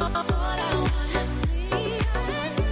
All I want, me and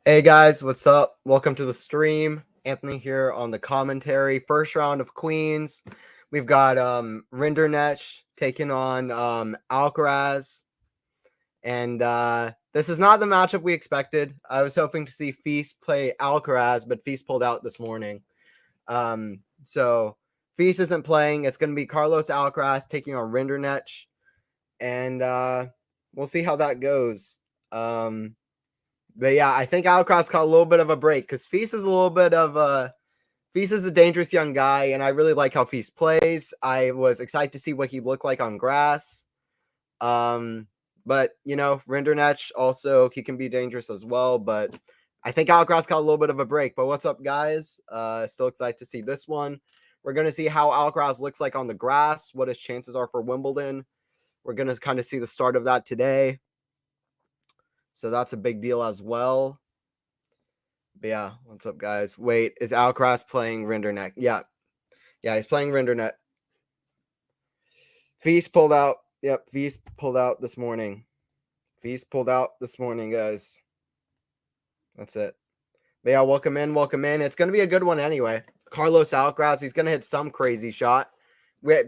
Hey guys, what's up? Welcome to the stream. Anthony here on the commentary. First round of Queens. We've got RINDERKNECH taking on ALCARAZ. And this is not the matchup we expected. I was hoping to see Feast play ALCARAZ, but Feast pulled out this morning. So Feast isn't playing. It's going to be Carlos ALCARAZ taking on RINDERKNECH. And we'll see how that goes. But yeah, I think ALCARAZ caught a little bit of a break because Feast is a little bit of a Feast is a dangerous young guy, and I really like how Feast plays. I was excited to see what he looked like on grass. But you know, RINDERKNECH also he can be dangerous as well. But I think ALCARAZ caught a little bit of a break. But what's up, guys? Still excited to see this one. We're gonna see how ALCARAZ looks like on the grass, what his chances are for Wimbledon. We're gonna kind of see the start of that today. So that's a big deal as well. But yeah, what's up, guys? Wait, is ALCARAZ playing RINDERKNECH? Yeah, he's playing RINDERKNECH. Feast pulled out. Yep, Feast pulled out this morning. Feast pulled out this morning, guys. That's it. But yeah, welcome in. It's gonna be a good one anyway. Carlos ALCARAZ, he's gonna hit some crazy shot.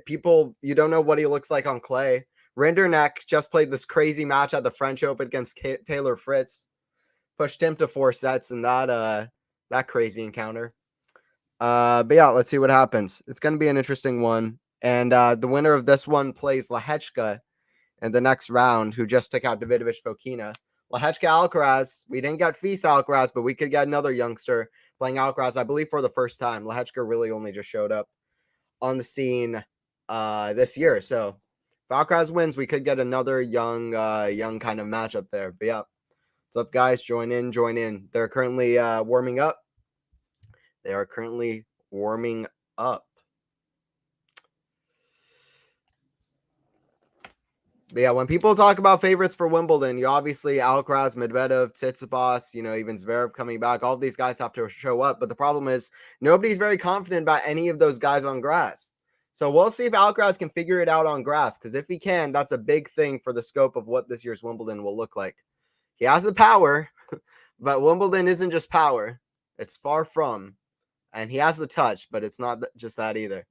People, you don't know what he looks like on clay. RINDERKNECH just played this crazy match at the French Open against Taylor Fritz. Pushed him to 4 sets in that crazy encounter. But yeah, let's see what happens. It's going to be an interesting one. And the winner of this one plays Lehechka in the next round, who just took out Davidovich Fokina. Lehechka ALCARAZ. We didn't get Feast ALCARAZ, but we could get another youngster playing ALCARAZ, I believe, for the first time. Lehechka really only just showed up on the scene this year. So if ALCARAZ wins, we could get another young kind of matchup there. But yeah. What's up, guys? Join in. They're currently warming up. But yeah, when people talk about favorites for Wimbledon, you obviously Alcaraz, Medvedev, Tsitsipas, even Zverev coming back. All of these guys have to show up. But the problem is nobody's very confident about any of those guys on grass. So we'll see if Alcaraz can figure it out on grass. Because if he can, that's a big thing for the scope of what this year's Wimbledon will look like. He has the power. But Wimbledon isn't just power. It's far from. And he has the touch, but it's not just that either.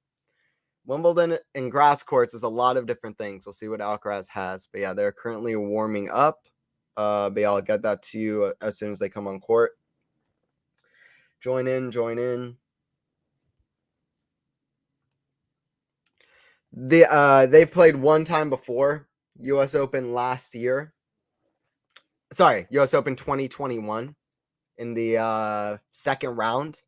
Wimbledon and grass courts is a lot of different things. We'll see what Alcaraz has. But yeah, they're currently warming up. But yeah, I'll get that to you as soon as they come on court. Join in. They played one time before. US Open last year. Sorry, US Open 2021 in the second round.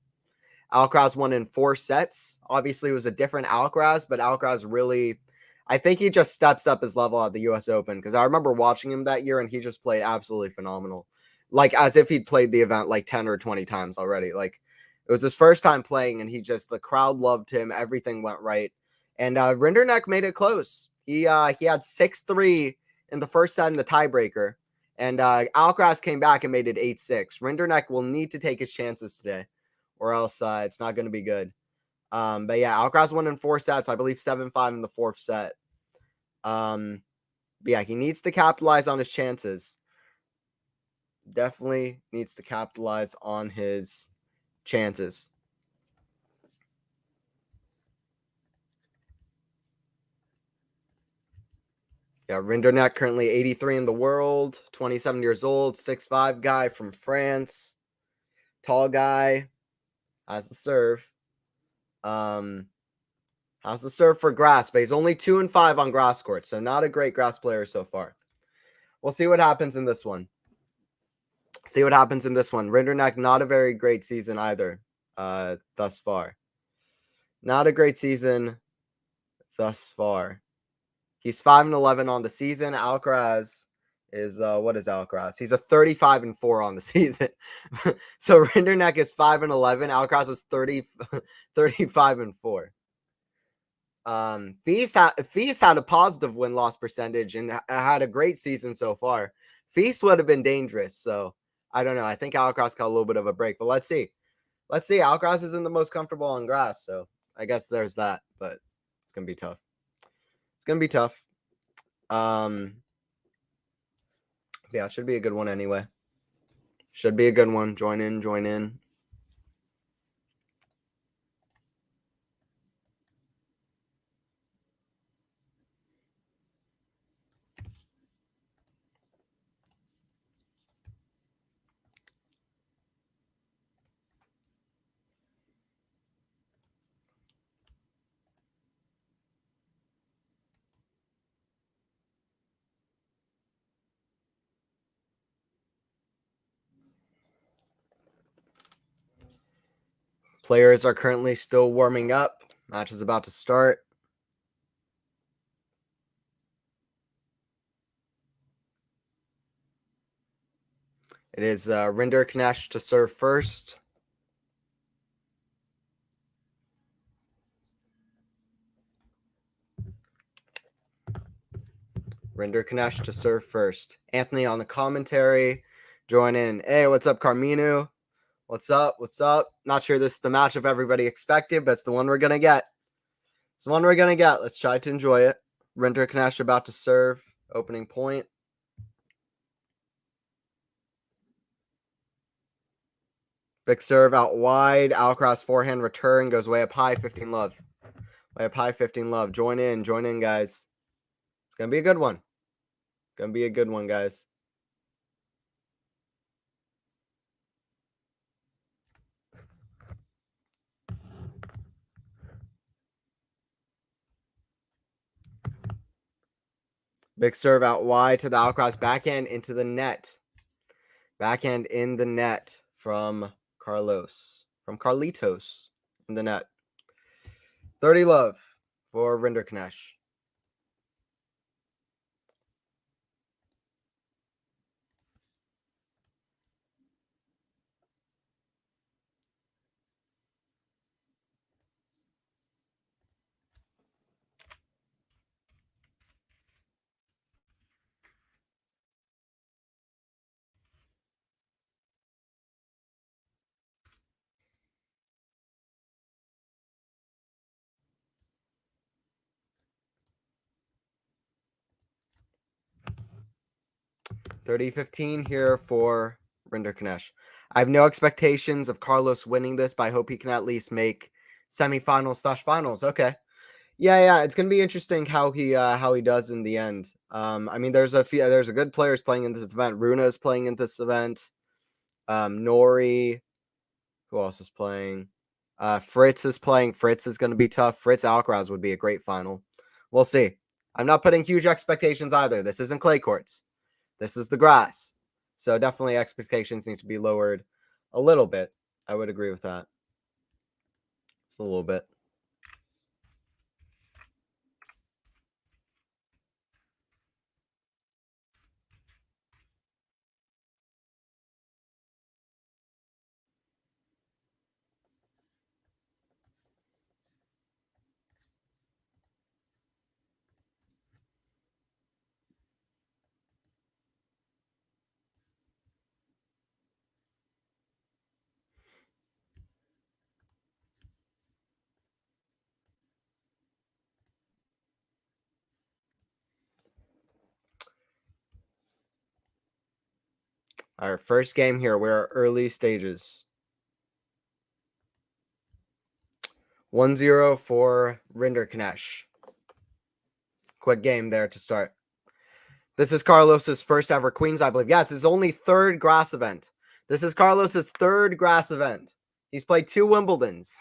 Alcaraz won in 4 sets. Obviously, it was a different Alcaraz, but Alcaraz really, I think he just steps up his level at the US Open because I remember watching him that year and he just played absolutely phenomenal. Like as if he'd played the event like 10 or 20 times already. Like it was his first time playing and the crowd loved him. Everything went right. And RINDERKNECH made it close. He had 6-3 in the first set in the tiebreaker. And Alcaraz came back and made it 8-6. RINDERKNECH will need to take his chances today, or else it's not going to be good. But yeah, Alcaraz won in 4 sets. I believe 7-5 in the 4th set. But yeah, he needs to capitalize on his chances. Definitely needs to capitalize on his chances. Yeah, RINDERKNECH currently 83 in the world, 27 years old, 6'5" guy from France. Tall guy. Has the serve. How's the serve for grass? But he's only 2-5 on grass courts, so not a great grass player so far. We'll see what happens in this one. RINDERKNECH, not a very great season either thus far. Not a great season thus far. He's 5-11 on the season. Alcaraz is, what is Alcaraz? He's a 35-4 on the season. So RINDERKNECH is 5-11. Alcaraz is 35-4. Feast had a positive win-loss percentage and had a great season so far. Feast would have been dangerous, so I don't know. I think Alcaraz got a little bit of a break, but let's see. Alcaraz isn't the most comfortable on grass, so I guess there's that, but it's going to be tough. Yeah, it should be a good one anyway. Should be a good one. Join in, join in. Players are currently still warming up. Match is about to start. It is Rinderknecht to serve first. Rinderknecht to serve first. Anthony on the commentary. Join in. Hey, what's up, Carminu? What's up? What's up? Not sure this is the matchup everybody expected, but it's the one we're going to get. It's the one we're going to get. Let's try to enjoy it. Rinderknecht about to serve. Opening point. Big serve out wide. ALCARAZ forehand return goes way up high. 15 love. Way up high. 15 love. Join in, guys. It's going to be a good one. Going to be a good one, guys. Big serve out wide to the ALCARAZ backhand into the net. Backhand in the net from Carlitos in the net. 30 love for Rinderknecht. $30-15 here for Rinderknecht. I have no expectations of Carlos winning this, but I hope he can at least make semifinals/finals. Okay. Yeah, it's gonna be interesting how he does in the end. I mean, there's a good players playing in this event. Runa is playing in this event. Nori, who else is playing? Fritz is playing. Fritz is gonna be tough. Fritz ALCARAZ would be a great final. We'll see. I'm not putting huge expectations either. This isn't clay courts. This is the grass. So definitely expectations need to be lowered a little bit. I would agree with that. Just a little bit. Our first game here, we're early stages. 1-0 for Rinderknecht. Quick game there to start. This is Carlos's first ever Queens, I believe. Yeah, it's his only third grass event. This is Carlos's third grass event. He's played 2 Wimbledons.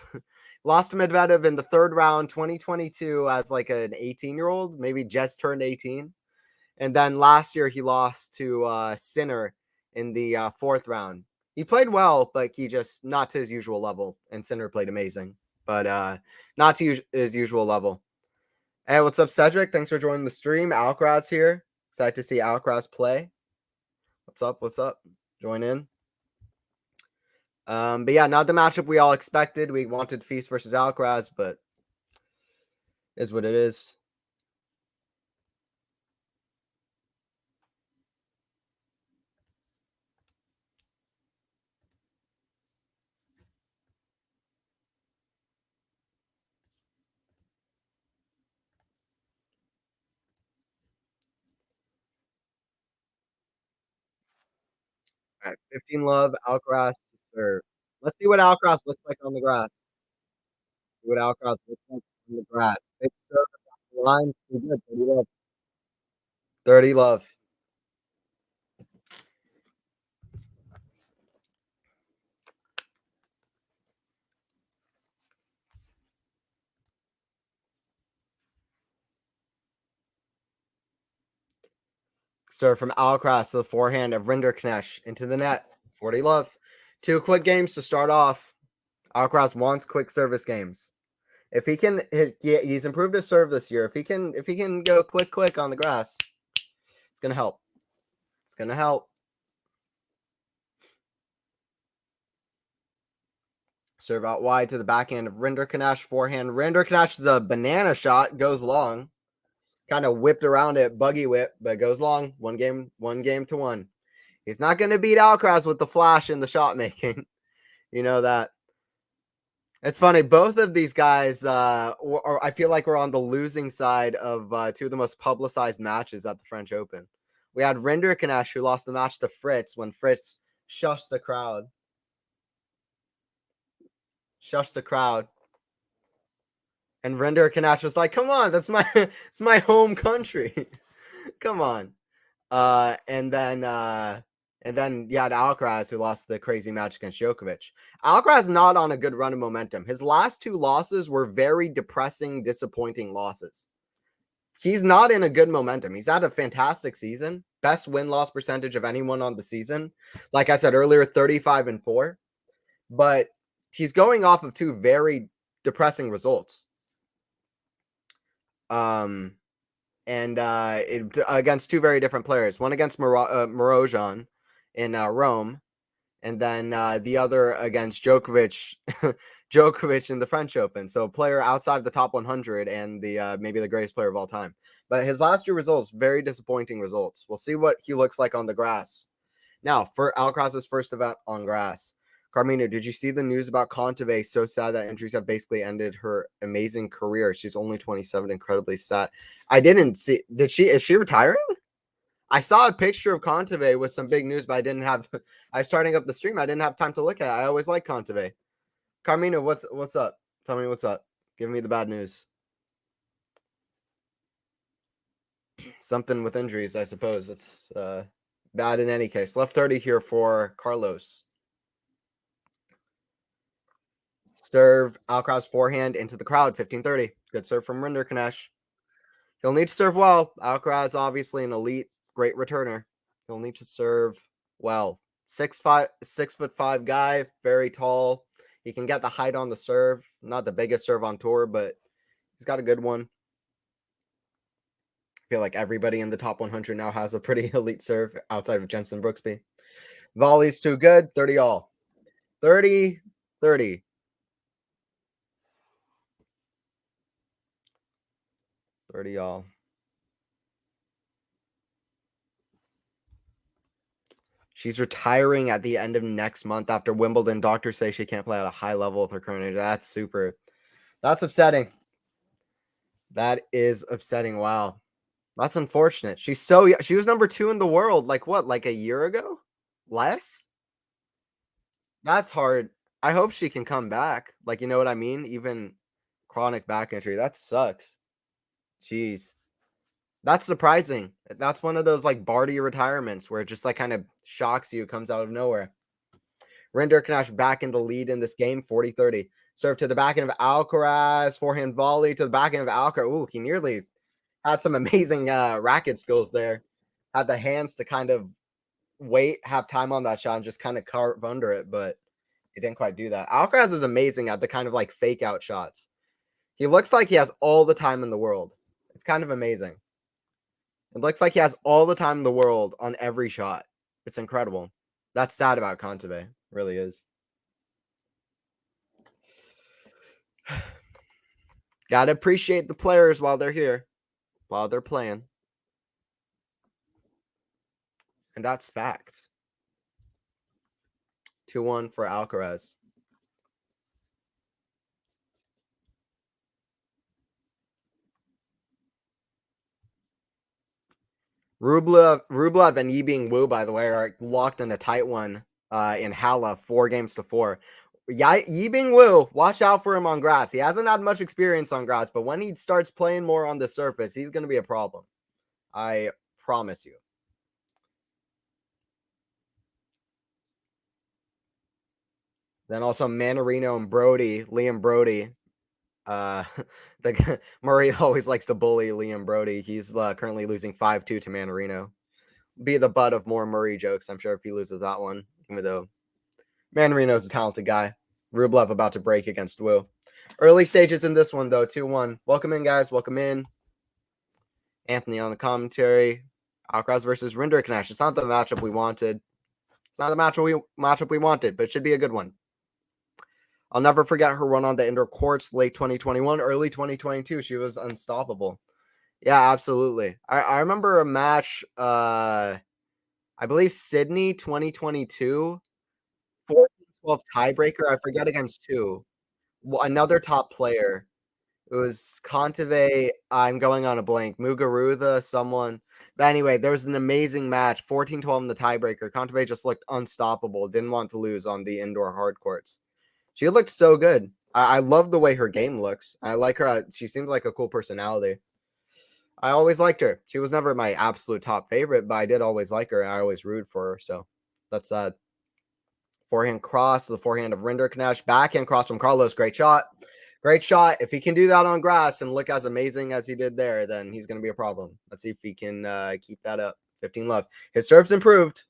Lost to Medvedev in the third round, 2022, as like an 18-year-old, maybe just turned 18. And then last year he lost to Sinner in the 4th round. He played well, but he just not to his usual level. And Sinner played amazing, but not to his usual level. Hey, what's up, Cedric? Thanks for joining the stream. ALCARAZ here. Excited to see ALCARAZ play. What's up? What's up? Join in. But yeah, not the matchup we all expected. We wanted Feast versus ALCARAZ, but is what it is. All right, 15 love, Alcaraz to serve. Let's see what Alcaraz looks like on the grass. See what Alcaraz looks like on the grass. Big serve across the line. Too good. 30 love. 30 love. Serve from Alcaraz to the forehand of Rinderknecht into the net. 40 love. 2 quick games to start off. Alcaraz wants quick service games. If he can, he's improved his serve this year. If he can go quick on the grass, it's gonna help. It's gonna help. Serve out wide to the backhand of Rinderknecht. Forehand. Rinderknecht is a banana shot. Goes long. Kind of whipped around it, buggy whip, but goes long. One game to one. He's not going to beat Alcaraz with the flash and the shot making. You know that. It's funny. Both of these guys, or I feel like we're on the losing side of 2 of the most publicized matches at the French Open. We had Rinderknecht, who lost the match to Fritz when Fritz shushed the crowd. And Rinderknecht was like, "Come on, it's my home country. Come on." And then you had Alcaraz, who lost the crazy match against Djokovic. Alcaraz not on a good run of momentum. His last 2 losses were very depressing, disappointing losses. He's not in a good momentum. He's had a fantastic season, best win-loss percentage of anyone on the season. Like I said earlier, 35-4, but he's going off of 2 very depressing results. Against 2 very different players. One against Morozhan in Rome, and then the other against Djokovic, Djokovic in the French Open. So a player outside the top 100 and the maybe the greatest player of all time. But his last 2 results, very disappointing results. We'll see what he looks like on the grass. Now, for Alcaraz's first event on grass. Carmina, did you see the news about Kontaveit? So sad that injuries have basically ended her amazing career. She's only 27, incredibly sad. I didn't see. Is she retiring? I saw a picture of Kontaveit with some big news, but I was starting up the stream. I didn't have time to look at it. I always like Kontaveit. Carmina, what's up? Tell me what's up. Give me the bad news. Something with injuries, I suppose. It's bad in any case. Left 30 here for Carlos. Serve Alcaraz forehand into the crowd, 15-30. Good serve from Rinderknecht. He'll need to serve well. Alcaraz, obviously an elite, great returner. He'll need to serve well. 6'5" guy, very tall. He can get the height on the serve. Not the biggest serve on tour, but he's got a good one. I feel like everybody in the top 100 now has a pretty elite serve outside of Jensen Brooksby. Volley's too good, 30 all. 30-30. 30 all. She's retiring at the end of next month after Wimbledon. Doctors say she can't play at a high level with her current age. That's upsetting. That is upsetting. Wow. That's unfortunate. She was number 2 in the world. Like a year ago? Less? That's hard. I hope she can come back. You know what I mean? Even chronic back injury. That sucks. Jeez. That's surprising. That's one of those Barty retirements where it just kind of shocks you, comes out of nowhere. Rinderknecht back in the lead in this game, 40-30. Serve to the backhand of Alcaraz, forehand volley to the backhand of Alcaraz. Ooh, he nearly had some amazing racket skills there. Had the hands to kind of have time on that shot and just kind of carve under it, but he didn't quite do that. Alcaraz is amazing at the kind of fake out shots. He looks like he has all the time in the world. It's kind of amazing. It looks like he has all the time in the world on every shot. It's incredible. That's sad about Kontaveit. Really is. Gotta appreciate the players while they're here, while they're playing. And that's fact. 2-1 for Alcaraz. Rublev and Yibing Wu, by the way, are locked in a tight one in Hala, 4-4. Yibing Wu, watch out for him on grass. He hasn't had much experience on grass, but when he starts playing more on the surface, he's going to be a problem. I promise you. Then also Manarino and Brody, Liam Brody. Murray always likes to bully Liam Brody. He's currently losing 5-2 to Manarino. Be the butt of more Murray jokes, I'm sure, if he loses that one, even though Manarino's a talented guy. Rublev about to break against Wu. Early stages in this one, though, 2-1. Welcome in, guys. Welcome in. Anthony on the commentary. ALCARAZ versus RINDERKNECH. It's not the matchup we wanted. It's not the matchup we wanted, but it should be a good one. I'll never forget her run on the indoor courts late 2021, early 2022. She was unstoppable. Yeah, absolutely. I remember a match, I believe Sydney 2022, 14-12 tiebreaker. I forget against who. Another top player. It was Kontaveit. I'm going on a blank. Muguruza, someone. But anyway, there was an amazing match. 14-12 in the tiebreaker. Kontaveit just looked unstoppable. Didn't want to lose on the indoor hard courts. She looked so good. I love the way her game looks. I like her. She seems like a cool personality. I always liked her. She was never my absolute top favorite, but I did always like her. I always rooted for her. So that's forehand cross, the forehand of RINDERKNECH. Backhand cross from Carlos. Great shot. Great shot. If he can do that on grass and look as amazing as he did there, then he's going to be a problem. Let's see if he can keep that up. 15 love. His serve's improved.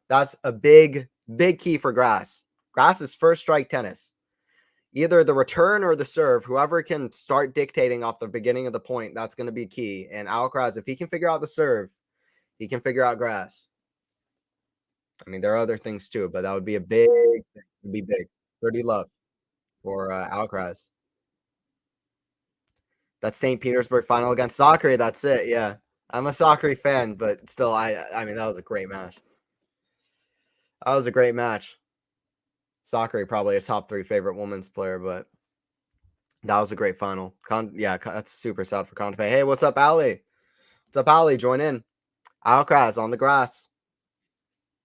That's a big, big key for grass. Grass is first strike tennis. Either the return or the serve, whoever can start dictating off the beginning of the point, that's going to be key. And ALCARAZ, if he can figure out the serve, he can figure out grass. I mean, there are other things too, but that would be a big thing. It would be big. 30 love for ALCARAZ. That St. Petersburg final against Sakura. That's it. Yeah. I'm a Sakura fan, but still, I mean, that was a great match. That was a great match. Sakura, probably a top 3 favorite women's player, but that was a great final. Yeah, that's super sad for Kontaveit. Hey, what's up, Ali? What's up, Ali? Join in. ALCARAZ on the grass.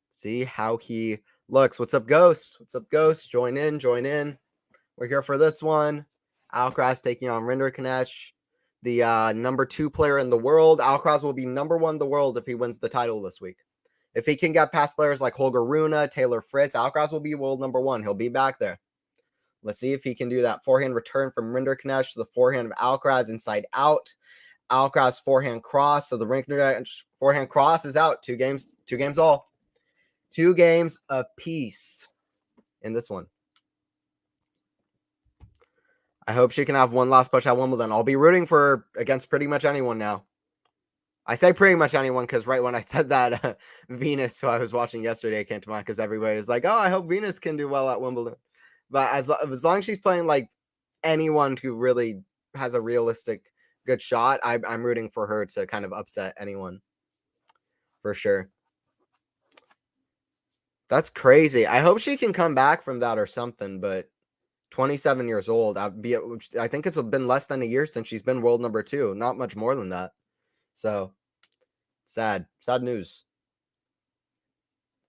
See how he looks. What's up, Ghost? What's up, Ghost? Join in. Join in. We're here for this one. ALCARAZ taking on RINDERKNECH, the number 2 player in the world. ALCARAZ will be number 1 in the world if he wins the title this week. If he can get past players like Holger Rune, Taylor Fritz, ALCARAZ will be world number 1. He'll be back there. Let's see if he can do that. Forehand return from RINDERKNECH to the forehand of ALCARAZ inside out. ALCARAZ forehand cross. So the RINDERKNECH forehand cross is out. 2 games all. 2 games apiece in this one. I hope she can have one last push at Wimbledon. I'll be rooting for her against pretty much anyone now. I say pretty much anyone because right when I said that, Venus, who I was watching yesterday, came to mind because everybody was like, oh, I hope Venus can do well at Wimbledon. But as long as she's playing like anyone who really has a realistic good shot, I'm rooting for her to kind of upset anyone. For sure. That's crazy. I hope she can come back from that or something, but 27 years old. I think it's been less than a year since she's been world number 2. Not much more than that. So, sad news.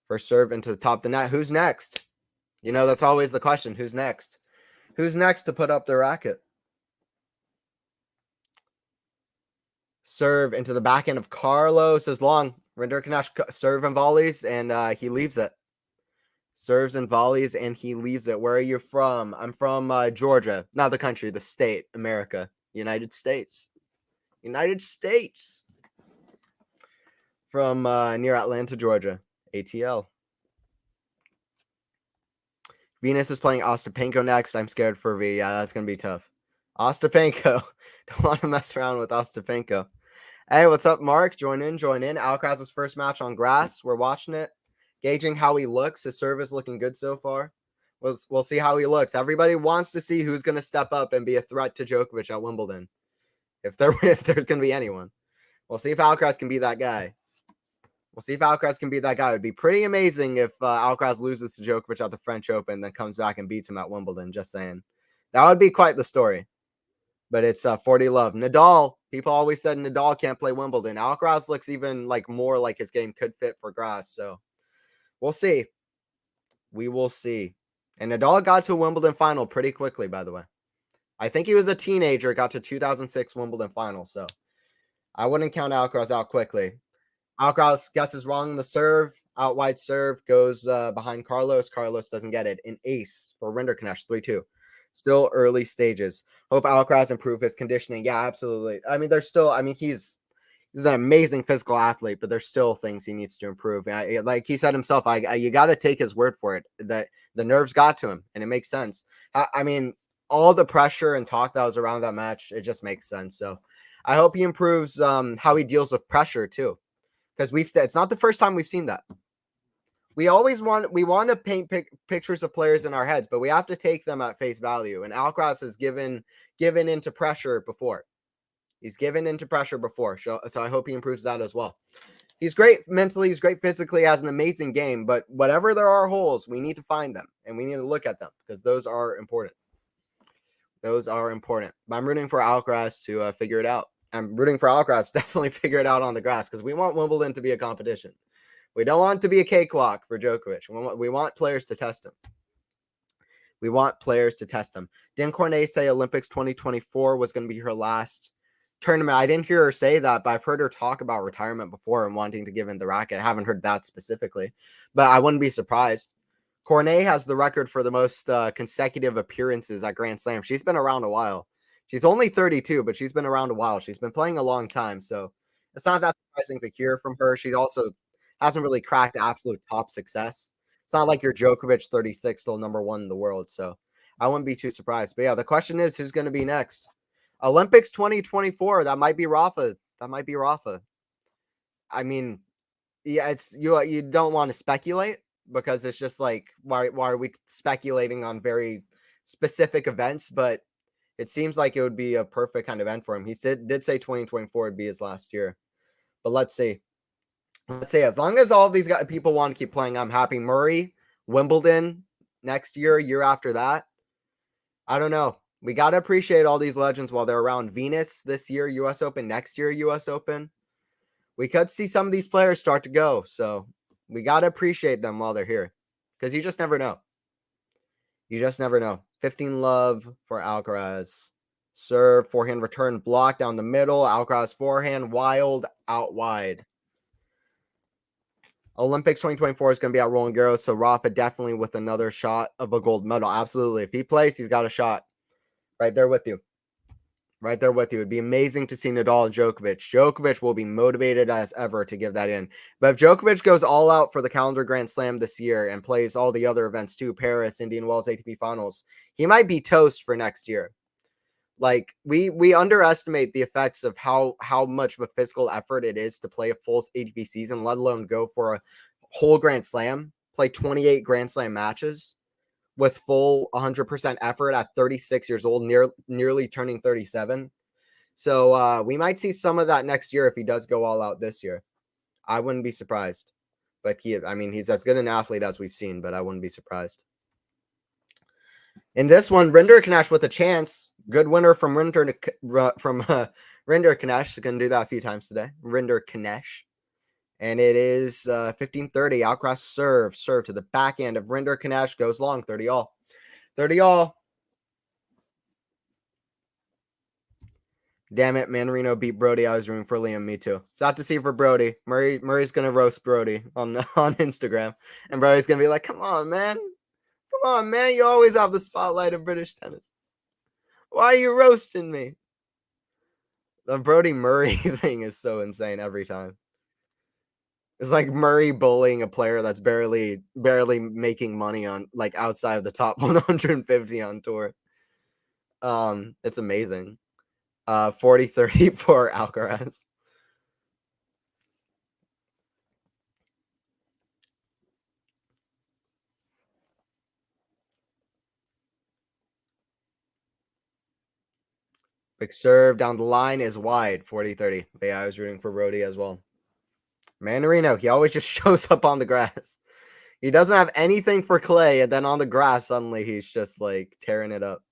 First serve into the top of the net. Who's next? You know, that's always the question. Who's next? Who's next to put up the racket? Serve into the backhand of Carlos is long. RINDERKNECH serve and volleys, and he leaves it. Serves and volleys, and he leaves it. Where are you from? I'm from Georgia. Not the country, the state, America. United States. United States. From near Atlanta, Georgia. ATL. Venus is playing Ostapenko next. I'm scared for V. Yeah, that's going to be tough. Ostapenko. Don't want to mess around with Ostapenko. Hey, what's up, Mark? Join in. ALCARAZ's first match on grass. We're watching it. Gauging how he looks. His serve is looking good so far. We'll see how he looks. Everybody wants to see who's going to step up and be a threat to Djokovic at Wimbledon. If there's going to be anyone. We'll see if ALCARAZ can be that guy. It would be pretty amazing if ALCARAZ loses to Djokovic at the French Open, then comes back and beats him at Wimbledon. Just saying. That would be quite the story. but it's 40 love. Nadal, people always said Nadal can't play Wimbledon. Alcaraz looks even like more like his game could fit for grass. So we'll see. We will see. And Nadal got to a Wimbledon final pretty quickly, by the way. I think he was a teenager, got to 2006 Wimbledon final. So I wouldn't count Alcaraz out quickly. Alcaraz guesses wrong. The serve, out wide serve, goes behind Carlos. Carlos doesn't get it. An ace for Rinderknecht, 3-2. Still early stages. Hope Alcaraz improve his conditioning. Yeah, absolutely. I mean, there's still, I mean, he's an amazing physical athlete, but there's still things he needs to improve. Like he said himself, you got to take his word for it that the nerves got to him, and it makes sense. I mean, all the pressure and talk that was around that match, it just makes sense. So I hope he improves how he deals with pressure too, because it's not the first time we've seen that. We want to paint pictures of players in our heads, but we have to take them at face value. And Alcaraz has given into pressure before. He's given into pressure before, so I hope he improves that as well. He's great mentally, he's great physically, has an amazing game, but whatever there are holes, we need to find them, and we need to look at them, because those are important. Those are important. But I'm rooting for Alcaraz to figure it out. I'm rooting for Alcaraz to definitely figure it out on the grass, because we want Wimbledon to be a competition. We don't want it to be a cakewalk for Djokovic. We want players to test him. We want players to test him. Didn't Cornet say Olympics 2024 was going to be her last tournament? I didn't hear her say that, but I've heard her talk about retirement before and wanting to give in the racket. I haven't heard that specifically, but I wouldn't be surprised. Cornet has the record for the most consecutive appearances at Grand Slam. She's been around a while. She's only 32, but she's been around a while. She's been playing a long time, so it's not that surprising to hear from her. She's also hasn't really cracked absolute top success. It's not like you're Djokovic 36, still number one in the world. So I wouldn't be too surprised. But yeah, the question is, who's going to be next? Olympics 2024. That might be Rafa. That might be Rafa. I mean, yeah, it's you don't want to speculate, because it's just like, why are we speculating on very specific events? But it seems like it would be a perfect kind of end for him. He did say 2024 would be his last year. But let's see. Let's say, as long as all of these people want to keep playing, I'm happy. Murray, Wimbledon next year after that. I don't know. We got to appreciate all these legends while they're around. Venus this year, US Open. Next year, US Open. We could see some of these players start to go. So we got to appreciate them while they're here, because you just never know. You just never know. 15 love for Alcaraz. Serve, forehand return, block down the middle. Alcaraz forehand, wild, out wide. Olympics 2024 is going to be at Roland Garros, so Rafa definitely with another shot of a gold medal. Absolutely. If he plays, he's got a shot. Right there with you. Right there with you. It'd be amazing to see Nadal and Djokovic. Djokovic will be motivated as ever to give that in. But if Djokovic goes all out for the calendar Grand Slam this year and plays all the other events too, Paris, Indian Wells, ATP Finals, he might be toast for next year. Like, we underestimate the effects of how much of a physical effort it is to play a full ATP season, let alone go for a whole Grand Slam, play 28 Grand Slam matches with full 100% effort at 36 years old, nearly turning 37. So we might see some of that next year if he does go all out this year. I wouldn't be surprised. But he's as good an athlete as we've seen, but I wouldn't be surprised. In this one, Rinderknecht with a chance. Good winner from Rinderknecht. Going to do that a few times today. Rinderknecht. And it is 15-30. Alcaraz serve to the backhand of Rinderknecht. Goes long. 30 all. 30 all. Damn it, Manarino beat Brody. I was rooting for Liam. Me too. Sad to see for Brody. Murray's going to roast Brody on Instagram. And Brody's going to be like, come on, man. Come on, man. You always have the spotlight of British tennis. Why are you roasting me? The Brody Murray thing is so insane every time. It's like Murray bullying a player that's barely making money on, like, outside of the top 150 on tour. It's amazing. 40-30 for Alcaraz. Big serve down the line is wide. 40-30. But yeah, I was rooting for Brody as well. Manarino, he always just shows up on the grass. He doesn't have anything for clay, and then on the grass, suddenly he's just like tearing it up.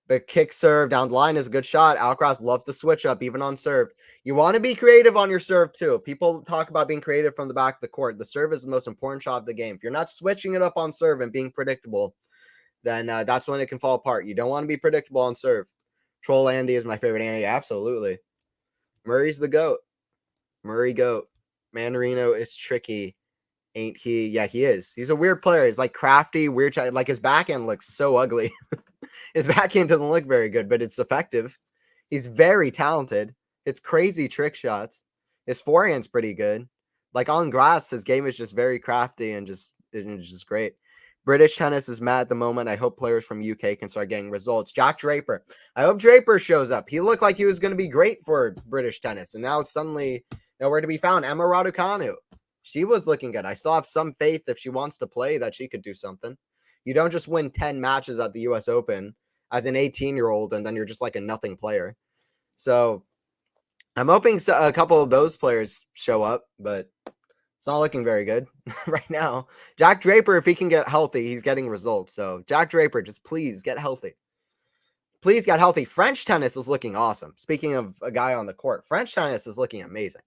But kick serve down the line is a good shot. Alcaraz loves to switch up even on serve. You want to be creative on your serve too. People talk about being creative from the back of the court. The serve is the most important shot of the game. If you're not switching it up on serve and being predictable, then that's when it can fall apart. You don't want to be predictable on serve. Troll Andy is my favorite Andy. Absolutely. Murray's the GOAT. Murray GOAT. Mandarino is tricky. Ain't he? Yeah, he is. He's a weird player. He's like crafty, weird. Like his backhand looks so ugly. His backhand doesn't look very good, but it's effective. He's very talented. It's crazy trick shots. His forehand's pretty good. Like on grass, his game is just very crafty and just great. British tennis is mad at the moment. I hope players from UK can start getting results. Jack Draper. I hope Draper shows up. He looked like he was going to be great for British tennis, and now suddenly nowhere to be found. Emma Raducanu. She was looking good. I still have some faith if she wants to play that she could do something. You don't just win 10 matches at the US Open as an 18-year-old and then you're just like a nothing player. So I'm hoping a couple of those players show up, but it's not looking very good right now. Jack Draper, if he can get healthy, he's getting results. So Jack Draper, just please get healthy. Please get healthy. French tennis is looking awesome. Speaking of a guy on the court, French tennis is looking amazing.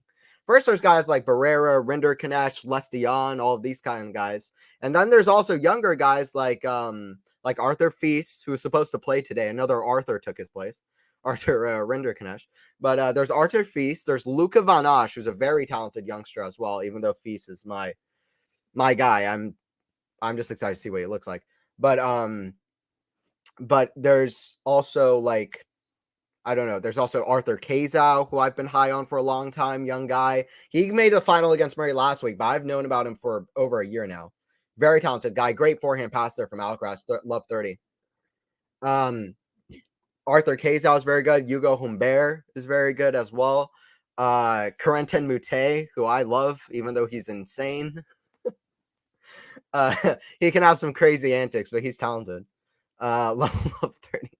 First, there's guys like Barrera, Rinderknecht, Les Dion, all of these kind of guys. And then there's also younger guys like Arthur Feast, who's supposed to play today. Another Arthur took his place, Arthur Rinderknecht. But there's Arthur Feast. There's Luca Van Osch, who's a very talented youngster as well, even though Feast is my guy. I'm just excited to see what he looks like. But there's also like, I don't know. There's also Arthur Kazau, who I've been high on for a long time, young guy. He made the final against Murray last week, but I've known about him for over a year now. Very talented guy. Great forehand passer from Alcaraz. Love 30. Arthur Kazau is very good. Hugo Humbert is very good as well. Corentin Moutet, who I love, even though he's insane. He can have some crazy antics, but he's talented. Love 30.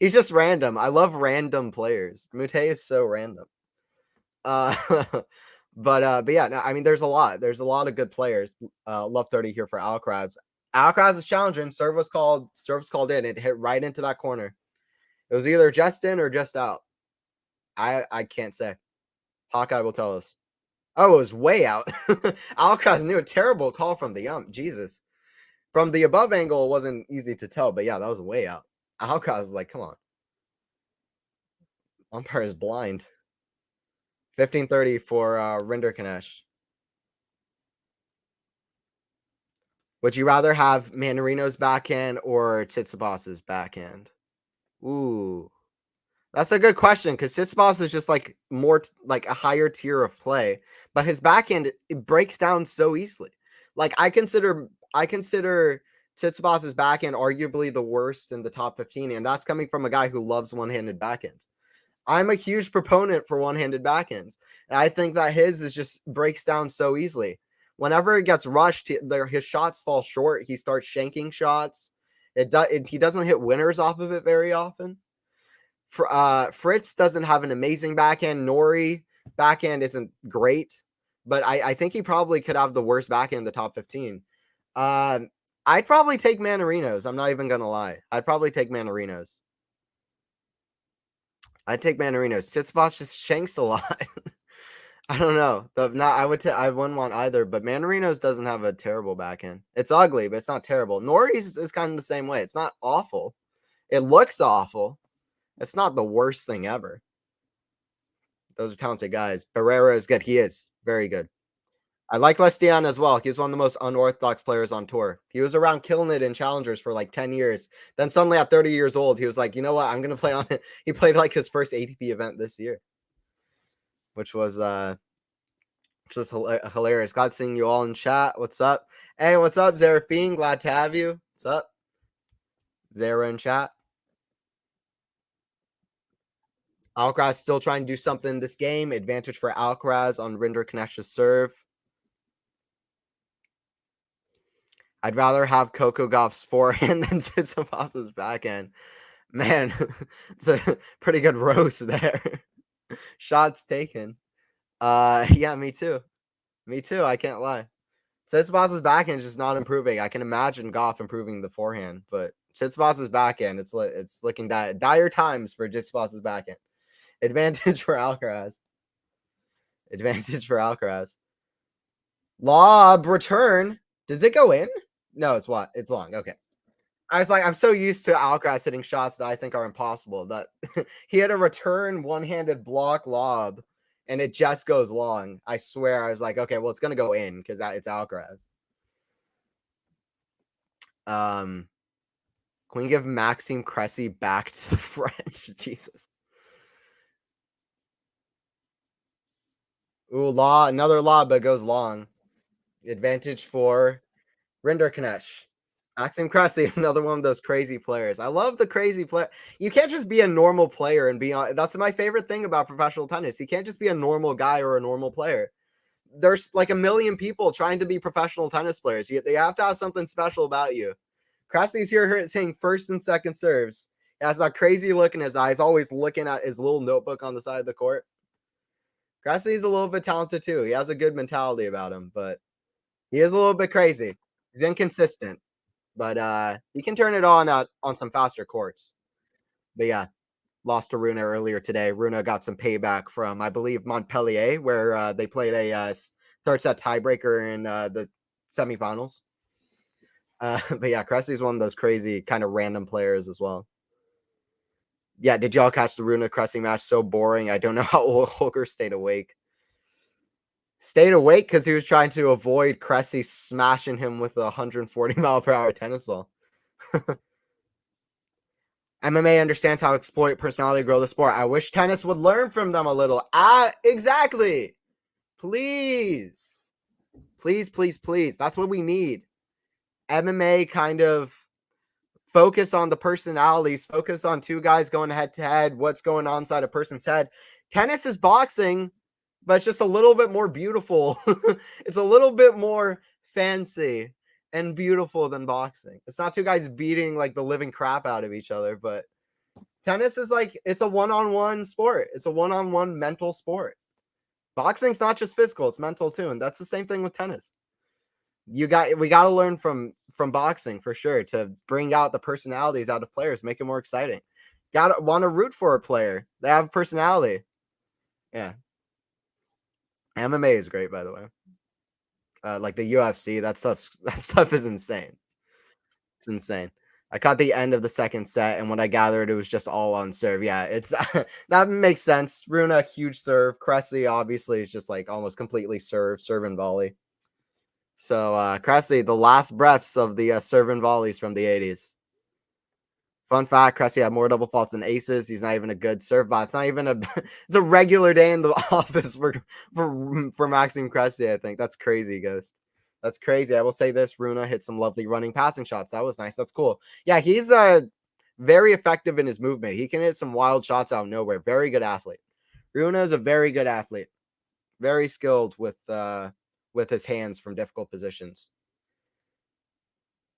He's just random. I love random players. Moutet is so random. But yeah, no, I mean, there's a lot. There's a lot of good players. Love 30 here for Alcaraz. Alcaraz is challenging. Serve was called in. It hit right into that corner. It was either just in or just out. I can't say. Hawkeye will tell us. Oh, it was way out. Alcaraz knew a terrible call from the ump. Jesus. From the above angle, it wasn't easy to tell, but yeah, that was way out. Alcaraz is like, come on. Umpire is blind. 15-30 for Rinderknecht. Would you rather have Mandarino's backhand or Tsitsipas's backhand? Ooh. That's a good question because Tsitsipas is just like more like a higher tier of play, but his backhand, it breaks down so easily. Like I consider Tsitsipas's backhand arguably the worst in the top 15, and that's coming from a guy who loves one-handed backhands. I'm a huge proponent for one-handed backhands, and I think that his is just breaks down so easily. Whenever it gets rushed, his shots fall short. He starts shanking shots. He doesn't hit winners off of it very often. Fritz doesn't have an amazing backhand. Nori backhand isn't great, but I think he probably could have the worst backhand in the top 15. I'd probably take Mandarino's. I'm not even gonna lie. I'd probably take Mandarino's. I'd take Mandarino's. Tsitsipas just shanks a lot. I don't know. I wouldn't want either, but Mandarino's doesn't have a terrible backhand. It's ugly, but it's not terrible. Nori's is kind of the same way. It's not awful. It looks awful. It's not the worst thing ever. Those are talented guys. Barrera is good. He is very good. I like Les Dion as well. He's one of the most unorthodox players on tour. He was around killing it in challengers for like 10 years. Then suddenly at 30 years old, he was like, you know what? I'm going to play on it. He played like his first ATP event this year, which was hilarious. Glad seeing you all in chat. What's up? Hey, what's up, Zeraphine? Glad to have you. What's up? Zara in chat. Alcaraz still trying to do something in this game. Advantage for Alcaraz on Rinderknecht's serve. I'd rather have Coco Gauff's forehand than Tsitsipas's backhand. Man, it's a pretty good roast there. Shots taken. Yeah, me too. Me too. I can't lie. Tsitsipas's backhand is just not improving. I can imagine Gauff improving the forehand, but Tsitsipas' backhand. It's looking dire times for Tsitsipas' backhand. Advantage for Alcaraz. Advantage for Alcaraz. Lob return. Does it go in? No, it's what? It's long. Okay. I was like, I'm so used to Alcaraz hitting shots that I think are impossible that he had a return one-handed block lob and it just goes long. I swear, I was like, okay, well, it's gonna go in because it's Alcaraz. Can we give Maxime Cressy back to the French? Jesus. Ooh, another lob, but goes long. Advantage for Rinderknecht. Maxime Cressy, another one of those crazy players. I love the crazy player. You can't just be a normal player and be on. That's my favorite thing about professional tennis. You can't just be a normal guy or a normal player. There's like a million people trying to be professional tennis players. They have to have something special about you. Cressy's here hitting first and second serves. He has that crazy look in his eyes, always looking at his little notebook on the side of the court. Cressy's a little bit talented too. He has a good mentality about him, but he is a little bit crazy. He's inconsistent. But he can turn it on some faster courts. But yeah, lost to Runa earlier today. Runa got some payback from, I believe, Montpellier, where they played a third set tiebreaker in the semifinals. But yeah, Cressy's one of those crazy kind of random players as well. Yeah, did y'all catch the Runa Cressy match? So boring. I don't know how Holger stayed awake. Stayed awake because he was trying to avoid Cressy smashing him with a 140-mile-per-hour tennis ball. MMA understands how to exploit personality to grow the sport. I wish tennis would learn from them a little. Exactly. Please. Please, please, please. That's what we need. MMA kind of focus on the personalities, focus on two guys going head to head, what's going on inside a person's head. Tennis is boxing, but it's just a little bit more beautiful. It's a little bit more fancy and beautiful than boxing. It's not two guys beating like the living crap out of each other, but tennis is like, it's a one-on-one sport. It's a one-on-one mental sport. Boxing's not just physical, it's mental too, and that's the same thing with tennis. We got to learn from boxing for sure to bring out the personalities out of players, make it more exciting. Got to want to root for a player. They have personality. Yeah. MMA is great, by the way. Like the UFC, that stuff is insane. It's insane. I caught the end of the second set, and when I gathered, it was just all on serve. Yeah, it's that makes sense. Runa, huge serve. Cressy, obviously, is just like almost completely serve and volley. So Cressy, the last breaths of the serve and volleys from the 80s. Fun fact, Cressy had more double faults than aces. He's not even a good serve bot. It's not even it's a regular day in the office for Maxime Cressy, I think. That's crazy, Ghost. That's crazy. I will say this, Runa hit some lovely running passing shots. That was nice. That's cool. Yeah, he's very effective in his movement. He can hit some wild shots out of nowhere. Very good athlete. Runa is a very good athlete. Very skilled with his hands from difficult positions.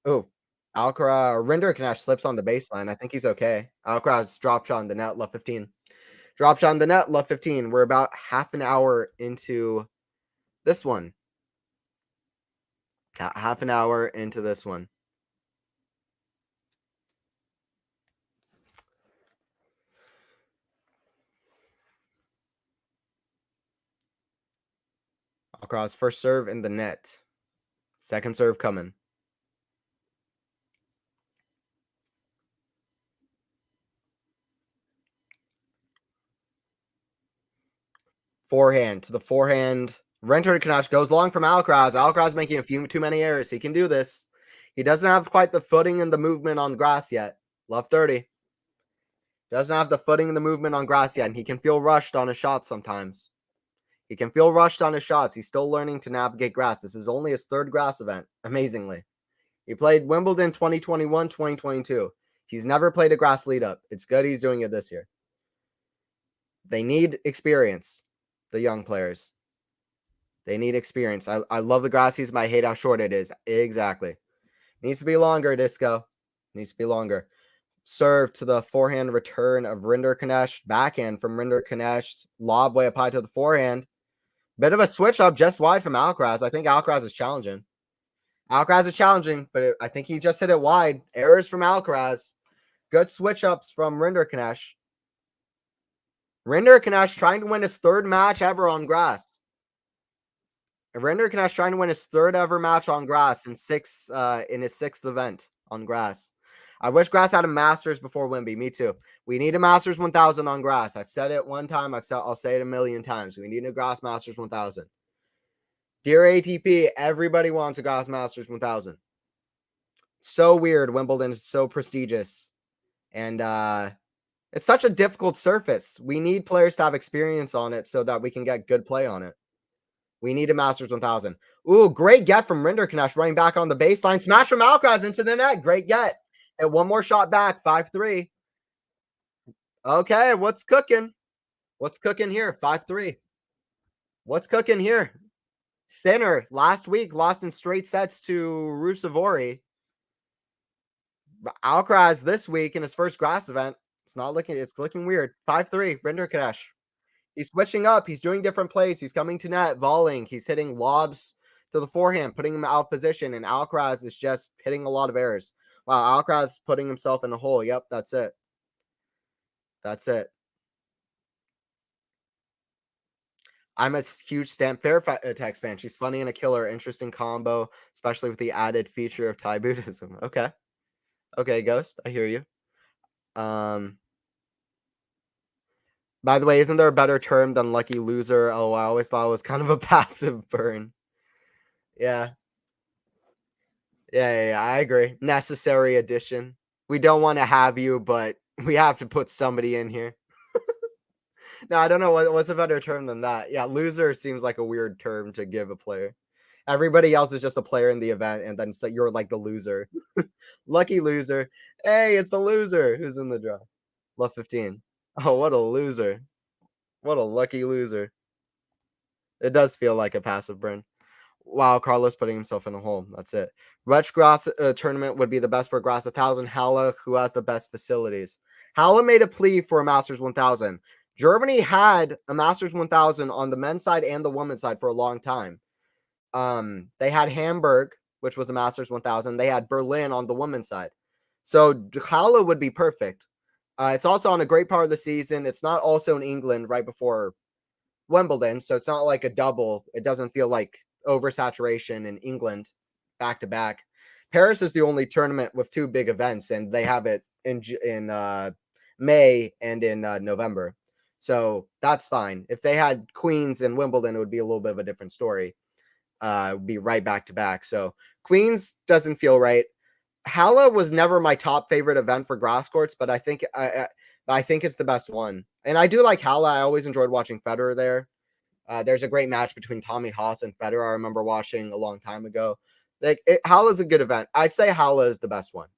Oh, Alcaraz, Rinderknecht slips on the baseline. I think he's okay. Alcaraz drop shot on the net, left 15. Drop shot on the net, left 15. We're about half an hour into this one. Half an hour into this one. Alcaraz first serve in the net. Second serve coming. Forehand to the forehand. Rinderknecht goes long from Alcaraz. Alcaraz making a few too many errors. He can do this. He doesn't have quite the footing and the movement on grass yet. Love 30. Doesn't have the footing and the movement on grass yet, and he can feel rushed on his shots sometimes. He can feel rushed on his shots. He's still learning to navigate grass. This is only his third grass event, amazingly. He played Wimbledon 2021, 2022. He's never played a grass lead up. It's good he's doing it this year. They need experience, the young players. They need experience. I love the grass season, but I hate how short it is. Exactly. Needs to be longer, Disco. Needs to be longer. Serve to the forehand return of Rinderknecht. Backhand from Rinderknecht. Lob way up high to the forehand. Bit of a switch up just wide from Alcaraz. I think Alcaraz is challenging. Alcaraz is challenging, but I think he just hit it wide. Errors from Alcaraz. Good switch ups from Rinderknecht. Rinderknecht trying to win his third match ever on grass. Rinderknecht trying to win his third ever match on grass in his sixth event on grass. I wish grass had a Masters before Wimby. Me too. We need a Masters 1000 on grass. I've said it one time. I'll say it a million times. We need a grass Masters 1000. Dear ATP, everybody wants a grass Masters 1000. So weird. Wimbledon is so prestigious. And it's such a difficult surface. We need players to have experience on it so that we can get good play on it. We need a Masters 1000. Ooh, great get from Rinderknecht running back on the baseline. Smash from Alcaraz into the net. Great get. And one more shot back. 5-3. Okay, what's cooking? What's cooking here? 5-3. What's cooking here? Sinner last week lost in straight sets to Rusevori. Alcaraz this week in his first grass event. It's looking weird. 5-3. Rinderknecht. He's switching up. He's doing different plays. He's coming to net, volleying. He's hitting lobs to the forehand, putting him out of position. And Alcaraz is just hitting a lot of errors. Wow, Alcaraz putting himself in a hole. Yep, that's it. That's it. I'm a huge Stamp Fairtex fan. She's funny and a killer. Interesting combo, especially with the added feature of Thai Buddhism. Okay. Okay, Ghost. I hear you. By the way, isn't there a better term than lucky loser? Oh, I always thought it was kind of a passive burn. Yeah. Yeah, I agree. Necessary addition. We don't want to have you, but we have to put somebody in here. No, I don't know what's a better term than that. Yeah, loser seems like a weird term to give a player. Everybody else is just a player in the event, and then so you're like the loser. Lucky loser. Hey, it's the loser who's in the draw. Love 15. Oh, what a loser. What a lucky loser. It does feel like a passive burn. Wow, Carlos putting himself in a hole. That's it. Which grass tournament would be the best for grass 1000? Halle, who has the best facilities? Halle made a plea for a Masters 1000. Germany had a Masters 1000 on the men's side and the women's side for a long time. They had Hamburg, which was a Masters 1000. They had Berlin on the women's side. So Halle would be perfect. It's also on a great part of the season. It's not also in England right before Wimbledon, so it's not like a double. It doesn't feel like oversaturation in England back to back. Paris is the only tournament with two big events, and they have it in May and in November. So that's fine. If they had Queens and Wimbledon, it would be a little bit of a different story. Would be right back to back. So Queens doesn't feel right. Halle was never my top favorite event for grass courts, but I think it's the best one. And I do like Halle. I always enjoyed watching Federer there. There's a great match between Tommy Haas and Federer. I remember watching a long time ago. Halle is a good event. I'd say Halle is the best one.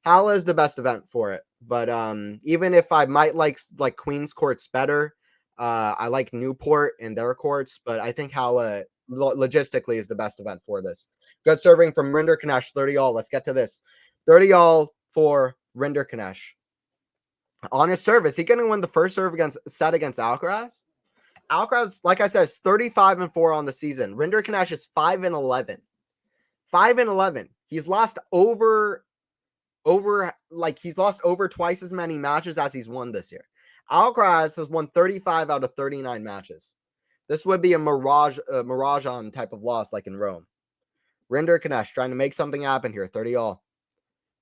Halle is the best event for it. But even if I might like Queens courts better, I like Newport and their courts. But I think Halle logistically is the best event for this. Good serving from Rinderknecht, 30 all. Let's get to this. 30 all for Rinderknecht. On his service, he going to win the first serve against Alcaraz? Alcaraz, like I said, is 35-4 on the season. Rinderknecht is 5-11. 5-11. He's lost over twice as many matches as he's won this year. Alcaraz has won 35 out of 39 matches. This would be a mirage on type of loss like in Rome. Rinderknecht trying to make something happen here. 30 all.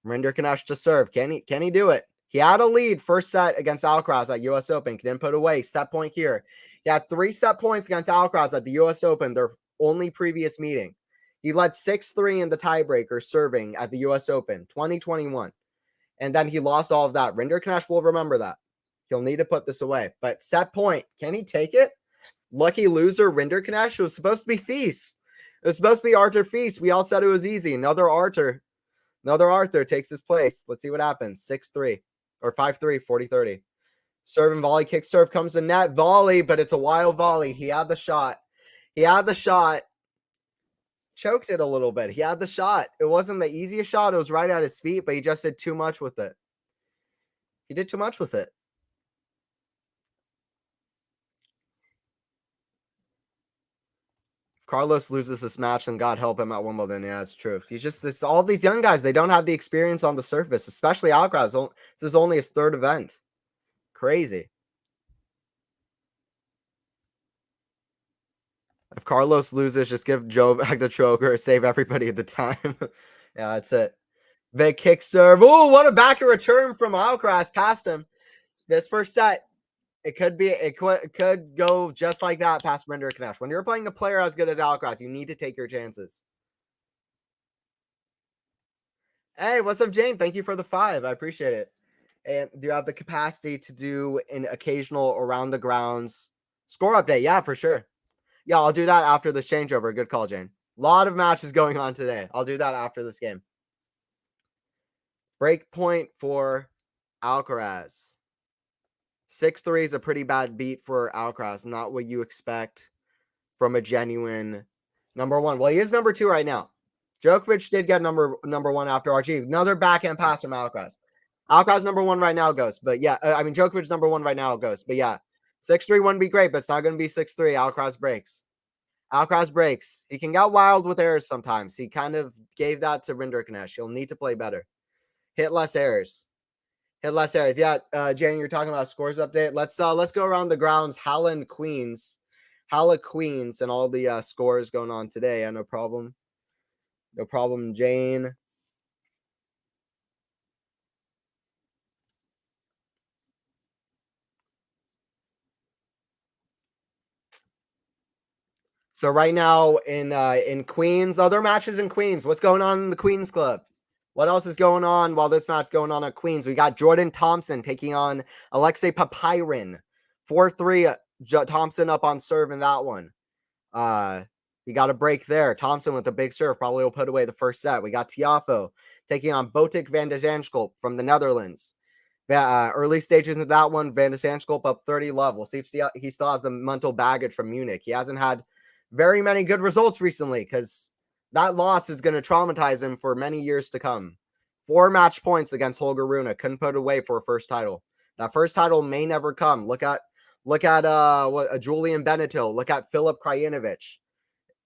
Rinderknecht to serve. Can he do it? He had a lead first set against Alcaraz at US Open. Didn't put away. Set point here. He had 3 set points against Alcaraz at the US Open, their only previous meeting. He led 6-3 in the tiebreaker serving at the US Open 2021. And then he lost all of that. Rinderknecht will remember that. He'll need to put this away. But set point, can he take it? Lucky loser, Rinderknecht. It was supposed to be Feast. It was supposed to be Arthur Feast. We all said it was easy. Another Arthur takes his place. Let's see what happens. 6-3 or 5-3, 40-30. Serve and volley, kick serve comes to net. Volley, but it's a wild volley. He had the shot. Choked it a little bit. He had the shot. It wasn't the easiest shot. It was right at his feet, but he just did too much with it. He did too much with it. Carlos loses this match, and God help him at Wimbledon. Yeah, it's true. It's all these young guys. They don't have the experience on the surface, especially Alcaraz. This is only his third event. Crazy. If Carlos loses, just give Joe back the choker, save everybody at the time. Yeah, that's it. Big kick serve. Ooh, what a back return from Alcaraz past him. This first set, it could go just like that past Rinderknecht. When you're playing a player as good as Alcaraz, you need to take your chances. Hey, what's up, Jane? Thank you for the 5. I appreciate it. And do you have the capacity to do an occasional around the grounds score update? Yeah, for sure. Yeah, I'll do that after this changeover. Good call, Jane. A lot of matches going on today. I'll do that after this game. Break point for Alcaraz. 6-3 is a pretty bad beat for Alcaraz. Not what you expect from a genuine number one. Well, he is number 2 right now. Djokovic did get number 1 after RG. Another backhand pass from Alcaraz. Alcaraz number 1 right now, Ghost. But yeah, Djokovic number 1 right now, Ghost. But yeah, 6-3 wouldn't be great, but it's not going to be 6-3. Alcaraz breaks. Alcaraz breaks. He can get wild with errors sometimes. He kind of gave that to Rinderknecht. He'll need to play better. Hit less errors. Yeah, Jen, you're talking about scores update. Let's go around the grounds. Halle Queens, and all the scores going on today. Yeah, no problem, Jane. So right now in Queens, other matches in Queens. What's going on in the Queens Club? What else is going on while this match's going on at Queens? We got Jordan Thompson taking on Alexei Papirin. 4-3, Thompson up on serve in that one. We got a break there. Thompson with a big serve probably will put away the first set. We got Tiafoe taking on Botic van de Zandschulp from the Netherlands. Early stages of that one, Van de Zandschulp up 30 love. We'll see if he still has the mental baggage from Munich. He hasn't had very many good results recently because that loss is going to traumatize him for many years to come. 4 match points against Holger Rune. Couldn't put away for a first title. That first title may never come. Look at Julian Beneteau. Look at Filip Krajinovic.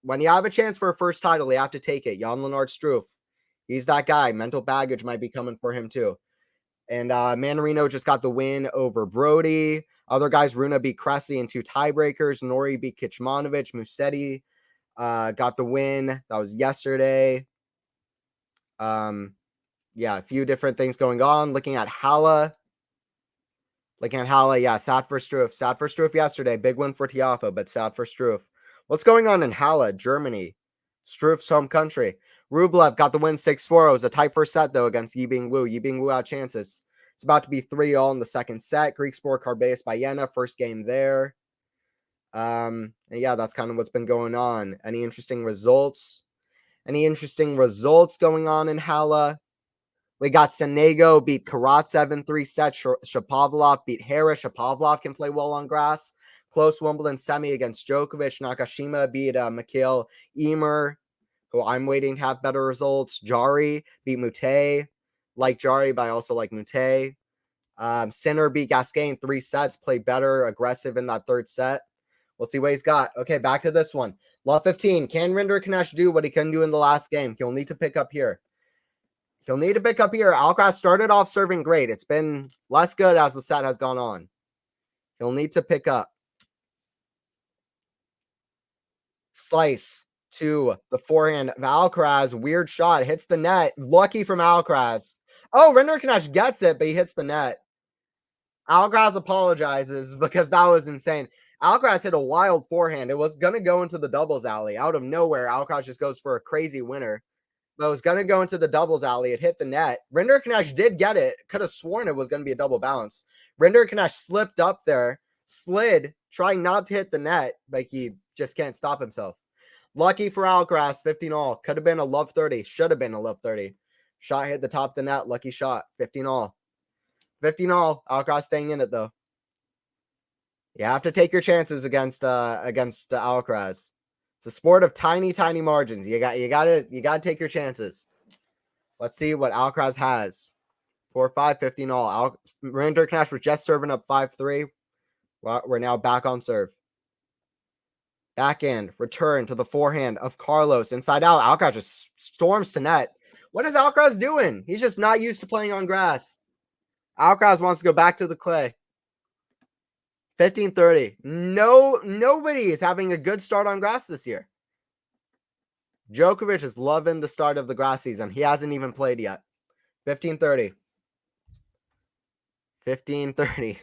When you have a chance for a first title, you have to take it. Jan-Lennart Struff. He's that guy. Mental baggage might be coming for him too. And Manarino just got the win over Brody. Other guys, Runa beat Cressy in 2 tiebreakers. Nori beat Kecmanovic. Musetti got the win. That was yesterday. Yeah, a few different things going on. Looking at Halle, yeah, sad for Struff yesterday. Big win for Tiafoe, but sad for Struff. What's going on in Halle, Germany? Struff's home country. Rublev got the win 6-4. It was a tight first set, though, against Yibing Wu. Yibing Wu had chances. It's about to be 3-all in the second set. Greek Sport Carbeus Bayena, first game there. And yeah, that's kind of what's been going on. Any interesting results? Going on in Halle? We got Sonego beat Karatsev in 3 sets. Shapovalov beat Harris. Shapovalov can play well on grass. Close Wimbledon semi against Djokovic. Nakashima beat Mikhail Emer, who I'm waiting to have better results. Jari beat Mute. Like Jari, but I also like Mute. Sinner beat Gasquet in 3 sets. Played better, aggressive in that third set. We'll see what he's got. Okay, back to this one. Law 15. Can Rinderknecht do what he couldn't do in the last game? He'll need to pick up here. Alcaraz started off serving great. It's been less good as the set has gone on. He'll need to pick up. Slice to the forehand of Alcaraz. Weird shot. Hits the net. Lucky from Alcaraz. Oh, Rinderknecht gets it, but he hits the net. Alcaraz apologizes because that was insane. Alcaraz hit a wild forehand. It was going to go into the doubles alley. Out of nowhere, Alcaraz just goes for a crazy winner. But it was going to go into the doubles alley. It hit the net. Rinderknecht did get it. Could have sworn it was going to be a double bounce. Rinderknecht slipped up there, slid, trying not to hit the net, but he just can't stop himself. Lucky for Alcaraz, 15-all. Could have been a love 30. Should have been a love 30. Shot hit the top of the net. Lucky shot. 15-all. 15-all. Alcaraz staying in it, though. You have to take your chances against Alcaraz. It's a sport of tiny, tiny margins. You gotta take your chances. Let's see what Alcaraz has. 4-5, 15-all. Rinderknecht was just serving up 5-3. Well, we're now back on serve. Backhand, return to the forehand of Carlos. Inside out, Alcaraz just storms to net. What is Alcaraz doing? He's just not used to playing on grass. Alcaraz wants to go back to the clay. 15-30. Nobody is having a good start on grass this year. Djokovic is loving the start of the grass season. He hasn't even played yet. 15-30. 15-30.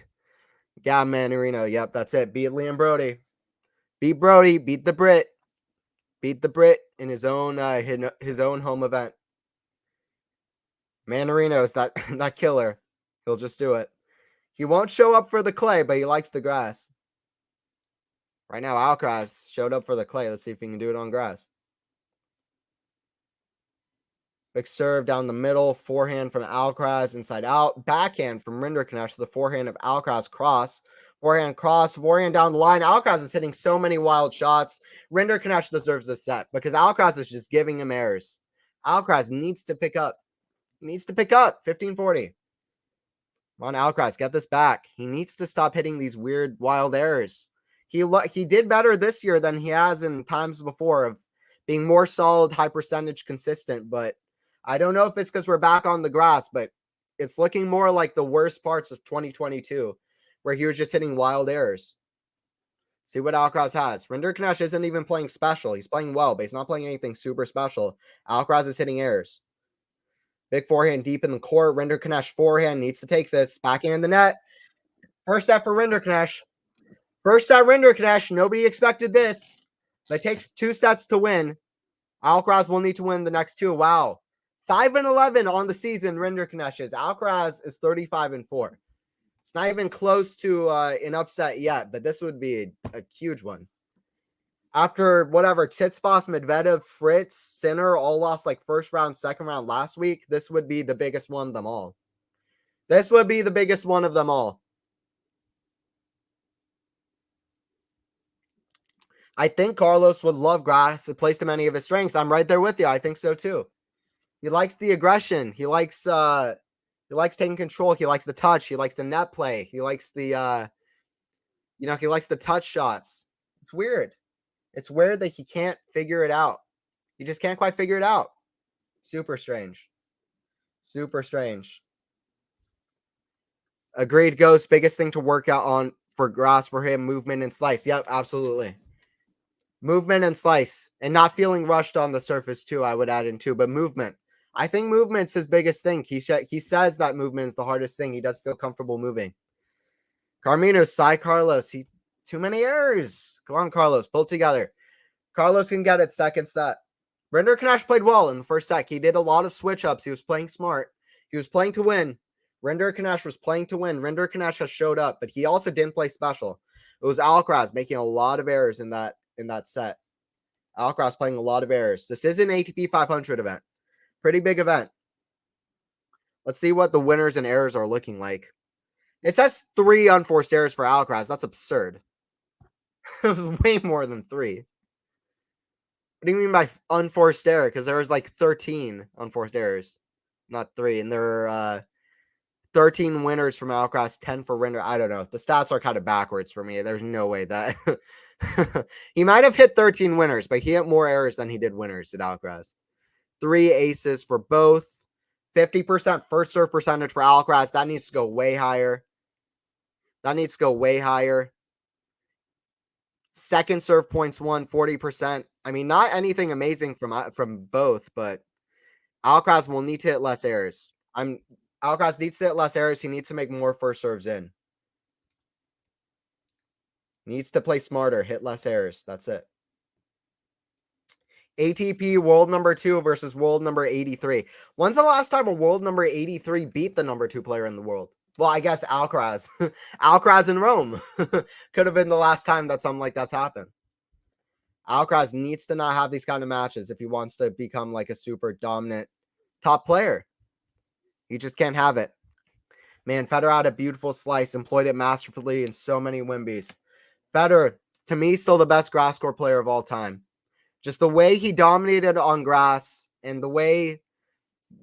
Yeah, Manarino. Yep, that's it. Beat Liam Brody. Beat Brody. Beat the Brit. Beat the Brit in his own home event. Manarino is that killer. He'll just do it. He won't show up for the clay, but he likes the grass. Right now, Alcaraz showed up for the clay. Let's see if he can do it on grass. Big serve down the middle. Forehand from Alcaraz inside out. Backhand from Rinderknecht to the forehand of Alcaraz. Cross. Forehand cross. Forehand down the line. Alcaraz is hitting so many wild shots. Rinderknecht deserves this set because Alcaraz is just giving him errors. Alcaraz needs to pick up. He needs to pick up. 15-40. Come on, Alcaraz, get this back. He needs to stop hitting these weird, wild errors. He did better this year than he has in times before of being more solid, high percentage, consistent. But I don't know if it's because we're back on the grass, but it's looking more like the worst parts of 2022, where he was just hitting wild errors. See what Alcaraz has. Rinderknecht isn't even playing special. He's playing well, but he's not playing anything super special. Alcaraz is hitting errors. Big forehand deep in the court. Rinderknecht forehand needs to take this. Backhand in the net. First set for Rinderknecht. First set Rinderknecht. Nobody expected this. But it takes 2 sets to win. Alcaraz will need to win the next 2. Wow. 5-11 on the season, Rinderknecht is. Alcaraz is 35-4. It's not even close to an upset yet, but this would be a huge one. After whatever, Tsitsipas, Medvedev, Fritz, Sinner all lost like first round, second round last week. This would be the biggest one of them all. This would be the biggest one of them all. I think Carlos would love grass. It plays to many of his strengths. I'm right there with you. I think so too. He likes the aggression. He likes taking control. He likes the touch. He likes the net play. He likes the he likes the touch shots. It's weird. It's weird that he can't figure it out. He just can't quite figure it out. Super strange. Super strange. Agreed, Ghost. Biggest thing to work out on for grass for him, movement and slice. Yep, absolutely. Movement and slice. And not feeling rushed on the surface too, I would add in too. But movement. I think movement's his biggest thing. He says that movement is the hardest thing. He does feel comfortable moving. Carmino, Carlos. Too many errors. Come on, Carlos. Pull together. Carlos can get it second set. Rinderknecht played well in the first set. He did a lot of switch-ups. He was playing smart. He was playing to win. Rinderknecht was playing to win. Rinderknecht has showed up, but he also didn't play special. It was Alcaraz making a lot of errors in that set. Alcaraz playing a lot of errors. This is an ATP 500 event. Pretty big event. Let's see what the winners and errors are looking like. It says 3 unforced errors for Alcaraz. That's absurd. It was way more than 3. What do you mean by unforced error? Because there was like 13 unforced errors, not 3. And there are 13 winners from Alcaraz, 10 for Rinder. I don't know. The stats are kind of backwards for me. There's no way that he might have hit 13 winners, but he hit more errors than he did winners at Alcaraz. 3 aces for both. 50% first serve percentage for Alcaraz. That needs to go way higher. Second serve points won, 40%. I mean, not anything amazing from both, but Alcaraz will need to hit less errors. Alcaraz needs to hit less errors. He needs to make more first serves in. Needs to play smarter, hit less errors. That's it. ATP world number 2 versus world number 83. When's the last time a world number 83 beat the number 2 player in the world? Well, I guess Alcaraz. Alcaraz in Rome. Could have been the last time that something like that's happened. Alcaraz needs to not have these kind of matches if he wants to become like a super dominant top player. He just can't have it. Man, Federer had a beautiful slice, employed it masterfully in so many Wimbies. Federer, to me, still the best grass court player of all time. Just the way he dominated on grass and the way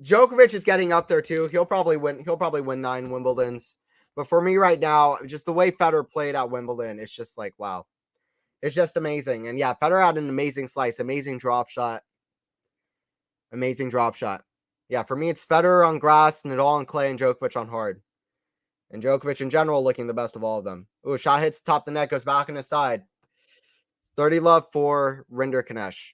Djokovic is getting up there too. He'll probably win 9 Wimbledons. But for me right now, just the way Federer played at Wimbledon, it's just like, wow. It's just amazing. And yeah, Federer had an amazing slice, amazing drop shot. Amazing drop shot. Yeah, for me, it's Federer on grass, Nadal on clay, and Djokovic on hard. And Djokovic in general looking the best of all of them. Ooh, shot hits top the net, goes back on his side. 30 love for Rinderknecht.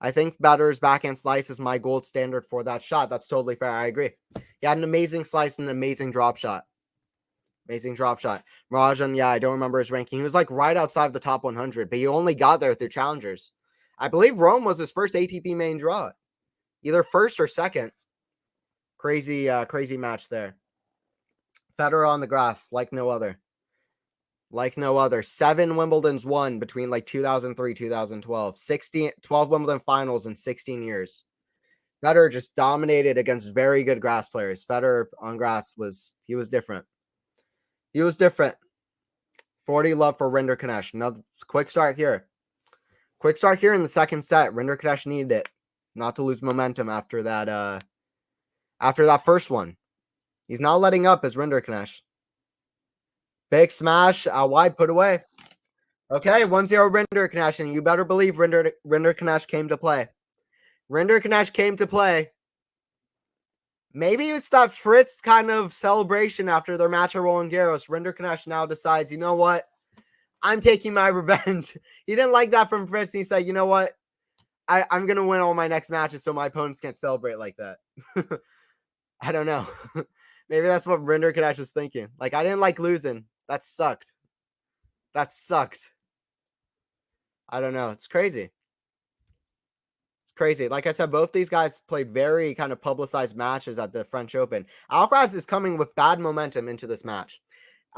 I think Federer's backhand slice is my gold standard for that shot. That's totally fair. I agree. He had an amazing slice and an amazing drop shot. Amazing drop shot. Marajan, yeah, I don't remember his ranking. He was like right outside the top 100, but he only got there through challengers. I believe Rome was his first ATP main draw. Either first or second. Crazy match there. Federer on the grass, like no other. Like no other. 7 Wimbledons won between like 2003, 2012. 12 Wimbledon finals in 16 years. Federer just dominated against very good grass players. Federer on grass was different. He was different. 40 love for Rinderknecht. Another quick start here. Quick start here in the second set. Rinderknecht needed it not to lose momentum after that first one. He's not letting up as Rinderknecht. Big smash, wide put away. Okay, 1-0 Rinderknecht, and you better believe Rinderknecht came to play. Rinderknecht came to play. Maybe it's that Fritz kind of celebration after their match at Roland Garros. Rinderknecht now decides, you know what? I'm taking my revenge. He didn't like that from Fritz. And he said, you know what? I'm going to win all my next matches so my opponents can't celebrate like that. I don't know. Maybe that's what Rinderknecht is thinking. Like, I didn't like losing. That sucked. That sucked. I don't know. It's crazy. It's crazy. Like I said, both these guys played very kind of publicized matches at the French Open. Alcaraz is coming with bad momentum into this match.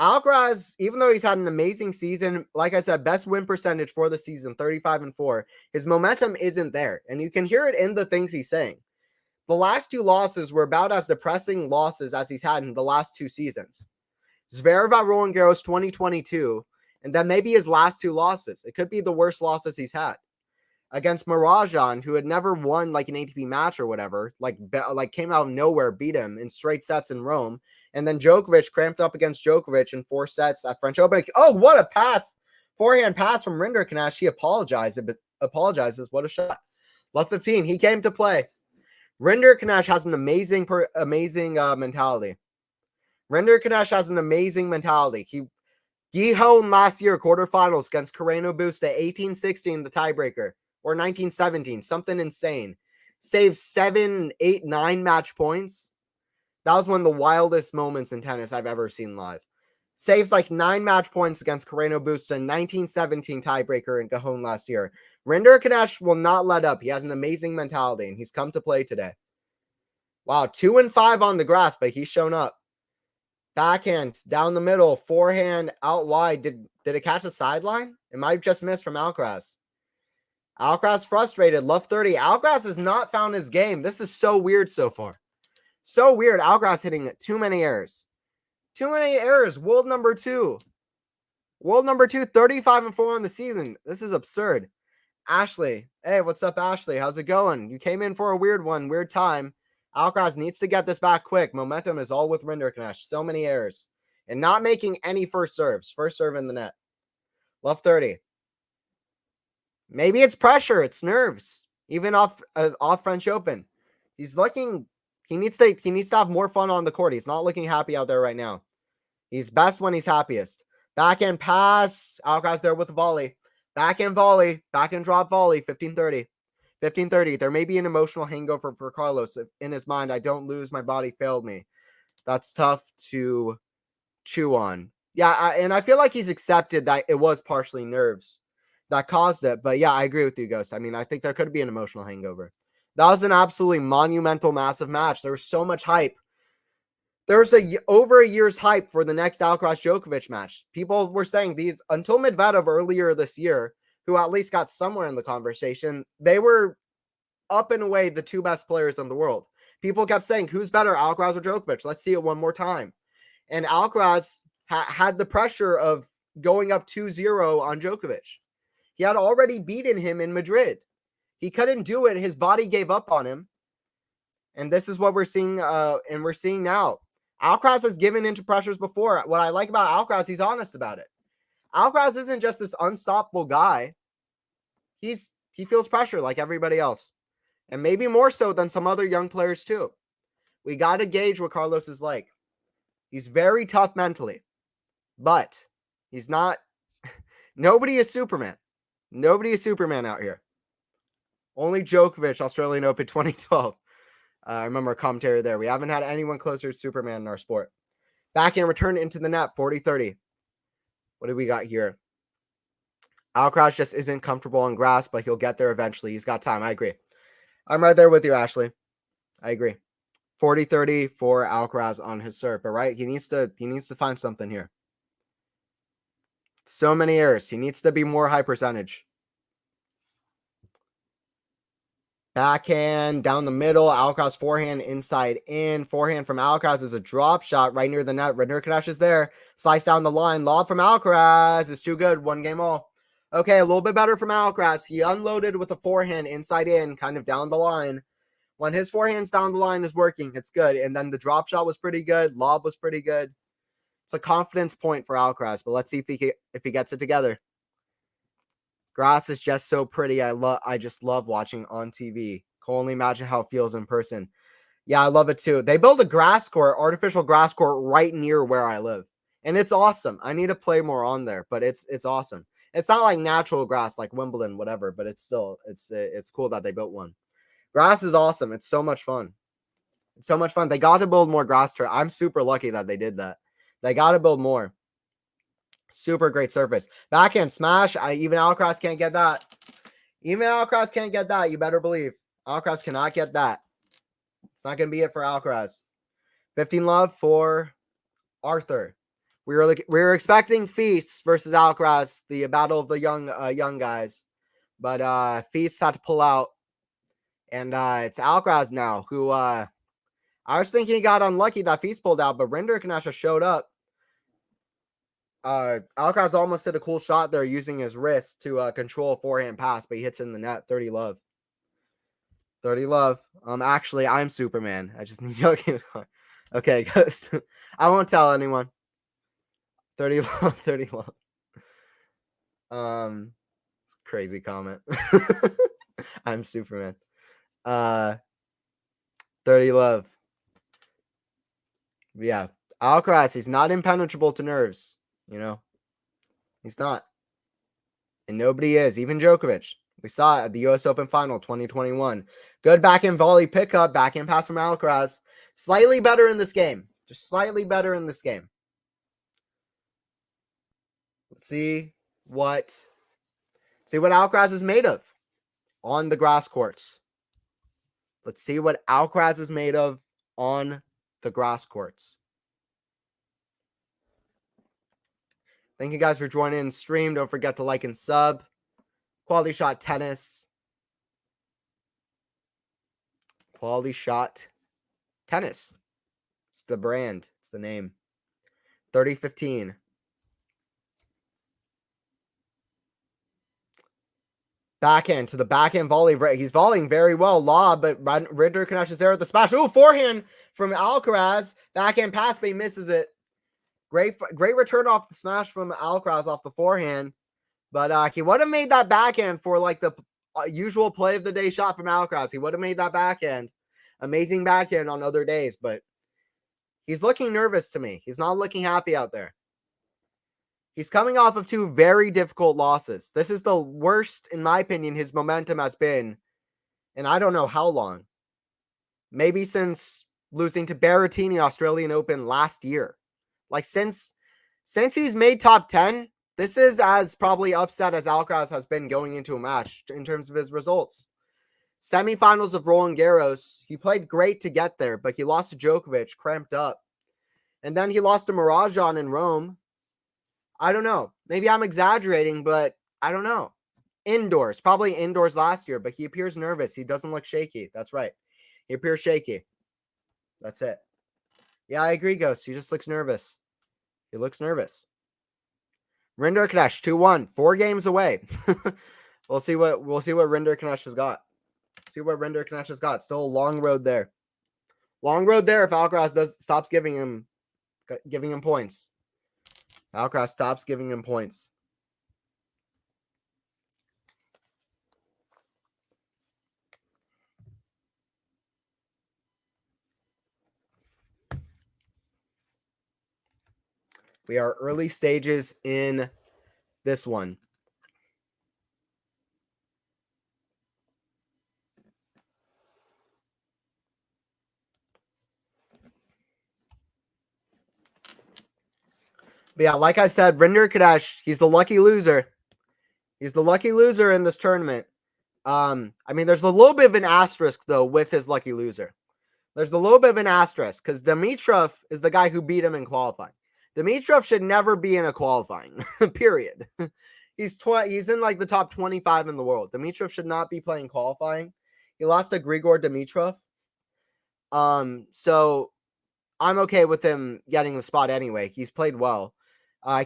Alcaraz, even though he's had an amazing season, like I said, best win percentage for the season, 35-4, his momentum isn't there. And you can hear it in the things he's saying. The last 2 losses were about as depressing losses as he's had in the last 2 seasons. Zverev at Roland Garros 2022, and then maybe his last 2 losses. It could be the worst losses he's had. Against Marajan, who had never won like an ATP match or whatever, like came out of nowhere, beat him in straight sets in Rome. And then Djokovic cramped up against Djokovic in 4 sets at French Open. Oh, what a pass. Forehand pass from Rinderknecht. He apologizes. What a shot. Love 15. He came to play. Rinderknecht has an amazing mentality. Rinderknecht has an amazing mentality. He held last year quarterfinals against Carreno Busta, 18-16, the tiebreaker, or 1917, something insane. Saved 7, 8, 9 match points. That was one of the wildest moments in tennis I've ever seen live. Saves like 9 match points against Carreno Busta, 1917 tiebreaker in Cajon last year. Rinderknecht will not let up. He has an amazing mentality, and he's come to play today. Wow, 2-5 on the grass, but he's shown up. Backhand down the middle, forehand out wide. Did it catch the sideline? It might have just missed from Alcaraz. Alcaraz frustrated. Love 30. Alcaraz has not found his game. This is so weird so far. So weird. Alcaraz hitting too many errors. Too many errors. World number 2. World number 2, 35-4 on the season. This is absurd. Ashley. Hey, what's up, Ashley? How's it going? You came in for a weird one. Weird time. Alcaraz needs to get this back quick. Momentum is all with Rinderknecht. So many errors. And not making any first serves. First serve in the net. Love 30. Maybe it's pressure. It's nerves. Even off French Open. He's looking... He needs to have more fun on the court. He's not looking happy out there right now. He's best when he's happiest. Backhand pass. Alcaraz there with the volley. Backhand volley. Backhand drop volley. 15-30. 15-30. There may be an emotional hangover for Carlos. In his mind, I don't lose. My body failed me. That's tough to chew on. Yeah, and I feel like he's accepted that it was partially nerves that caused it. But yeah, I agree with you, Ghost. I mean, I think there could be an emotional hangover. That was an absolutely monumental, massive match. There was so much hype. There was over a year's hype for the next Alcaraz-Djokovic match. People were saying these, until Medvedev earlier this year, who at least got somewhere in the conversation, they were up and away the 2 best players in the world. People kept saying, who's better, Alcaraz or Djokovic? Let's see it one more time. And Alcaraz had the pressure of going up 2-0 on Djokovic. He had already beaten him in Madrid. He couldn't do it. His body gave up on him. And this is what we're seeing, and we're seeing now. Alcaraz has given into pressures before. What I like about Alcaraz, he's honest about it. Alcaraz isn't just this unstoppable guy. He feels pressure like everybody else. And maybe more so than some other young players too. We got to gauge what Carlos is like. He's very tough mentally. But he's not... Nobody is Superman. Nobody is Superman out here. Only Djokovic, Australian Open 2012. I remember a commentary there. We haven't had anyone closer to Superman in our sport. Backhand return into the net, 40-30. What do we got here? Alcaraz just isn't comfortable on grass, but he'll get there eventually. He's got time. I agree. I'm right there with you, Ashley. I agree. 40-30 for Alcaraz on his serve, but right, he needs to find something here. So many errors. He needs to be more high percentage. Backhand down the middle. Alcaraz forehand inside in. Forehand from Alcaraz is a drop shot right near the net. Rinderknech is there. Slice down the line. Lob from Alcaraz. It's too good. 1 game all. Okay, a little bit better from Alcaraz. He unloaded with a forehand inside in, kind of down the line. When his forehands down the line is working, it's good. And then the drop shot was pretty good. Lob was pretty good. It's a confidence point for Alcaraz, but let's see if he gets it together. Grass is just so pretty. I just love watching on TV. Can only imagine how it feels in person. Yeah, I love it too. They built a grass court, artificial grass court right near where I live. And it's awesome. I need to play more on there, but it's awesome. It's not like natural grass like Wimbledon, whatever, but it's still it's cool that they built one. Grass is awesome. It's so much fun. It's so much fun. They got to build more grass. I'm super lucky that they did that. They got to build more. Super great surface. Backhand smash. Even Alcaraz can't get that. Even Alcaraz can't get that. You better believe. Alcaraz cannot get that. It's not going to be it for Alcaraz. 15 love for Arthur. We were expecting Feast versus Alcaraz, the battle of the young guys. But Feast had to pull out. And it's Alcaraz now, who I was thinking he got unlucky that Feast pulled out, but Rinderknech showed up. Alcaraz almost hit a cool shot there using his wrist to control a forehand pass, but he hits in the net. 30 love. 30 love. Actually, I'm Superman. I just need you. Okay, guys. I won't tell anyone. 30 love. 30 love. Crazy comment. I'm Superman. 30 love. Yeah. Alcaraz, he's not impenetrable to nerves. You know, he's not. And nobody is. Even Djokovic. We saw it at the U.S. Open Final 2021. Good backhand volley pickup. Backhand pass from Alcaraz. Slightly better in this game. Just slightly better in this game. Let's see what Alcaraz is made of on the grass courts. Let's see what Alcaraz is made of on the grass courts. Thank you guys for joining in the stream. Don't forget to like and sub. QualityShot Tennis. QualityShot Tennis. It's the brand. It's the name. 30-15. Backhand to the backhand volley. He's volleying very well. Lob, but Rinderknech is there at the smash. Ooh, forehand from Alcaraz. Backhand pass, but he misses it. Great return off the smash from Alcaraz off the forehand. But he would have made that backhand for like the usual play of the day shot from Alcaraz. He would have made that backhand. Amazing backhand on other days, but he's looking nervous to me. He's not looking happy out there. He's coming off of 2 very difficult losses. This is the worst, in my opinion, his momentum has been, and I don't know how long. Maybe since losing to Berrettini Australian Open last year. Like since he's made top 10, this is as probably upset as Alcaraz has been going into a match in terms of his results. Semifinals of Roland Garros, he played great to get there, but he lost to Djokovic, cramped up. And then he lost to Marajan in Rome. I don't know. Maybe I'm exaggerating, but I don't know. Indoors, probably indoors last year, but he appears nervous. He doesn't look shaky. That's right. He appears shaky. That's it. Yeah, I agree, Ghost. He just looks nervous. He looks nervous. Rinderknech 2-1, 4 games away. We'll see what Rinderknech has got. See what Rinderknech has got. Still a long road there. Long road there if Alcaraz stops giving him points. Alcaraz stops giving him points. We are early stages in this one. But yeah, like I said, Rinderknecht, he's the lucky loser. He's the lucky loser in this tournament. I mean, there's a little bit of an asterisk, though, with his lucky loser. There's a little bit of an asterisk because Dimitrov is the guy who beat him in qualifying. Dimitrov should never be in a qualifying, period. He's in like the top 25 in the world. Dimitrov should not be playing qualifying. He lost to Grigor Dimitrov. So I'm okay with him getting the spot anyway. He's played well.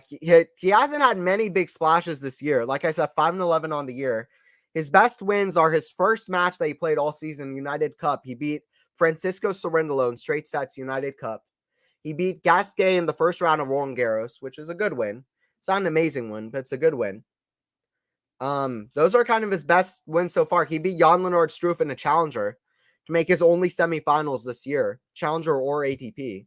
He hasn't had many big splashes this year. Like I said, 5-11 on the year. His best wins are his first match that he played all season, United Cup. He beat Francisco Cerundolo in straight sets, United Cup. He beat Gasquet in the first round of Roland Garros, which is a good win. It's not an amazing one, but it's a good win. Those are kind of his best wins so far. He beat Jan Lennard Struff in a challenger to make his only semifinals this year, challenger or ATP.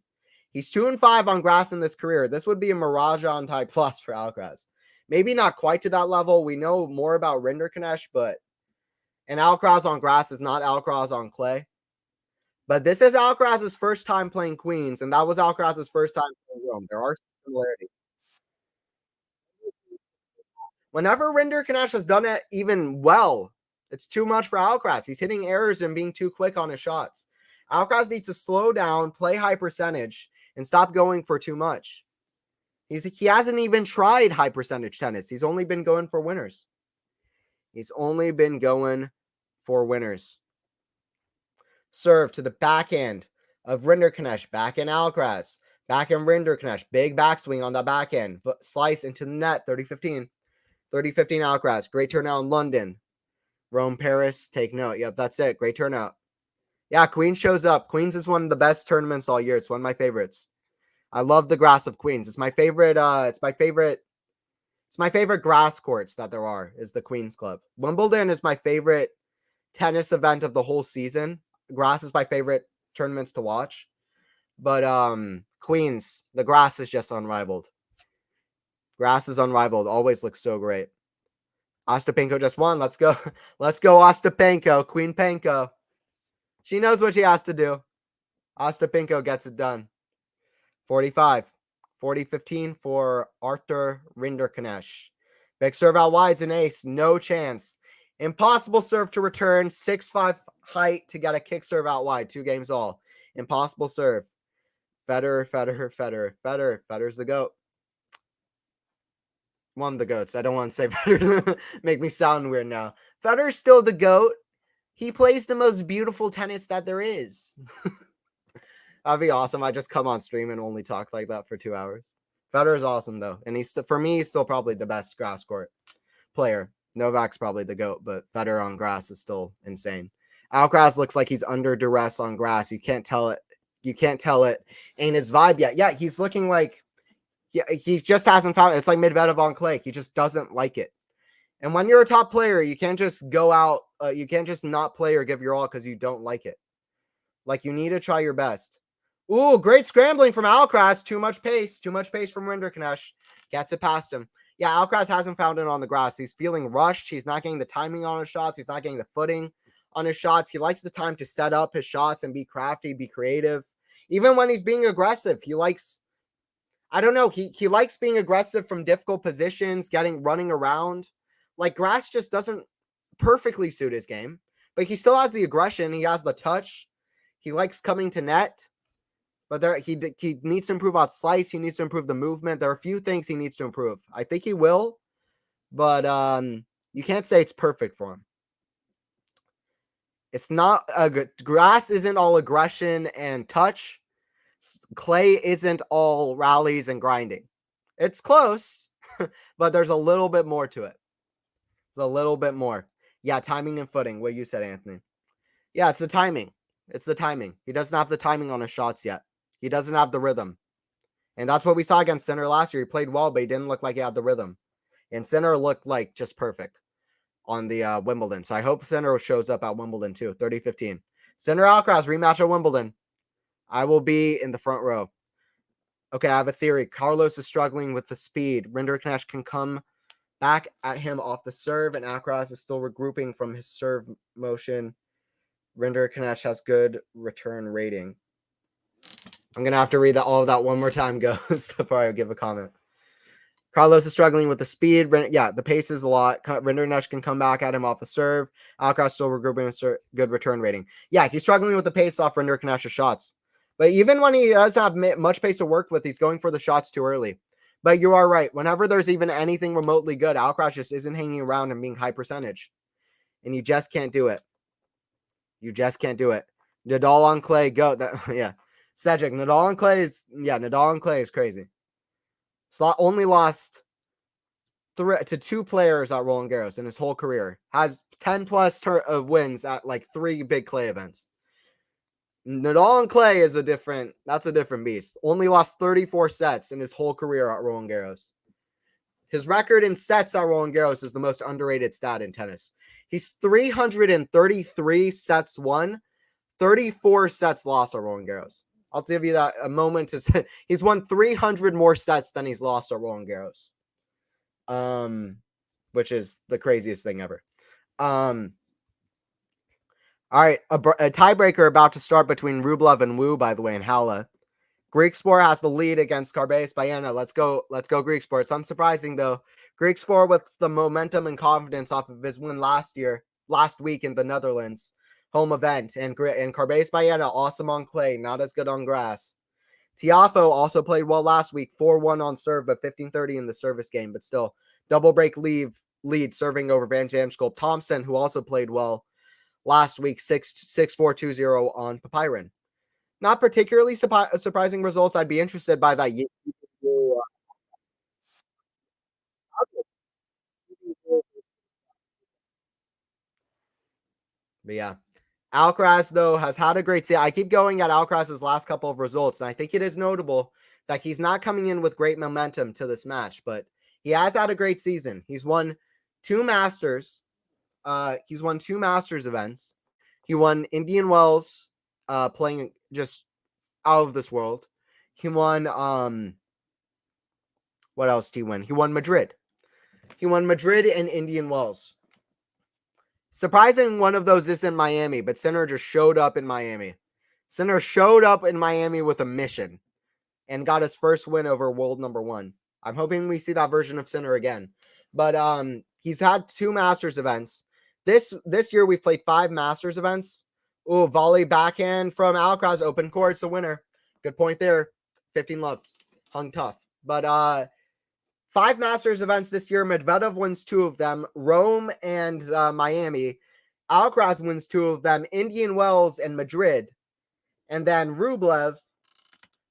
He's 2-5 on grass in this career. This would be a Marajan type plus for Alcaraz. Maybe not quite to that level. We know more about Rinderknecht, but and Alcaraz on grass is not Alcaraz on clay. But this is Alcaraz's first time playing Queens, and that was Alcaraz's first time playing Rome. There are similarities. Whenever Rinderknecht has done it even well, it's too much for Alcaraz. He's hitting errors and being too quick on his shots. Alcaraz needs to slow down, play high percentage, and stop going for too much. He hasn't even tried high percentage tennis. He's only been going for winners. Serve to the backhand of Rinderknecht, backhand Alcaraz, backhand Rinderknecht, big backswing on the backhand, slice into the net, 30-15. 30-15 Alcaraz, great turnout in London. Rome, Paris, take note. Yep, that's it. Great turnout. Yeah, Queens shows up. Queens is one of the best tournaments all year. It's one of my favorites. I love the grass of Queens. It's my favorite. It's my favorite grass courts that there are. Is the Queens Club. Wimbledon is my favorite tennis event of the whole season. Grass is my favorite tournaments to watch. But Queens, the grass is just unrivaled. Grass is unrivaled. Always looks so great. Ostapenko just won. Let's go. Let's go, Ostapenko. Queen Penko. She knows what she has to do. Ostapenko gets it done. 45. 40-15 for Arthur Rinderknecht. Big serve out wide's an ace. No chance. Impossible serve to return. 6'5" height to get a kick serve out wide. 2 games all. Impossible serve. Federer. Federer's the GOAT. One of the GOATs. I don't want to say Federer. Make me sound weird now. Federer's still the GOAT. He plays the most beautiful tennis that there is. That'd be awesome. I just come on stream and only talk like that for 2 hours. Federer's awesome, though. And for me, he's still probably the best grass court player. Novak's probably the GOAT, but Federer on grass is still insane. Alcaraz looks like he's under duress on grass. You can't tell it. Ain't his vibe yet. Yeah, he's looking like he just hasn't found it. It's like Medvedev on clay. He just doesn't like it. And when you're a top player, you can't just go out. You can't just not play or give your all because you don't like it. Like, you need to try your best. Ooh, great scrambling from Alcaraz. Too much pace from Rinderknecht. Gets it past him. Yeah, Alcaraz hasn't found it on the grass. He's feeling rushed. He's not getting the timing on his shots. He's not getting the footing on his shots. He likes the time to set up his shots and be crafty, be creative. Even when he's being aggressive, he likes, I don't know, he likes being aggressive from difficult positions, running around. Like, grass just doesn't perfectly suit his game, but he still has the aggression. He has the touch. He likes coming to net. But he needs to improve on slice. He needs to improve the movement. There are a few things he needs to improve. I think he will, but you can't say it's perfect for him. It's not grass isn't all aggression and touch. Clay isn't all rallies and grinding. It's close, but there's a little bit more to it. There's a little bit more. Yeah, timing and footing. What you said, Anthony. Yeah, it's the timing. He doesn't have the timing on his shots yet. He doesn't have the rhythm. And that's what we saw against Sinner last year. He played well, but he didn't look like he had the rhythm. And Sinner looked like just perfect on the Wimbledon. So I hope Sinner shows up at Wimbledon too. 30-15. Sinner Alcaraz rematch at Wimbledon. I will be in the front row. Okay, I have a theory. Carlos is struggling with the speed. Rinderknecht can come back at him off the serve, and ALCARAZ is still regrouping from his serve motion. Rinderknecht has good return rating. I'm going to have to read all of that one more time, Ghost, before I give a comment. Carlos is struggling with the speed. Yeah, the pace is a lot. Rinderknecht can come back at him off the serve. ALCARAZ still regrouping a good return rating. Yeah, he's struggling with the pace off Rinderknecht's shots. But even when he does have much pace to work with, he's going for the shots too early. But you are right. Whenever there's even anything remotely good, ALCARAZ just isn't hanging around and being high percentage. And you just can't do it. You just can't do it. Nadal on clay, go. Yeah. Cedric, Nadal on clay is crazy. Slot only lost to 2 players at Roland Garros in his whole career. Has 10 plus wins at like 3 big clay events. Nadal on clay is that's a different beast. Only lost 34 sets in his whole career at Roland Garros. His record in sets at Roland Garros is the most underrated stat in tennis. He's 333 sets won, 34 sets lost at Roland Garros. I'll give you that a moment to say he's won 300 more sets than he's lost at Roland Garros. Which is the craziest thing ever. All right, a tiebreaker about to start between Rublev and Wu, by the way, in Halle. Greek Sport has the lead against Carballés Baena. Let's go, Greek Sport. It's unsurprising though. Greek Sport with the momentum and confidence off of his win last week in the Netherlands home event, and Carballés Baena awesome on clay, not as good on grass. Tiafoe also played well last week, 4-1 on serve, but 15-30 in the service game, but still double break lead serving over Van Jamskolp. Thompson, who also played well last week, 6-4 2-0 on Papyron. Not particularly surprising results. I'd be interested by that. But yeah, Alcaraz though has had a great season. I keep going at Alcaraz's last couple of results, and I think it is notable that he's not coming in with great momentum to this match, but he has had a great season. He's won 2 Masters. He's won 2 Masters events. He won Indian Wells, playing just out of this world. He won what else did he win? He won Madrid. He won Madrid and Indian Wells. Surprising one of those is in Miami, but Sinner just showed up in Miami. Sinner showed up in Miami with a mission and got his first win over world number 1. I'm hoping we see that version of Sinner again. But he's had 2 Masters events. This year we played 5 Masters events. Ooh, volley backhand from Alcaraz, open court, it's a winner. Good point there. 15 love. Hung tough. But 5 Masters events this year. Medvedev wins 2 of them. Rome and Miami. Alcaraz wins 2 of them. Indian Wells and Madrid. And then Rublev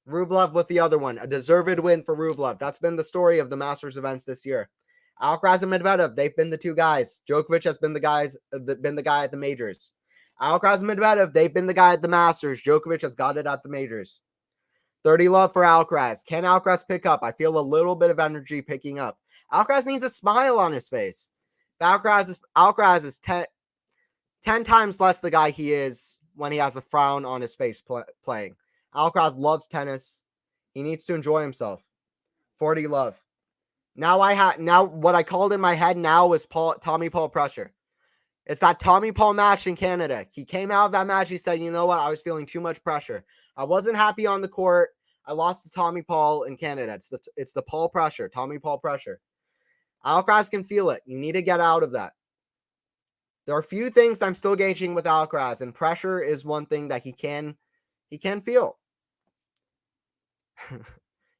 with the other one. A deserved win for Rublev. That's been the story of the Masters events this year. Alcaraz and Medvedev, they've been the 2 guys. Djokovic has been the guy at the majors. Alcaraz and Medvedev, they've been the guy at the Masters. Djokovic has got it at the majors. 30 love for Alcaraz. Can Alcaraz pick up? I feel a little bit of energy picking up. Alcaraz needs a smile on his face. Alcaraz is 10 times less the guy he is when he has a frown on his face playing. Alcaraz loves tennis. He needs to enjoy himself. 40 love. Now what I called in my head now is Tommy Paul pressure. It's that Tommy Paul match in Canada. He came out of that match. He said, you know what? I was feeling too much pressure. I wasn't happy on the court. I lost to Tommy Paul in Canada. It's the Paul pressure, Tommy Paul pressure. Alcaraz can feel it. You need to get out of that. There are a few things I'm still gauging with Alcaraz, and pressure is one thing that he can feel.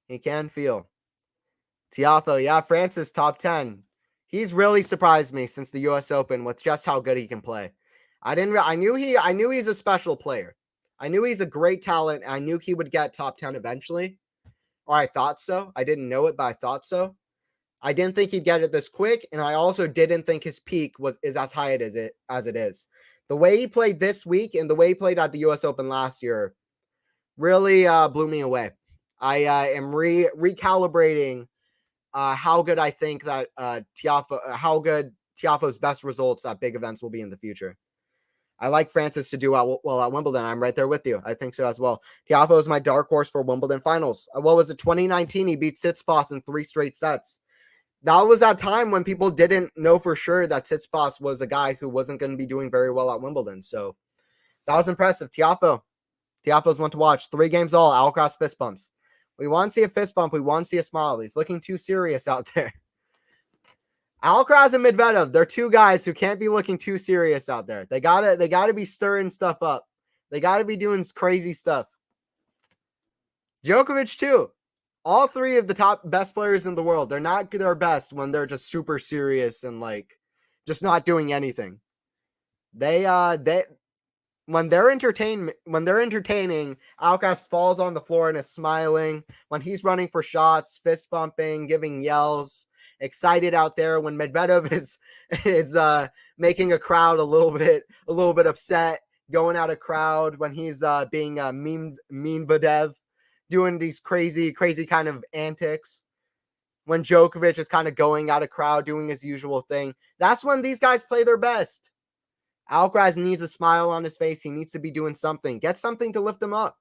He can feel. Tiafoe, yeah, Francis top 10. He's really surprised me since the US Open with just how good he can play. I knew he's a special player. I knew he's a great talent. I knew he would get top 10 eventually. Or I thought so. I didn't know it, but I thought so. I didn't think he'd get it this quick, and I also didn't think his peak is as high as it is. The way he played this week and the way he played at the US Open last year really blew me away. I am recalibrating how good I think that how good Tiafoe's best results at big events will be in the future. I like Francis to do well at Wimbledon. I'm right there with you. I think so as well. Tiafoe is my dark horse for Wimbledon finals. What was it? 2019, he beat Tsitsipas in 3 straight sets. That was that time when people didn't know for sure that Tsitsipas was a guy who wasn't going to be doing very well at Wimbledon. So that was impressive. Tiafoe's one to watch. 3 games all. Alcaraz fist bumps. We want to see a fist bump. We want to see a smile. He's looking too serious out there. Alcaraz and Medvedev, they're 2 guys who can't be looking too serious out there. They gotta be stirring stuff up. They gotta be doing crazy stuff. Djokovic too. All 3 of the top best players in the world, they're not their best when they're just super serious and like just not doing anything. They when they're entertaining, Alcaraz falls on the floor and is smiling. When he's running for shots, fist bumping, giving yells, excited out there. When Medvedev is making a crowd a little bit upset, going out of crowd. When he's being mean Vadev, doing these crazy kind of antics. When Djokovic is kind of going out of crowd, doing his usual thing. That's when these guys play their best. Alcaraz needs a smile on his face. He needs to be doing something. Get something to lift him up.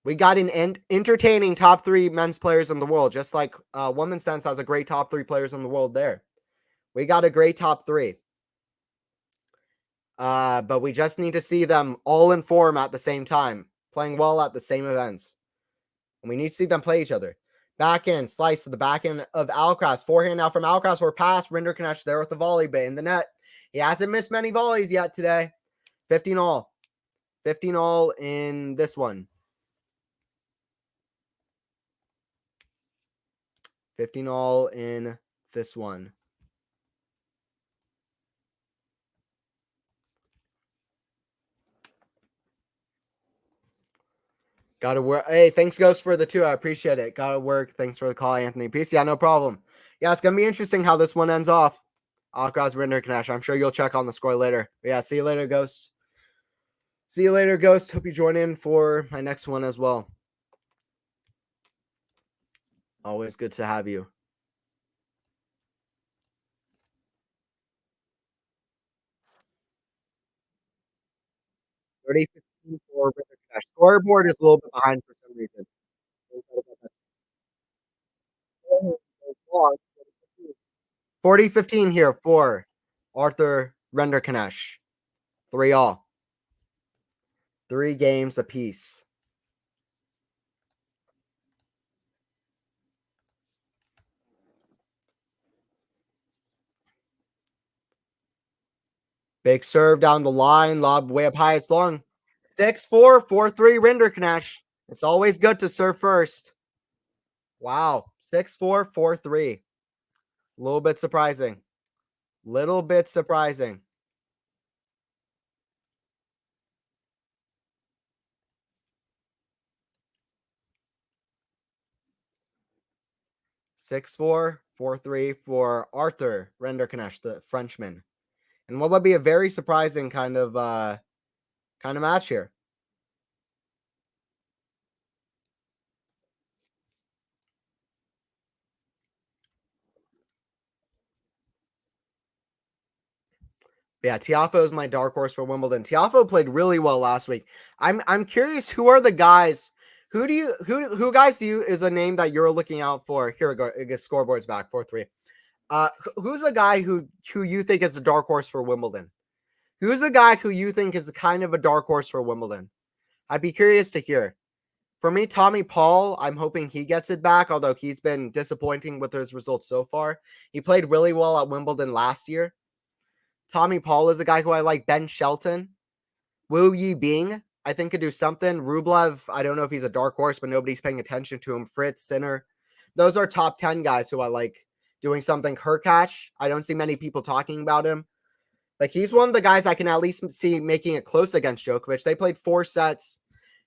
We got an entertaining top 3 men's players in the world, just like women's tennis has a great top 3 players in the world there. We got a great top 3. But we just need to see them all in form at the same time, playing well at the same events. And we need to see them play each other. Backhand, slice to the backhand of Alcaraz. Forehand now from Alcaraz. We're past Rinderknecht there with the volley, but in the net. He hasn't missed many volleys yet today. 15 all. 15 all in this one. 15 all in this one. Gotta work. Hey, thanks, Ghost, for the 2. I appreciate it. Gotta work. Thanks for the call, Anthony. Peace. Yeah, no problem. Yeah, it's gonna be interesting how this one ends off. Alcaraz Rinderknecht. I'm sure you'll check on the score later. But yeah, see you later, Ghost. See you later, Ghost. Hope you join in for my next one as well. Always good to have you. $30.15 for Rinderknecht. Scoreboard is a little bit behind for some reason. 40-15 here for Arthur Rinderknecht. 3 all. 3 games apiece. Big serve down the line, lob way up high. It's long. 6-4, 4-3 Rinderknecht. It's always good to serve first. Wow. 6-4, 4-3. A little bit surprising. 6-4, 4-3 for Arthur Rinderknecht, the Frenchman. And what would be a very surprising kind of match here. Yeah, Tiafoe is my dark horse for Wimbledon. Tiafoe played really well last week. I'm curious, who are the guys? Who guys do you is a name that you're looking out for? Here we go. I guess scoreboard's back 4-3. Who's a guy who you think is a dark horse for Wimbledon? Who's a guy who you think is kind of a dark horse for Wimbledon? I'd be curious to hear. For me, Tommy Paul, I'm hoping he gets it back, although he's been disappointing with his results so far. He played really well at Wimbledon last year. Tommy Paul is a guy who I like. Ben Shelton. Wu Yi Bing, I think, could do something. Rublev, I don't know if he's a dark horse, but nobody's paying attention to him. Fritz, Sinner. Those are top 10 guys who I like doing something. Hurkacz, I don't see many people talking about him. Like, he's one of the guys I can at least see making it close against Djokovic. They played 4 sets,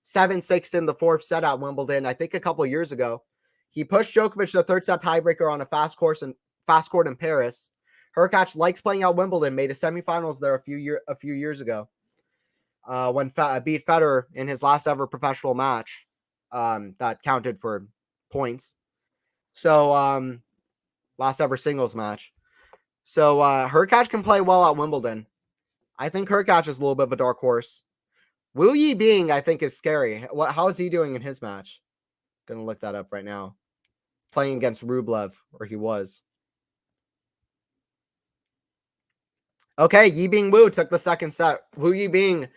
7-6 in the 4th set at Wimbledon, I think a couple years ago. He pushed Djokovic to the 3rd set tiebreaker on a fast court in Paris. Hurkacz likes playing out Wimbledon, made a semifinals there a few years ago. When beat Federer in his last ever professional match, that counted for points. So last ever singles match. So Hurkacz can play well at Wimbledon. I think Hurkacz is a little bit of a dark horse. Wu Yibing, I think, is scary. How is he doing in his match? Gonna look that up right now. Playing against Rublev, or he was. Okay, Yibing Wu took the second set. Wu Yibing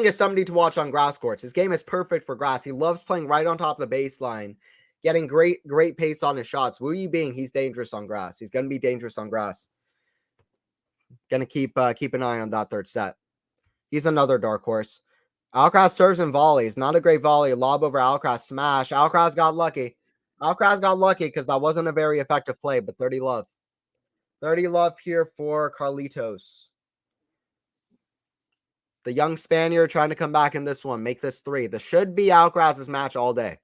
is somebody to watch on grass courts. His game is perfect for grass. He loves playing right on top of the baseline, getting great pace on his shots. Wu Yibing, he's dangerous on grass. He's gonna be dangerous on grass. Gonna keep an eye on that third set. He's another dark horse. Alcaraz serves and volleys. Not a great volley. Lob over Alcaraz. Smash. Alcaraz got lucky. Alcaraz got lucky because that wasn't a very effective play, but 30 love. 30 love here for Carlitos. The young Spaniard trying to come back in this one. Make this 3. This should be Alcaraz's match all day.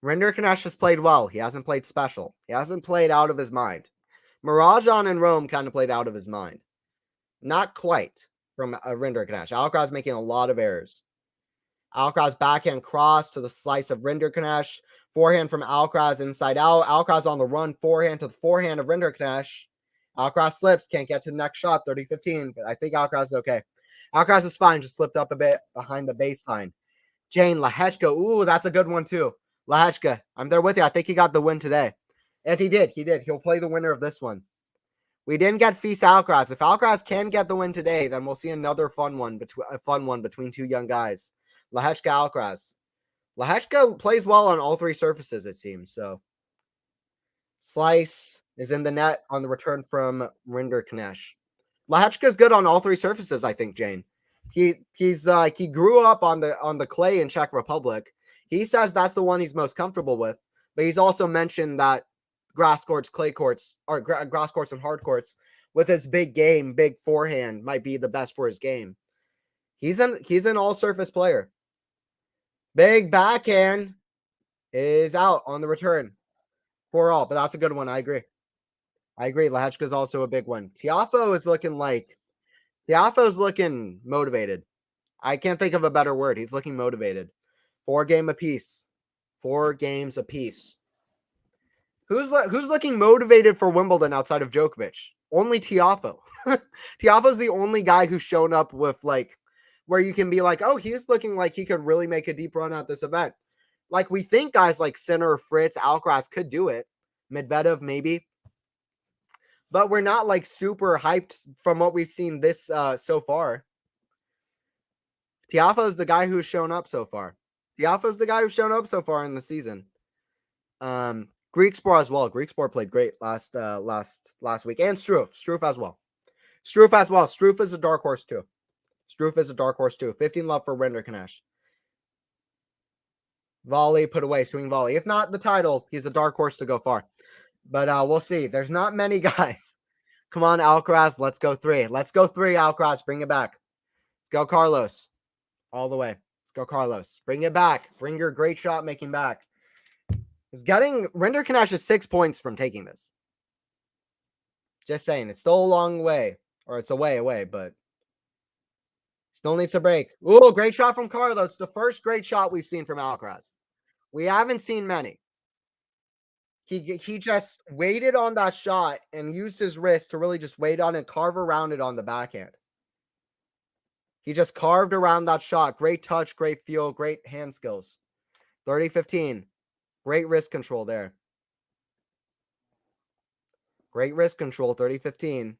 Rinderknecht has played well. He hasn't played special. He hasn't played out of his mind. Mirajan and Rome kind of played out of his mind. Not quite from Rinderknecht. Alcaraz making a lot of errors. Alcaraz backhand cross to the slice of Rinderknecht. Forehand from Alcaraz inside out. Alcaraz on the run. Forehand to the forehand of Rinderknecht. Alcaraz slips. Can't get to the next shot. 30-15. But I think Alcaraz is okay. Alcaraz is fine. Just slipped up a bit behind the baseline. Jane Lehechka. Ooh, that's a good one too. Lehechka. I'm there with you. I think he got the win today. And he did. He did. He'll play the winner of this one. We didn't get Feast Alcaraz. If Alcaraz can get the win today, then we'll see another fun one between two young guys. Lehechka Alcaraz. Lehechka plays well on all 3 surfaces, it seems. So Slice is in the net on the return from Rinderknecht. Lehechka is good on all 3 surfaces, I think, Jane. He grew up on the clay in Czech Republic. He says that's the one he's most comfortable with, but he's also mentioned that grass courts, clay courts, or grass courts and hard courts with his big game, big forehand might be the best for his game. He's an all surface player. Big backhand is out on the return for all, but that's a good one. I agree. Lehechka is also a big one. Tiafoe is looking motivated. I can't think of a better word. He's looking motivated. 4 games apiece. Who's looking motivated for Wimbledon outside of Djokovic? Only Tiafoe. Tiafoe's the only guy who's shown up with where you can be like, oh, he's looking like he could really make a deep run at this event. Like we think guys like Sinner, Fritz, Alcaraz could do it. Medvedev maybe. But we're not like super hyped from what we've seen this so far. Tiafoe's the guy who's shown up so far. in the season. Griekspoor as well. Griekspoor played great last week. And Struff as well. Struff is a dark horse too. 15 love for Rinderknecht. Volley put away, swing volley. If not the title, he's a dark horse to go far. But we'll see. There's not many guys. Come on, Alcaraz. Let's go 3. Alcaraz. Bring it back. Let's go, Carlos. All the way. Let's go, Carlos. Bring it back. Bring your great shot making back. Rinderknecht is 6 points from taking this. Just saying. It's still a long way. Or it's a way away, but still needs a break. Ooh, great shot from Carlos. The first great shot we've seen from Alcaraz. We haven't seen many. He just waited on that shot and used his wrist to really just wait on and carve around it on the backhand. He just carved around that shot. Great touch, great feel, great hand skills. 30-15. Great wrist control there. Great wrist control, 30-15.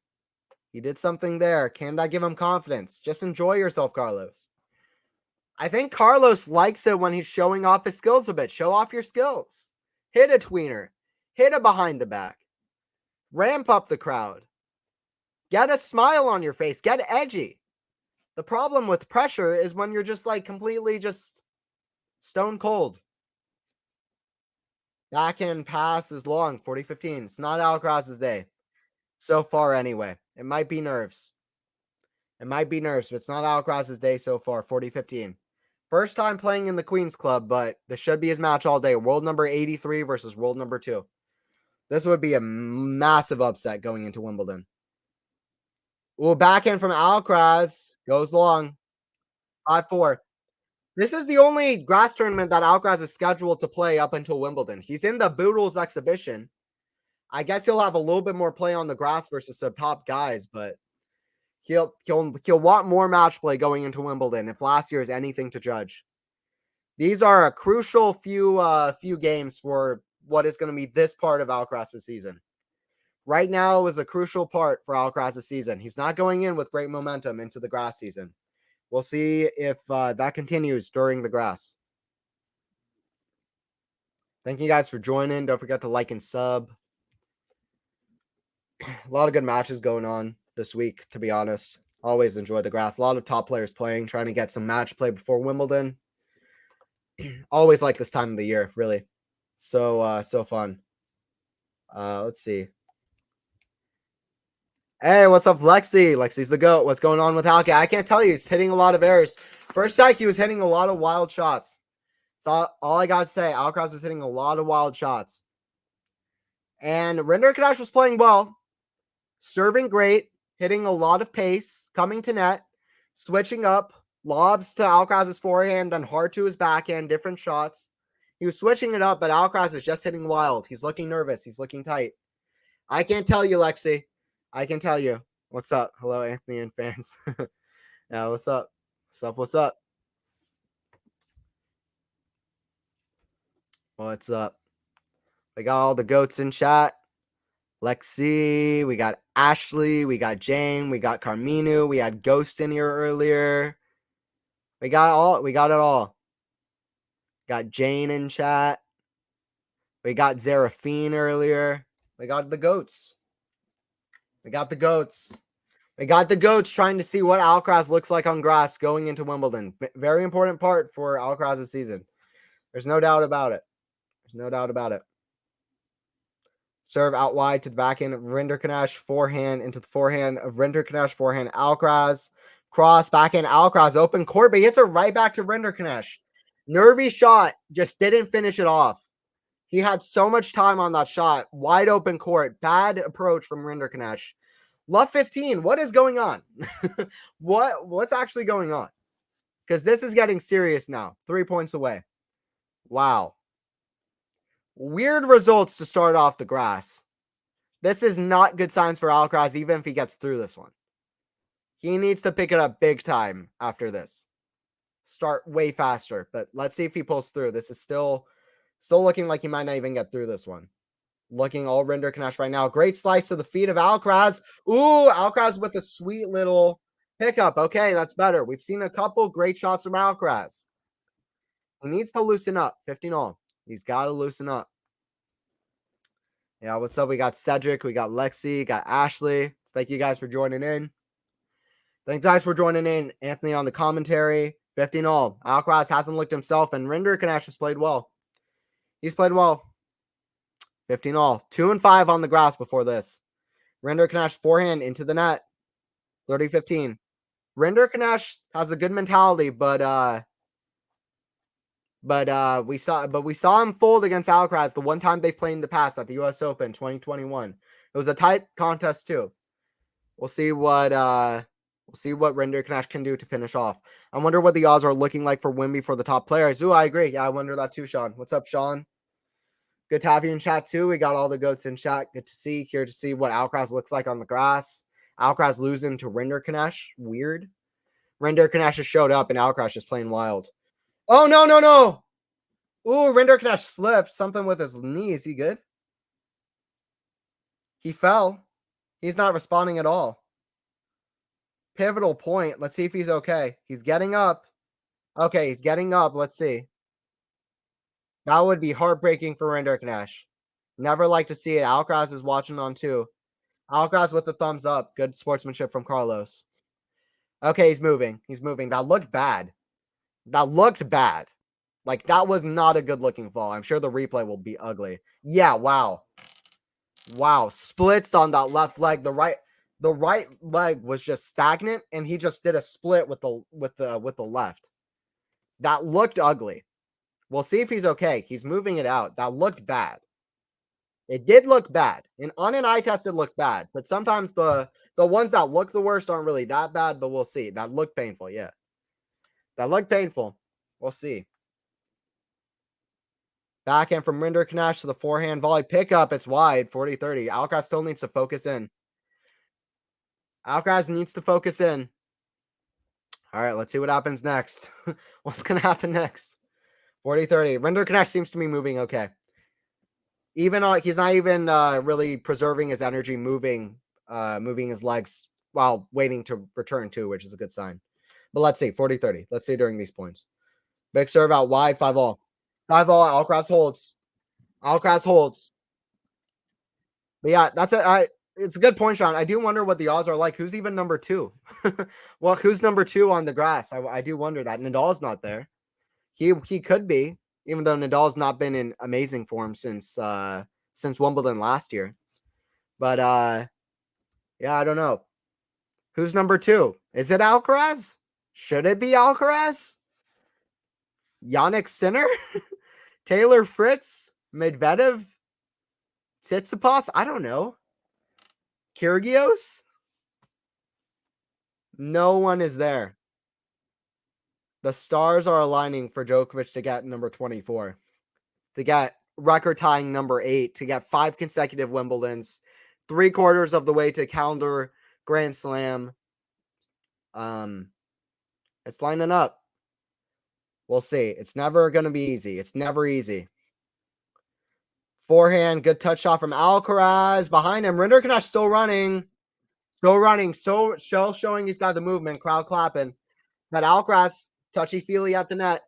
He did something there. Can that give him confidence? Just enjoy yourself, Carlos. I think Carlos likes it when he's showing off his skills a bit. Show off your skills. Hit a tweener. Hit a behind the back. Ramp up the crowd. Get a smile on your face. Get edgy. The problem with pressure is when you're just like completely just stone cold. Backhand pass is long. 40-15. It's not Alcaraz's day. So far anyway. It might be nerves. But it's not Alcaraz's day so far. 40-15. First time playing in the Queen's Club, but this should be his match all day. World number 83 versus world number 2. This would be a massive upset going into Wimbledon. Ooh, backhand from Alcaraz. Goes long. 5-4. This is the only grass tournament that Alcaraz is scheduled to play up until Wimbledon. He's in the Boodles exhibition. I guess he'll have a little bit more play on the grass versus some top guys, but He'll want more match play going into Wimbledon if last year is anything to judge. These are a crucial few games for what is going to be this part of Alcaraz's season. Right now is a crucial part for Alcaraz's season. He's not going in with great momentum into the grass season. We'll see if that continues during the grass. Thank you guys for joining. Don't forget to like and sub. A lot of good matches going on this week, to be honest. Always enjoy the grass. A lot of top players playing, trying to get some match play before Wimbledon. Always like this time of the year, really. So fun. Let's see. Hey, what's up, Lexi? Lexi's the GOAT. What's going on with Alka? I can't tell you. He's hitting a lot of errors. First sec, he was hitting a lot of wild shots. So all I got to say, Alcaraz was hitting a lot of wild shots. And Rinderknecht was playing well. Serving great. Hitting a lot of pace. Coming to net. Switching up. Lobs to Alcaraz's forehand. Then hard to his backhand. Different shots. He was switching it up, but Alcaraz is just hitting wild. He's looking nervous. He's looking tight. I can't tell you, Lexi. I can tell you. What's up? Hello, Anthony and fans. Yeah, what's up? What's up? What's up? We got all the GOATs in chat. Lexi, we got Ashley, we got Jane, we got Carminu, we had Ghost in here earlier. We got it all. Got Jane in chat. We got Zeraphine earlier. We got the GOATs. We got the GOATs. We got the GOATs trying to see what Alcaraz looks like on grass going into Wimbledon. Very important part for Alcaraz's season. There's no doubt about it. There's no doubt about it. Serve out wide to the backhand of Rinderknecht. Forehand into the forehand of Rinderknecht. Forehand Alcaraz. Cross backhand Alcaraz. Open court, but he hits it right back to Rinderknecht. Nervy shot. Just didn't finish it off. He had so much time on that shot. Wide open court. Bad approach from Rinderknecht. Love 15. What is going on? What's actually going on? Because this is getting serious now. 3 points away. Wow. Weird results to start off the grass. This is not good signs for Alcaraz, even if he gets through this one. He needs to pick it up big time after this. Start way faster. But let's see if he pulls through. This is still looking like he might not even get through this one. Looking all Rinderknecht right now. Great slice to the feet of Alcaraz. Ooh, Alcaraz with a sweet little pickup. Okay, that's better. We've seen a couple great shots from Alcaraz. He needs to loosen up. 15-all. He's got to loosen up. Yeah, what's up? We got Cedric. We got Lexi. Got Ashley. Thank you guys for joining in. Thanks, guys, for joining in. Anthony on the commentary. 15-all. Alcaraz hasn't looked himself, and Rinderknecht has played well. He's played well. 15-all. 2-5 on the grass before this. Rinderknecht forehand into the net. 30-15. Rinderknecht has a good mentality, but we saw him fold against Alcaraz the one time they played in the past at the US Open 2021. It was a tight contest too. We'll see what Rinderknecht can do to finish off. I wonder what the odds are looking like for Wimby for the top players. Ooh, I agree. Yeah, I wonder that too, Sean. What's up, Sean? Good to have you in chat too. We got all the GOATs in chat. Good to see. Here to see what Alcaraz looks like on the grass. Alcaraz losing to Rinderknecht. Weird. Rinderknecht just showed up and Alcaraz just playing wild. Oh, no. Ooh, Rinderknecht slipped. Something with his knee. Is he good? He fell. He's not responding at all. Pivotal point. Let's see if he's okay. He's getting up. Okay, he's getting up. Let's see. That would be heartbreaking for Rinderknecht. Never like to see it. Alcaraz is watching on too. Alcaraz with the thumbs up. Good sportsmanship from Carlos. Okay, he's moving. That looked bad. Like, that was not a good looking fall. I'm sure the replay will be ugly. Yeah, wow. Splits on that left leg. The right leg was just stagnant, and he just did a split with the left. That looked ugly. We'll see if he's okay. He's moving it out. That looked bad. It did look bad. And on an eye test, it looked bad. But sometimes the ones that look the worst aren't really that bad, but we'll see. That looked painful, yeah. That looked painful. We'll see. Backhand from Rinderknecht to the forehand volley. Pickup. It's wide. 40-30. Alcaraz still needs to focus in. Alcaraz needs to focus in. All right, let's see what happens next. What's going to happen next? 40-30. Rinderknecht seems to be moving okay. Even he's not even really preserving his energy, moving his legs while waiting to return too, which is a good sign. But let's see, 40-30. Let's see during these points. Big serve out wide, 5-all. 5-all, Alcaraz holds. Alcaraz holds. But yeah, that's it. It's a good point, Sean. I do wonder what the odds are like. Who's even number 2? Well, who's number 2 on the grass? I do wonder that. Nadal's not there. He could be, even though Nadal's not been in amazing form since Wimbledon last year. But yeah, I don't know. Who's number 2? Is it Alcaraz? Should it be Alcaraz? Yannick Sinner? Taylor Fritz? Medvedev? Tsitsipas? I don't know. Kyrgios? No one is there. The stars are aligning for Djokovic to get number 24, to get record-tying number 8, to get 5 consecutive Wimbledons, 3/4 of the way to calendar Grand Slam. It's lining up. We'll see. It's never going to be easy. It's never easy. Forehand, good touch shot from Alcaraz. Behind him, Rinderknecht still running. Still running. Still showing he's got the movement. Crowd clapping. But Alcaraz, touchy-feely at the net.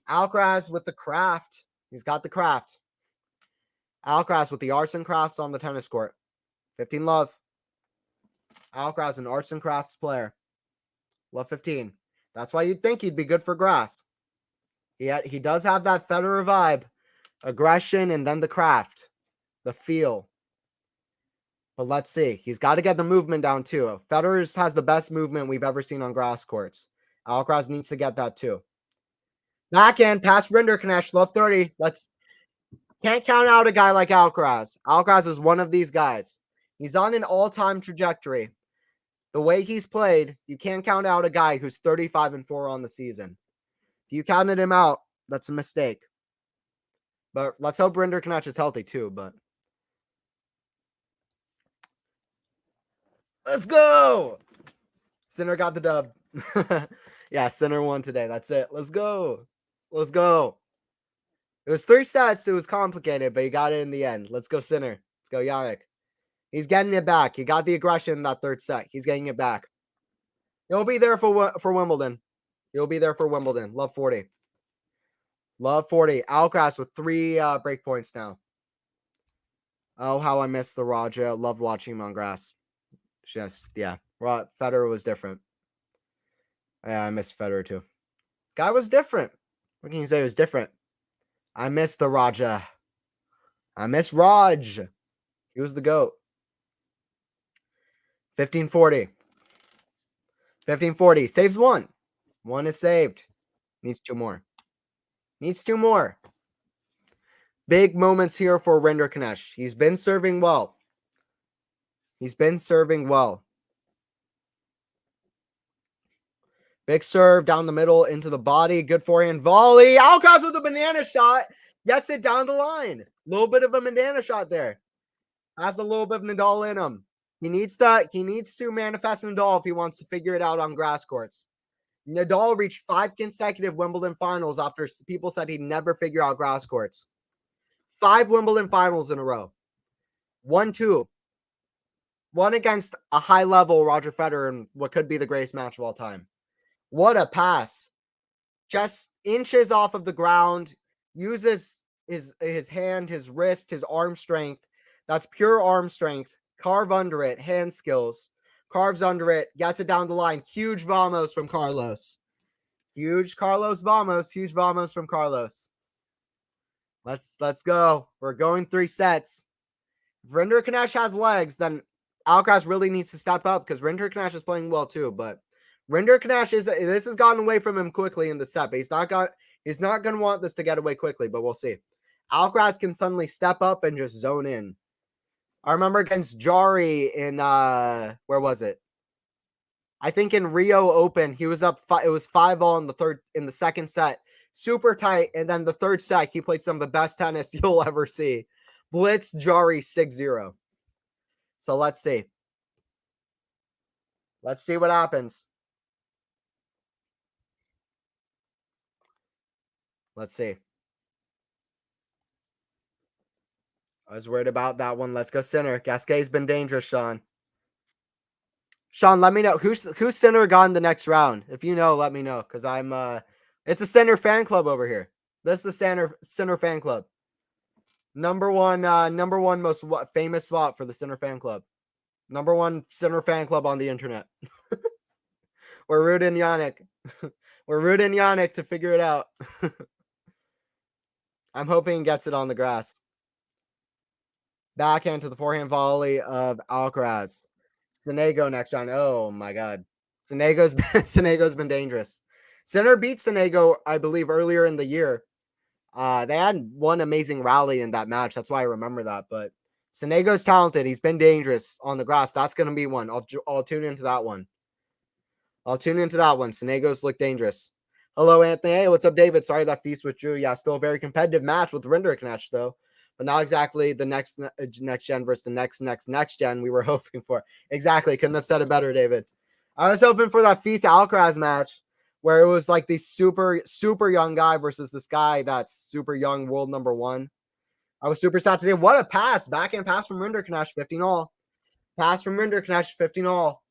Alcaraz with the craft. He's got the craft. Alcaraz with the arts and crafts on the tennis court. 15 love. Alcaraz, an arts and crafts player. Love 15. That's why you'd think he'd be good for grass. He does have that Federer vibe. Aggression and then the craft. The feel. But let's see. He's got to get the movement down too. Federer has the best movement we've ever seen on grass courts. Alcaraz needs to get that too. Backhand, past Rinderknecht, love 30. Can't count out a guy like Alcaraz. Alcaraz is one of these guys. He's on an all-time trajectory. The way he's played, you can't count out a guy who's 35-4 on the season. If you counted him out, that's a mistake. But let's hope Rinderknecht is healthy too. But let's go. Sinner got the dub. Yeah, Sinner won today. That's it. Let's go. Let's go. It was 3 sets. It was complicated, but he got it in the end. Let's go, Sinner. Let's go, Yannick. He's getting it back. He got the aggression in that 3rd set. He's getting it back. He'll be there for Wimbledon. He'll be there for Wimbledon. Love 40. Love 40. Alcaraz with 3 break points now. Oh, how I miss the Raja. Loved watching him on grass. Just, yeah. Federer was different. Yeah, I miss Federer too. Guy was different. What can you say? It was different. I miss the Raja. I miss Raj. He was the GOAT. 15-40. 15-40. Saves 1. 1 is saved. Needs 2 more. Needs 2 more. Big moments here for Rinderknecht. He's been serving well. He's been serving well. Big serve down the middle into the body. Good forehand volley. Alcaraz with a banana shot. Gets it down the line. Little bit of a banana shot there. Has a little bit of Nadal in him. He needs to manifest Nadal if he wants to figure it out on grass courts. Nadal reached 5 consecutive Wimbledon finals after people said he'd never figure out grass courts. 5 Wimbledon finals in a row. 1-2. One against a high-level Roger Federer in what could be the greatest match of all time. What a pass. Just inches off of the ground. Uses his hand, his wrist, his arm strength. That's pure arm strength. Carve under it. Hand skills. Carves under it. Gets it down the line. Huge vamos from Carlos. Huge Carlos vamos. Huge vamos from Carlos. Let's go. We're going 3 sets. If Rinderknecht has legs, then Alcaraz really needs to step up because Rinderknecht is playing well too. But Rinderknecht this has gotten away from him quickly in the set. But he's not going to want this to get away quickly. But we'll see. Alcaraz can suddenly step up and just zone in. I remember against Jari in where was it? I think in Rio Open, he was up. It was 5-all in the second set, super tight. And then the 3rd set, he played some of the best tennis you'll ever see. Blitz Jari 6-0. So let's see. Let's see what happens. Let's see. I was worried about that one. Let's go center. Gasquet's been dangerous, Sean. Sean, let me know who's center got in the next round. If you know, let me know because I'm it's a center fan club over here. This is the center fan club. Number one most famous spot for the center fan club. Number one center fan club on the internet. We're rooting Yannick. We're rooting Yannick to figure it out. I'm hoping he gets it on the grass. Backhand to the forehand volley of Alcaraz. Sonego next round. Oh my god. Sonego's been dangerous. Center beat Sonego, I believe, earlier in the year. They had one amazing rally in that match. That's why I remember that. But Sonego's talented. He's been dangerous on the grass. That's going to be one. I'll tune into that one. Sonego's look dangerous. Hello, Anthony. Hey, what's up, David? Sorry that Feast withdrew. Yeah, still a very competitive match with Rinderknecht, though. But not exactly the next gen versus the next gen we were hoping for. Exactly. Couldn't have said it better, David. I was hoping for that Feast Alcaraz match where it was like this super young guy versus this guy that's super young, world number one. I was super sad to say, what a pass. Backhand pass from Rinderknecht, 15 all. Pass from Rinderknecht, 15 all.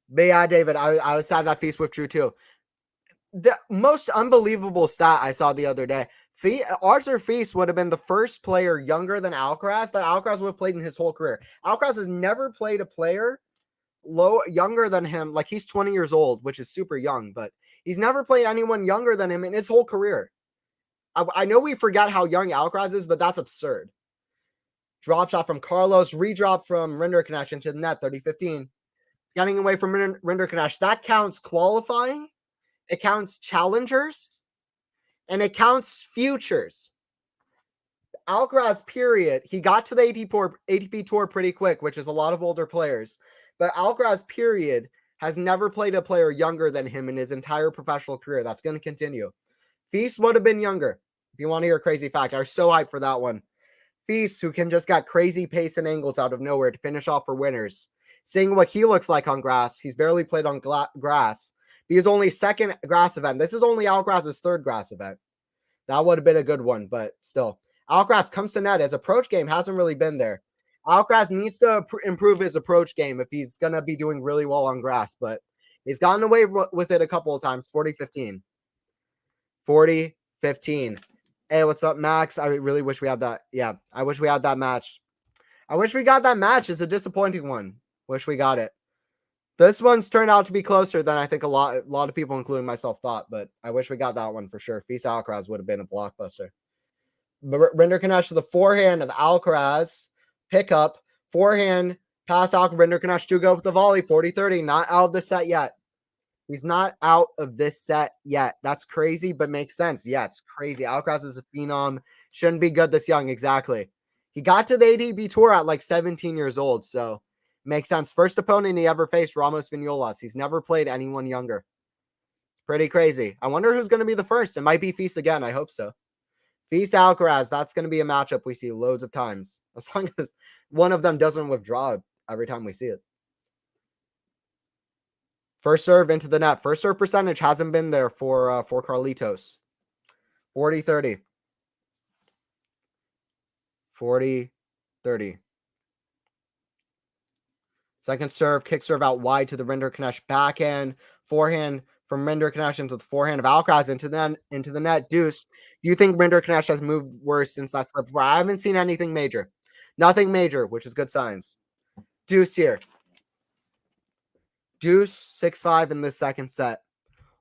But yeah, David, I was sad that Feast withdrew too. The most unbelievable stat I saw the other day. Arthur Feast would have been the first player younger than Alcaraz that Alcaraz would have played in his whole career. Alcaraz has never played a player younger than him. Like, he's 20 years old, which is super young, but he's never played anyone younger than him in his whole career. I know we forget how young Alcaraz is, but that's absurd. Drop shot from Carlos, redrop from Rinderknecht into the net, 30-15. Getting away from Rinderknecht. That counts qualifying. It counts challengers, and it counts futures. Alcaraz, period. He got to the ATP tour pretty quick, which is a lot of older players. But Alcaraz, period, has never played a player younger than him in his entire professional career. That's going to continue. Feast would have been younger. If you want to hear a crazy fact, I was so hyped for that one. Feast, who can just got crazy pace and angles out of nowhere to finish off for winners. Seeing what he looks like on grass, he's barely played on grass. His only second grass event. This is only Alcaraz's third grass event. That would have been a good one, but still. Alcaraz comes to net. His approach game hasn't really been there. Alcaraz needs to improve his approach game if he's going to be doing really well on grass, but he's gotten away with it a couple of times. 40-15. 40-15. Hey, what's up, Max? I really wish we had that. Yeah, I wish we had that match. I wish we got that match. It's a disappointing one. Wish we got it. This one's turned out to be closer than I think a lot of people, including myself, thought, but I wish we got that one for sure. Feast Alcaraz would have been a blockbuster. Rinderknecht to the forehand of Alcaraz. Pickup. Forehand. Pass out. Rinderknecht to go with the volley. 40-30. Not out of the set yet. He's not out of this set yet. That's crazy, but makes sense. Yeah, it's crazy. Alcaraz is a phenom. Shouldn't be good this young. Exactly. He got to the ATP tour at like 17 years old, so makes sense. First opponent he ever faced, Ramos Vignolas. He's never played anyone younger. Pretty crazy. I wonder who's going to be the first. It might be Feast again. I hope so. Feast Alcaraz. That's going to be a matchup we see loads of times. As long as one of them doesn't withdraw every time we see it. First serve into the net. First serve percentage hasn't been there for Carlitos. 40-30. 40-30. Second serve, kick serve out wide to the Rinderknecht backhand. Forehand from Rinderknecht into the forehand of Alcaraz into the net. Deuce. Do you think Rinderknecht has moved worse since that slip? I haven't seen anything major. Nothing major, which is good signs. Deuce here. Deuce 6-5 in this second set.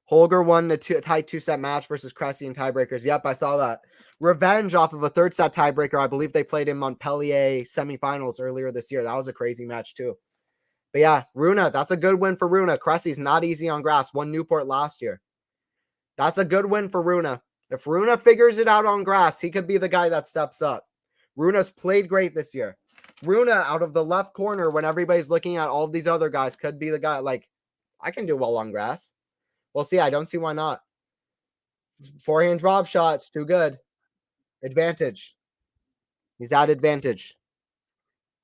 Holger won the tight two-set match versus Cressy in tiebreakers. Yep, I saw that. Revenge off of a third set tiebreaker. I believe they played in Montpellier semifinals earlier this year. That was a crazy match too. But yeah, Rune, that's a good win for Rune. Cressy's not easy on grass. Won Newport last year. That's a good win for Rune. If Rune figures it out on grass, he could be the guy that steps up. Rune's played great this year. Rune out of the left corner when everybody's looking at all of these other guys could be the guy like, I can do well on grass. We'll see. I don't see why not. Forehand drop shots, too good. Advantage. He's at advantage.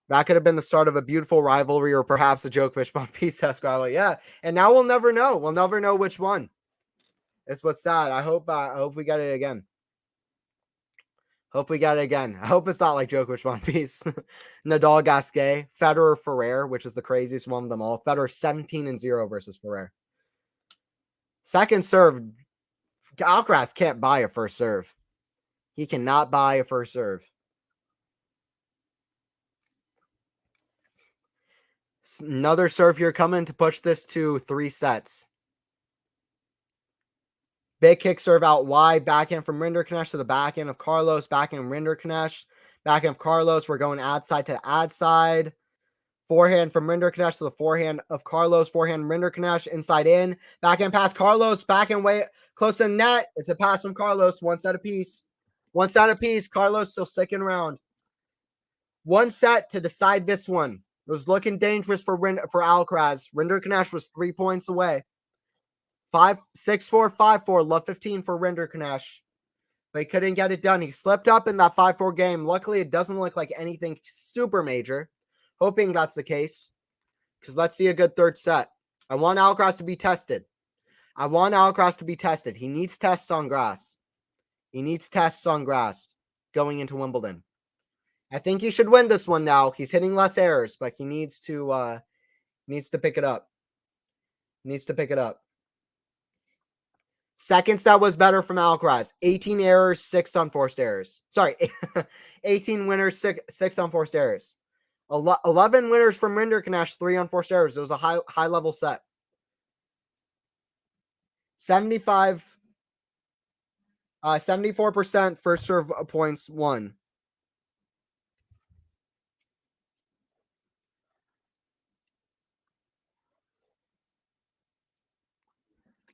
That could have been the start of a beautiful rivalry, or perhaps a Djokovic Monfils Esquire. Yeah, and now we'll never know. We'll never know which one. It's what's sad. I hope we get it again. Hope we get it again. I hope it's not like Djokovic Monfils, Nadal Gasquet, Federer Ferrer, which is the craziest one of them all. Federer 17-0 versus Ferrer. Second serve, Alcaraz can't buy a first serve. He cannot buy a first serve. Another serve here coming to push this to 3 sets. Big kick serve out wide, backhand from Rinderknecht to the backhand of Carlos, backhand Rinderknecht, backhand of Carlos. We're going ad side to ad side. Forehand from Rinderknecht to the forehand of Carlos, forehand Rinderknecht, inside in, backhand pass Carlos, backhand way close to net. It's a pass from Carlos, one set apiece. One set apiece. Carlos still second round. One set to decide this one. It was looking dangerous for Alcaraz. Rinderknecht was 3 points away. 6-4, 5-4, love 15 for Rinderknecht. But he couldn't get it done. He slipped up in that 5-4 game. Luckily, it doesn't look like anything super major. Hoping that's the case. Because let's see a good third set. I want Alcaraz to be tested. He needs tests on grass. Going into Wimbledon. I think he should win this one now. He's hitting less errors, but he needs to pick it up. Second set was better from Alcaraz. 18 errors, 6 unforced errors. Sorry, 18 winners, 6 unforced errors. 11 winners from Rinderknecht, 3 unforced errors. It was a high level set. 74% first serve points won.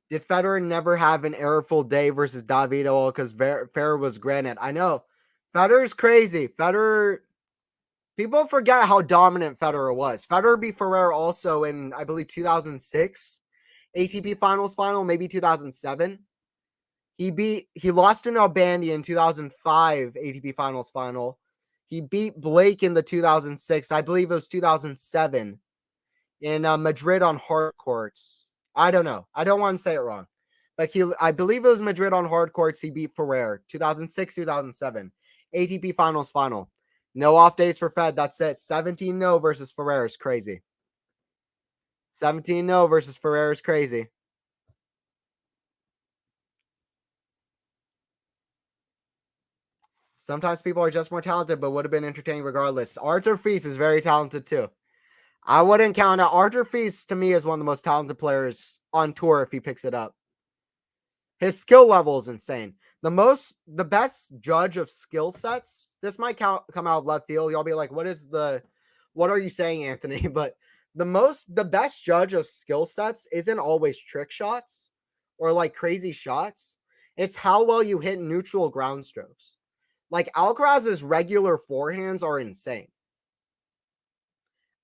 Did Federer never have an errorful day versus Davido because Federer was granted? I know. Federer's crazy. People forget how dominant Federer was. Federer beat Ferrer also in, I believe, 2006 ATP Finals final, maybe 2007. He lost to Albania in 2005 ATP Finals final. He beat Blake in the 2006, I believe it was 2007, in Madrid on hard courts. I don't know. I don't want to say it wrong. But I believe it was Madrid on hard courts. He beat Ferrer, 2006, 2007. ATP Finals final. No off days for Fed. That's it. 17-0 versus Ferrer is crazy. 17-0 versus Ferrer is crazy. Sometimes people are just more talented, but would have been entertaining regardless. Arthur Fils is very talented too. I wouldn't count out Arthur Fils. To me, is one of the most talented players on tour if he picks it up. His skill level is insane. The best judge of skill sets. This might come out of left field. Y'all be like, what are you saying, Anthony? But the best judge of skill sets isn't always trick shots or like crazy shots. It's how well you hit neutral ground strokes. Like Alcaraz's regular forehands are insane.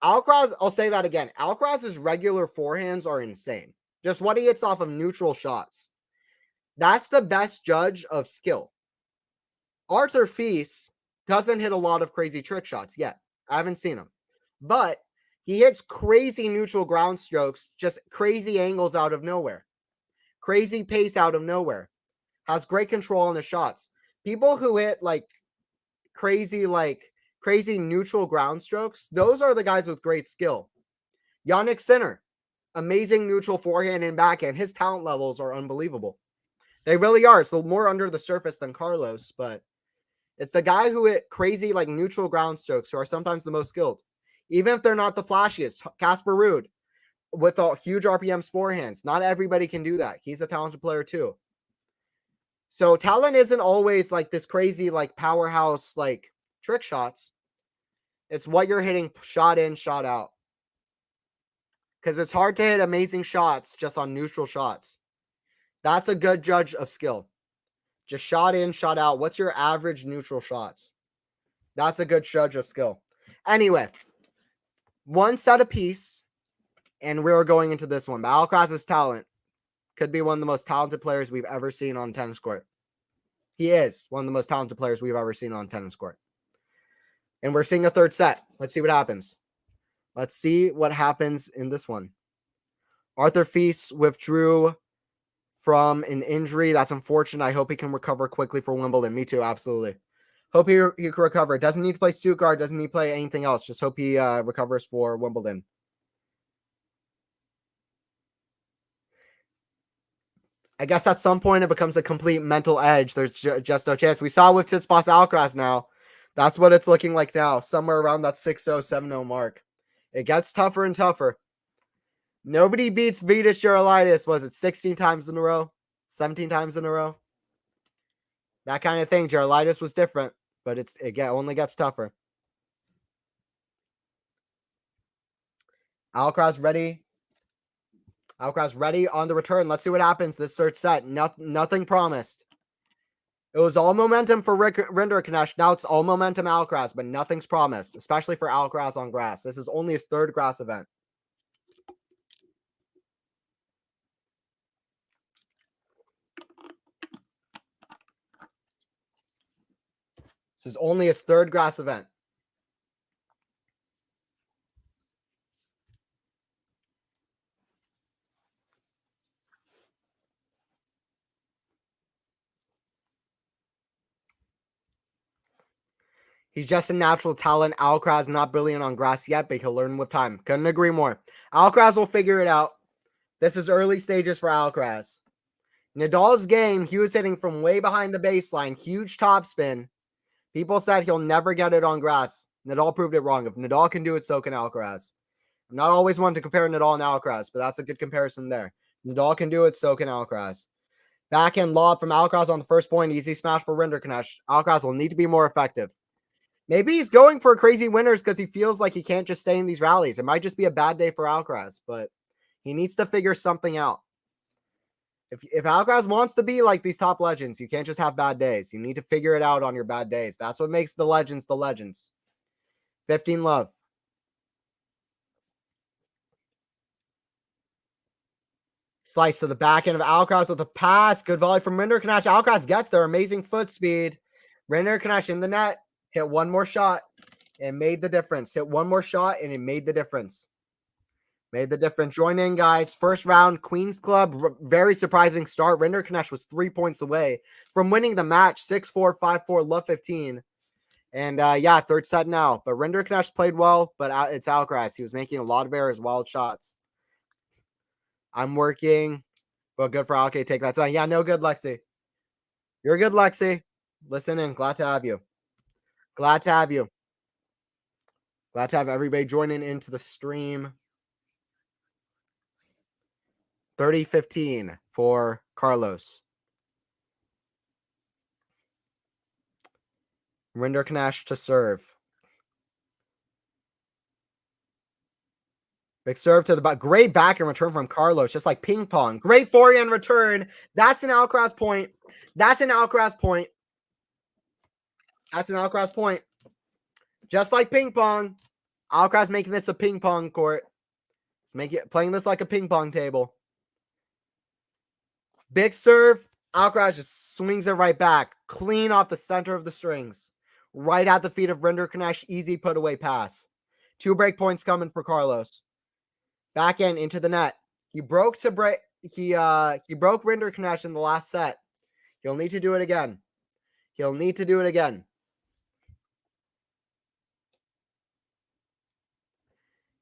I'll say that again. Alcaraz's regular forehands are insane. Just what he hits off of neutral shots. That's the best judge of skill. Arthur Fils doesn't hit a lot of crazy trick shots yet. I haven't seen him. But he hits crazy neutral ground strokes, just crazy angles out of nowhere. Crazy pace out of nowhere. Has great control on the shots. People who hit crazy neutral ground strokes, those are the guys with great skill. Jannik Sinner, amazing neutral forehand and backhand. His talent levels are unbelievable. They really are. It's more under the surface than Carlos, but it's the guy who hit crazy neutral ground strokes who are sometimes the most skilled. Even if they're not the flashiest. Casper Ruud with huge RPMs forehands. Not everybody can do that. He's a talented player too. So talent isn't always this crazy powerhouse trick shots. It's what you're hitting shot in, shot out. Because it's hard to hit amazing shots just on neutral shots. That's a good judge of skill. Just shot in, shot out. What's your average neutral shots? That's a good judge of skill. Anyway, one set apiece, and we're going into this one. But Alcaraz's talent could be one of the most talented players we've ever seen on tennis court. He is one of the most talented players we've ever seen on tennis court. And we're seeing a third set. Let's see what happens. Let's see what happens in this one. Arthur Feast withdrew from an injury. That's unfortunate. I hope he can recover quickly for Wimbledon. Me too, absolutely. Hope he can recover. Doesn't need to play Stuttgart. Doesn't need to play anything else. Just hope he recovers for Wimbledon. I guess at some point it becomes a complete mental edge. There's just no chance. We saw with Tsitsipas Alcaraz now. That's what it's looking like now. Somewhere around that 6-0, 7-0 mark. It gets tougher and tougher. Nobody beats Vitas Gerulaitis. Was it 16 times in a row? 17 times in a row? That kind of thing. Gerulaitis was different, but it only gets tougher. Alcaraz ready. Alcaraz ready on the return. Let's see what happens this third set. Nothing promised. It was all momentum for Rinderknecht. Now it's all momentum Alcaraz, but nothing's promised, especially for Alcaraz on grass. This is only his third grass event. This is only his third grass event. He's just a natural talent. Alcaraz not brilliant on grass yet, but he'll learn with time. Couldn't agree more. Alcaraz will figure it out. This is early stages for Alcaraz. Nadal's game, he was hitting from way behind the baseline. Huge topspin. People said he'll never get it on grass. Nadal proved it wrong. If Nadal can do it, so can Alcaraz. I'm not always one to compare Nadal and Alcaraz, but that's a good comparison there. Nadal can do it, so can Alcaraz. Backhand lob from Alcaraz on the first point. Easy smash for Rinderknecht. Alcaraz will need to be more effective. Maybe he's going for crazy winners because he feels like he can't just stay in these rallies. It might just be a bad day for Alcaraz, but he needs to figure something out. If Alcaraz wants to be like these top legends, you can't just have bad days. You need to figure it out on your bad days. That's what makes the legends the legends. 15 love. Slice to the back end of Alcaraz with a pass. Good volley from Rinderknecht. Alcaraz gets there. Amazing foot speed. Rinderknecht in the net. Hit one more shot and made the difference. Hit one more shot and it made the difference. Made the difference. Join in, guys. First round, Queens Club. Very surprising start. Rinderknecht was 3 points away from winning the match. 6-4, 5-4, love 15. And yeah, third set now. But Rinderknecht played well, but it's Alcaraz. He was making a lot of errors, wild shots. I'm working. Well, good for Alke. Take that sign. Yeah, no good, Lexi. You're good, Lexi. Listen in. Glad to have you. Glad to have you. Glad to have everybody joining into the stream. 30-15 for Carlos. Rinderknecht to serve. Big serve to the back. Great back in return from Carlos, just like ping pong. Great forehand return. That's an Alcaraz point. That's an Alcaraz point. That's an Alcaraz point. Just like ping pong. Alcaraz making this a ping pong court. Let's playing this like a ping pong table. Big serve. Alcaraz just swings it right back. Clean off the center of the strings. Right at the feet of Rinderknecht. Easy put away pass. 2 break points coming for Carlos. Back end into the net. He broke Rinderknecht in the last set. He'll need to do it again. He'll need to do it again.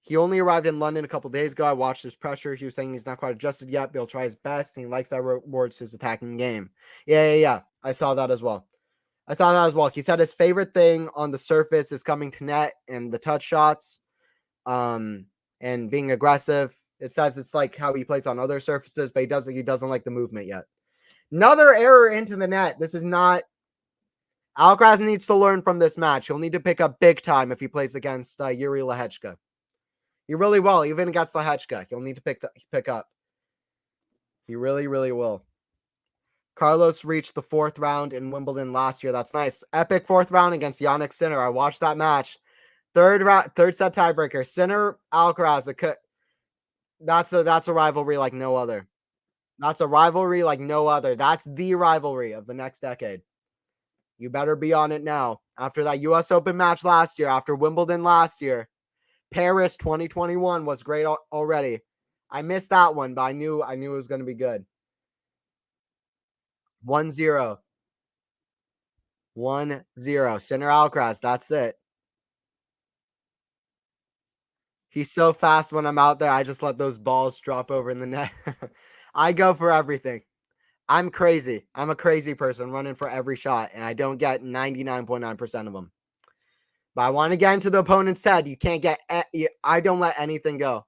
He only arrived in London a couple days ago. I watched his pressure. He was saying he's not quite adjusted yet, but he'll try his best, and he likes that rewards his attacking game. Yeah. I saw that as well. He said his favorite thing on the surface is coming to net and the touch shots, and being aggressive. It says it's like how he plays on other surfaces, but he doesn't like the movement yet. Another error into the net. This is not. Alcaraz needs to learn from this match. He'll need to pick up big time if he plays against Yuri Lehechka. He really will, even against Lehechka. He'll need to pick up. He really, really will. Carlos reached the 4th round in Wimbledon last year. That's nice. Epic 4th round against Yannick Sinner. I watched that match. Third set tiebreaker. Sinner, Alcaraz. That's a rivalry like no other. That's a rivalry like no other. That's the rivalry of the next decade. You better be on it now. After that US Open match last year, after Wimbledon last year, Paris 2021 was great already. I missed that one, but I knew it was going to be good. 1-0. 1-0. Sinner Alcaraz, that's it. He's so fast when I'm out there. I just let those balls drop over in the net. I go for everything. I'm crazy. I'm a crazy person running for every shot, and I don't get 99.9% of them. But I want to get into the opponent's head. You can't get. I don't let anything go.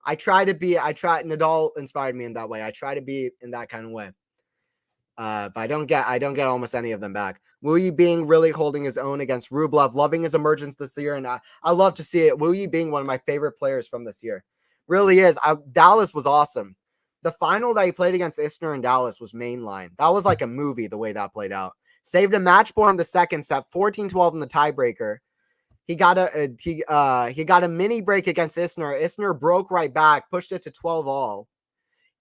Nadal inspired me in that way. I try to be in that kind of way. But I don't get almost any of them back. Wu Yibing really holding his own against Rublev, loving his emergence this year, and I love to see it. Wu Yibing, one of my favorite players from this year, really is. Dallas was awesome. The final that he played against Isner in Dallas was mainline. That was like a movie the way that played out. Saved a match point in the second set, 14-12 in the tiebreaker. He got a mini break against Isner. Isner broke right back, pushed it to 12-all.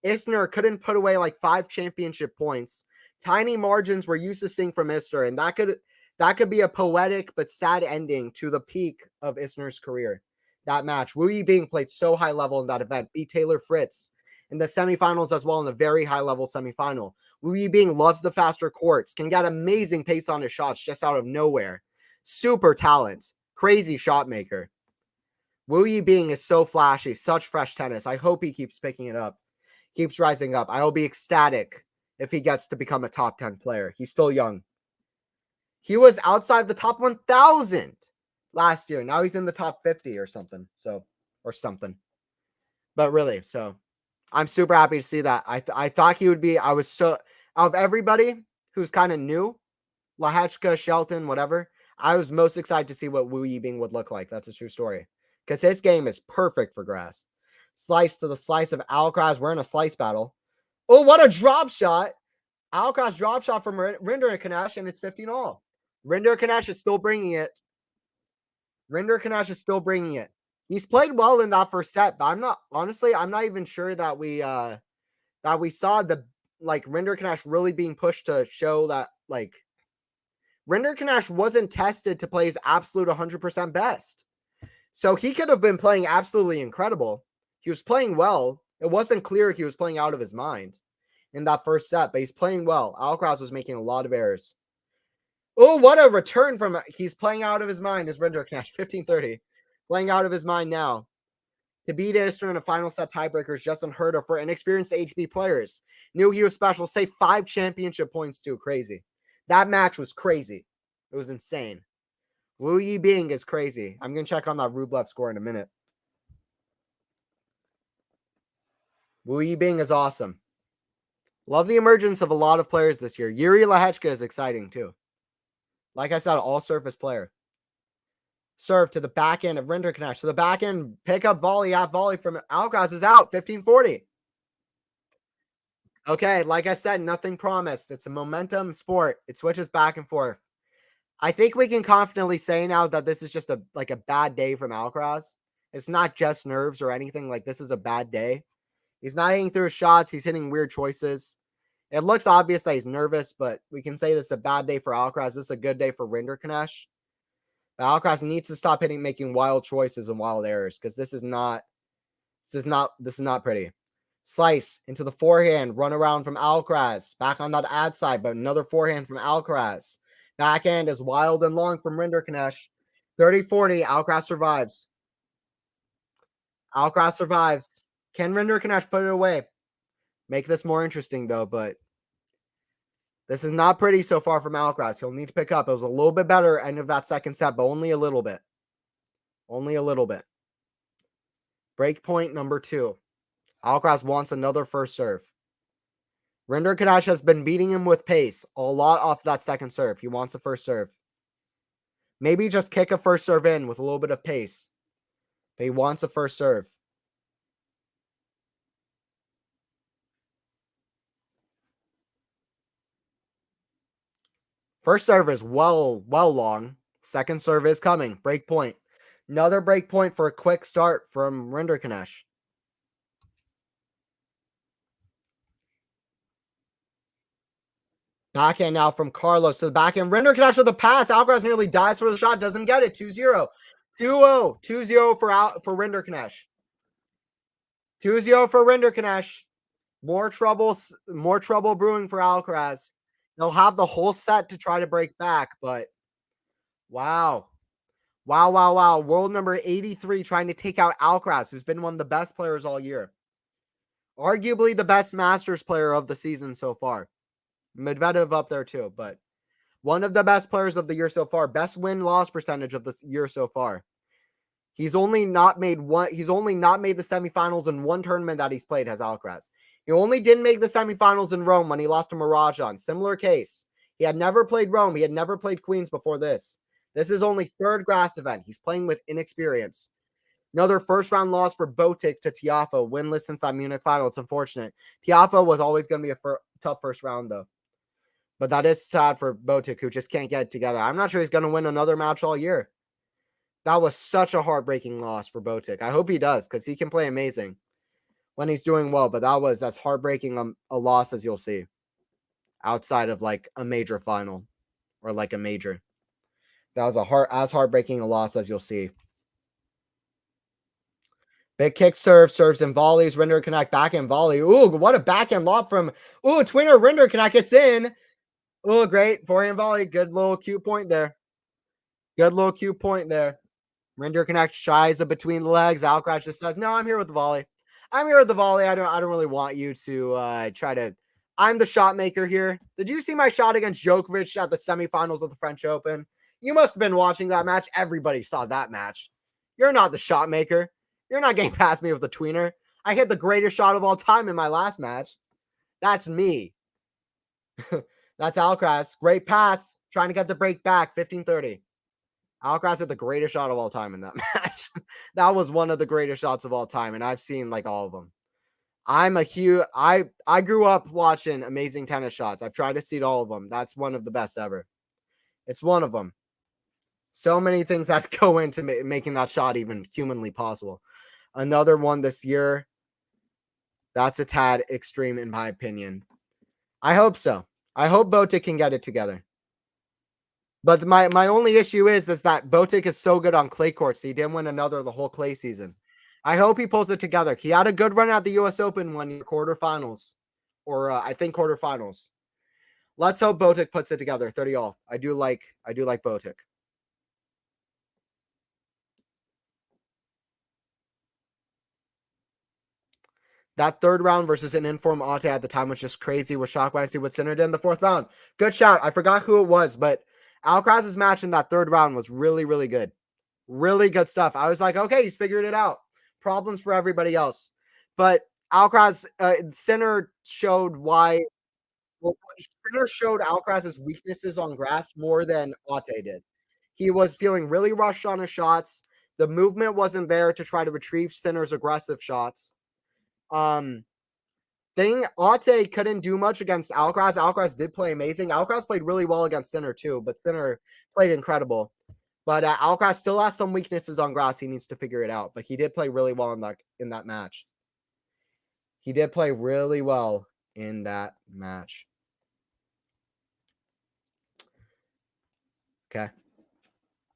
Isner couldn't put away like 5 championship points. Tiny margins we're used to seeing from Isner, and that could be a poetic but sad ending to the peak of Isner's career. That match, Wu Yibing played so high level in that event, beat Taylor Fritz in the semifinals as well in a very high level semifinal. Wu Yibing loves the faster courts, can get amazing pace on his shots just out of nowhere. Super talent, crazy shot maker. Wu Yibing is so flashy, such fresh tennis. I hope he keeps picking it up. Keeps rising up. I will be ecstatic if he gets to become a top 10 player. He's still young. He was outside the top 1,000 last year. Now he's in the top 50 or something. But really, so I'm super happy to see that. I thought he would be. I was so out of everybody who's kind of new, Lehechka, Shelton, whatever. I was most excited to see what Wu Yibing would look like. That's a true story because his game is perfect for grass. Slice to the slice of Alcaraz. We're in a slice battle. Oh, what a drop shot. Alcaraz drop shot from Rinderknecht, and it's 15-all. Rinderknecht is still bringing it. He's played well in that first set, but I'm not even sure that we saw the Rinderknecht really being pushed to show that Rinderknecht wasn't tested to play his absolute 100% best. So he could have been playing absolutely incredible. He was playing well. It wasn't clear he was playing out of his mind in that first set, but he's playing well. Alcaraz was making a lot of errors. Oh, what a return from he's playing out of his mind is Rinderknecht, 15-30. Playing out of his mind now. To beat Isner in a final set tiebreaker is just unheard of for inexperienced HB players. Knew he was special. Say 5 championship points too. Crazy. That match was crazy. It was insane. Wu Yibing is crazy. I'm going to check on that Rublev score in a minute. Wu Yibing is awesome. Love the emergence of a lot of players this year. Yuri Lehechka is exciting too. Like I said, all-surface player. Serve to the back end of Rinderknecht. To the back end, pick up volley, half volley from Alcaraz is out, 15-40. Okay, like I said, nothing promised. It's a momentum sport. It switches back and forth. I think we can confidently say now that this is just a bad day from Alcaraz. It's not just nerves or anything. This is a bad day. He's not hitting through his shots. He's hitting weird choices. It looks obvious that he's nervous, but we can say this is a bad day for Alcaraz. This is a good day for Rinderknecht. Alcaraz needs to stop making wild choices and wild errors because this is not pretty. Slice into the forehand, run around from Alcaraz. Back on that ad side, but another forehand from Alcaraz. Backhand is wild and long from Rinderknecht. 30-40, Alcaraz survives. Can Rinderknecht put it away? Make this more interesting, though, but this is not pretty so far from Alcaraz. He'll need to pick up. It was a little bit better end of that second set, but only a little bit. Break point number 2. Alcaraz wants another first serve. Rinderknecht has been beating him with pace a lot off that second serve. He wants a first serve. Maybe just kick a first serve in with a little bit of pace. But he wants a first serve. First serve is well long. Second serve is coming. Break point. Another break point for a quick start from Rinderknecht. Backhand now from Carlos to the backhand. Rinderknecht with the pass. Alcaraz nearly dies for the shot. Doesn't get it. 2-0. 2-0. 2-0 for Rinderknecht. 2-0 for Rinderknecht. More trouble brewing for Alcaraz. They'll have the whole set to try to break back, but wow. Wow. World number 83 trying to take out Alcaraz, who's been one of the best players all year. Arguably the best Masters player of the season so far. Medvedev up there too, but one of the best players of the year so far. Best win-loss percentage of the year so far. He's only not made the semifinals in one tournament that he's played, has Alcaraz. He only didn't make the semifinals in Rome when he lost to Marajan. Similar case. He had never played Rome. He had never played Queens before this. This is only third grass event. He's playing with inexperience. Another first-round loss for Botic to Tiafoe. Winless since that Munich final. It's unfortunate. Tiafoe was always going to be a tough first round, though. But that is sad for Botic, who just can't get it together. I'm not sure he's going to win another match all year. That was such a heartbreaking loss for Botic. I hope he does, because he can play amazing when he's doing well. But that was as heartbreaking a loss as you'll see outside of like a major final or like a major. That was as heartbreaking a loss as you'll see. Big kick serves and volleys. Rinderknecht backhand volley. Ooh, what a backhand lob from twinner Rinderknecht gets in. Ooh, great forehand volley. Good little cute point there. Rinderknecht shies it between the legs. Alcaraz just says, "No, I'm here with the volley. I don't really want you to try to. I'm the shot maker here. Did you see my shot against Djokovic at the semifinals of the French Open? You must have been watching that match. Everybody saw that match. You're not the shot maker. You're not getting past me with the tweener. I hit the greatest shot of all time in my last match. That's me." That's Alcaraz. Great pass. Trying to get the break back. 15-30. Alcaraz had the greatest shot of all time in that match. That was one of the greatest shots of all time, and I've seen like all of them. I grew up watching amazing tennis shots. I've tried to see all of them. That's one of the best ever. It's one of them. So many things that go into making that shot even humanly possible. Another one this year. That's a tad extreme in my opinion. I hope so. I hope Botic can get it together. But my only issue is that Botic is so good on clay courts. He didn't win the whole clay season. I hope he pulls it together. He had a good run at the U.S. Open one year, quarterfinals. Or I think quarterfinals. Let's hope Botic puts it together. 30-all. I do like Botic. That third round versus an informed Ate at the time was just crazy. Was shocked when I see what Sinner did in the fourth round. Good shout. I forgot who it was, but Alcaraz's match in that third round was really, really good. Really good stuff. I was like, okay, he's figured it out. Problems for everybody else. But Alcaraz, Sinner showed Sinner showed Alcaraz's weaknesses on grass more than Ate did. He was feeling really rushed on his shots. The movement wasn't there to try to retrieve Sinner's aggressive shots. Ate couldn't do much against Alcaraz. Alcaraz did play amazing. Alcaraz played really well against Sinner too, but Sinner played incredible. But Alcaraz still has some weaknesses on grass. He needs to figure it out. But he did play really well in that match. He did play really well in that match. Okay.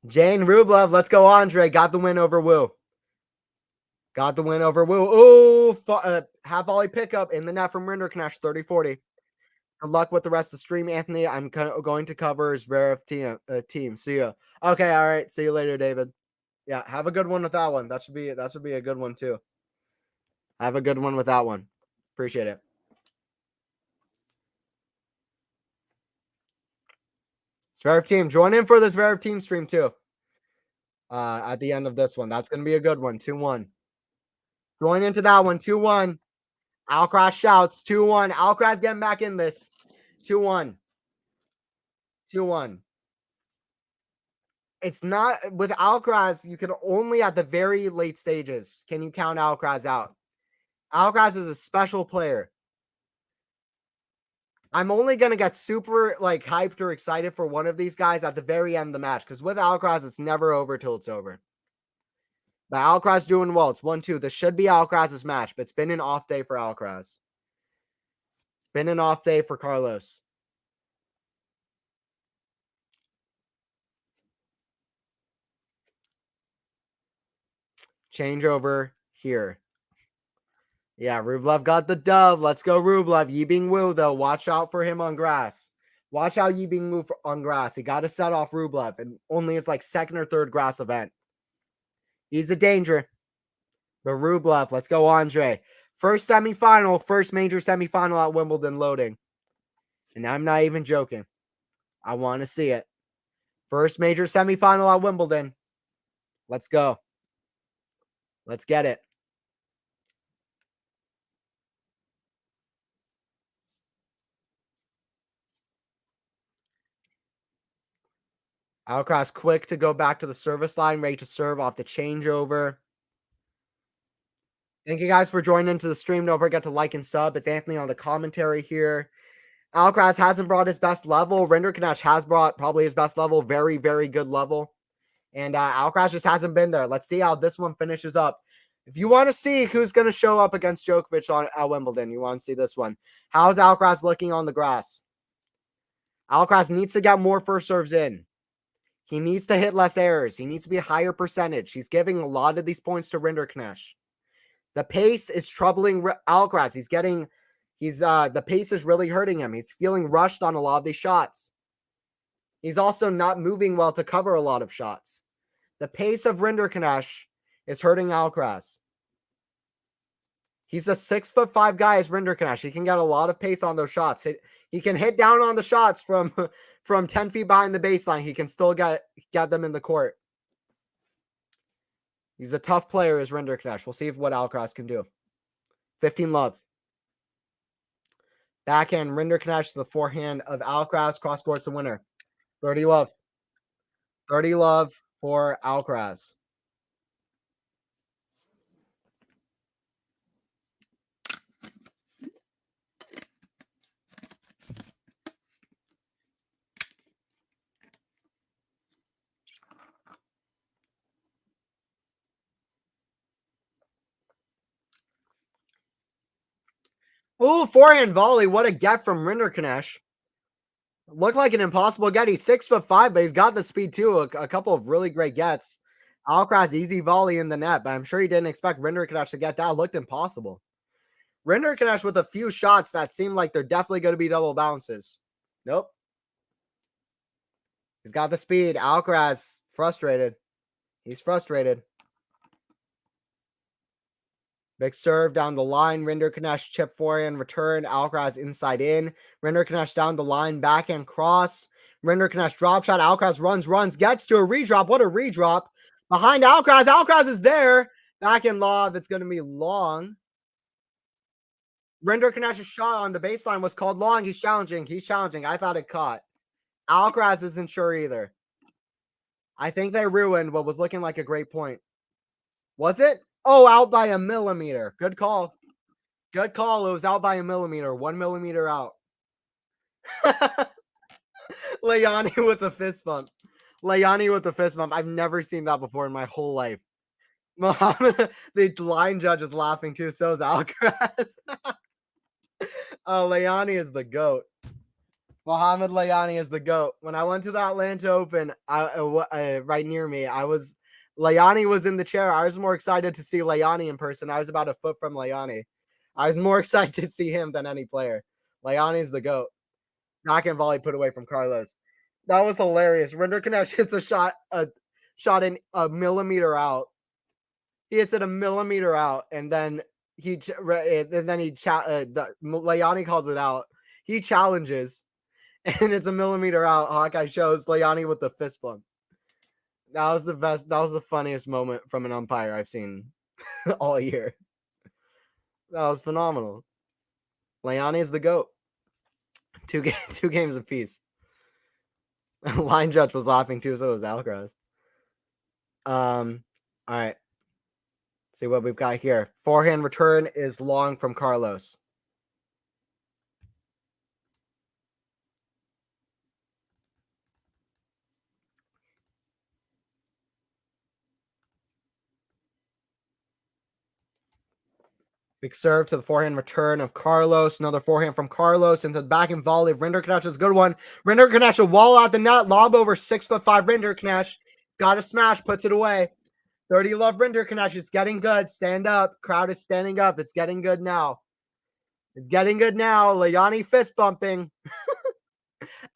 Jane Rublev, let's go, Andre. Got the win over Wu. Ooh, half volley pickup in the net from Rinderknecht, 30-40. Good luck with the rest of the stream, Anthony. I'm going to cover Zverev team. See ya. Okay, all right. See you later, David. Yeah, have a good one with that one. That should be a good one too. Have a good one with that one. Appreciate it. Zverev team, join in for this Zverev team stream too. At the end of this one, that's gonna be a good one. 2-1. Join into that one. 2-1. Alcaraz shouts. 2-1. Alcaraz getting back in this. 2-1. 2-1. It's not with Alcaraz. You can only at the very late stages can you count Alcaraz out. Alcaraz is a special player. I'm only gonna get super like hyped or excited for one of these guys at the very end of the match because with Alcaraz, it's never over till it's over. But Alcaraz doing well. It's 1-2. This should be Alcaraz's match, but it's been an off day for Alcaraz. It's been an off day for Carlos. Changeover here. Yeah, Rublev got the dub. Let's go, Rublev. Yibing Wu, though. Watch out for him on grass. Watch out, Yibing Wu on grass. He got to set off Rublev, and only his like second or third grass event. He's a danger. But Rublev, let's go, Andre. First semifinal, first major semifinal at Wimbledon loading. And I'm not even joking. I want to see it. First major semifinal at Wimbledon. Let's go. Let's get it. Alcaraz quick to go back to the service line, ready to serve off the changeover. Thank you guys for joining into the stream. Don't forget to like and sub. It's Anthony on the commentary here. Alcaraz hasn't brought his best level. Rinderknech has brought probably his best level. Very, very good level. And Alcaraz just hasn't been there. Let's see how this one finishes up. If you want to see who's going to show up against Djokovic at Wimbledon, you want to see this one. How's Alcaraz looking on the grass? Alcaraz needs to get more first serves in. He needs to hit less errors. He needs to be a higher percentage. He's giving a lot of these points to Rinderknech. The pace is troubling Alcaraz. The pace is really hurting him. He's feeling rushed on a lot of these shots. He's also not moving well to cover a lot of shots. The pace of Rinderknech is hurting Alcaraz. He's a 6'5" guy as Rinderknech. He can get a lot of pace on those shots. He can hit down on the shots from 10 feet behind the baseline. He can still get them in the court. He's a tough player as Rinderknech. We'll see what Alcaraz can do. 15 love. Backhand Rinderknech to the forehand of Alcaraz. Cross court's the winner. 30 love. 30 love for Alcaraz. Ooh, forehand volley. What a get from Rinderknech. Looked like an impossible get. He's 6'5", but he's got the speed too. A couple of really great gets. Alcaraz easy volley in the net, but I'm sure he didn't expect Rinderknech to get that. It looked impossible. Rinderknech with a few shots that seem like they're definitely going to be double bounces. Nope. He's got the speed. Alcaraz frustrated. He's frustrated. Big serve down the line. Rinderknech chip forehand return. Alcaraz inside in. Rinderknech down the line. Backhand cross. Rinderknech drop shot. Alcaraz runs. Gets to a redrop. What a redrop. Behind Alcaraz. Alcaraz is there. Backhand lob. It's going to be long. Rinderknech's shot on the baseline was called long. He's challenging. I thought it caught. Alcaraz isn't sure either. I think they ruined what was looking like a great point. Was it? Oh, out by a millimeter. Good call. Good call. It was out by a millimeter. 1 millimeter out. Layani with a fist bump. I've never seen that before in my whole life. Mohammed, the line judge is laughing too. So is Alcaraz. Layani is the GOAT. Mohammed Layani is the GOAT. When I went to the Atlanta Open, right near me, Layani was in the chair. I was more excited to see Layani in person. I was about a foot from Layani. I was more excited to see him than any player. Layani is the GOAT. Backhand volley put away from Carlos. That was hilarious. Rinderknech hits a shot in a millimeter out. He hits it a millimeter out, and then Layani calls it out. He challenges, and it's a millimeter out. Hawkeye shows Layani with the fist bump. That was the best. That was the funniest moment from an umpire I've seen all year. That was phenomenal. Layani is the GOAT. Two games apiece. Line judge was laughing too, so was Alcaraz. All right. See what we've got here. Forehand return is long from Carlos. Big serve to the forehand return of Carlos. Another forehand from Carlos into the backhand volley of Rinderknech is a good one. Rinderknech a wall out the net. Lob over 6'5" Rinderknech. Got a smash. Puts it away. 30 love Rinderknecht. It's getting good. Stand up. Crowd is standing up. It's getting good now. It's getting good now. Layani fist bumping.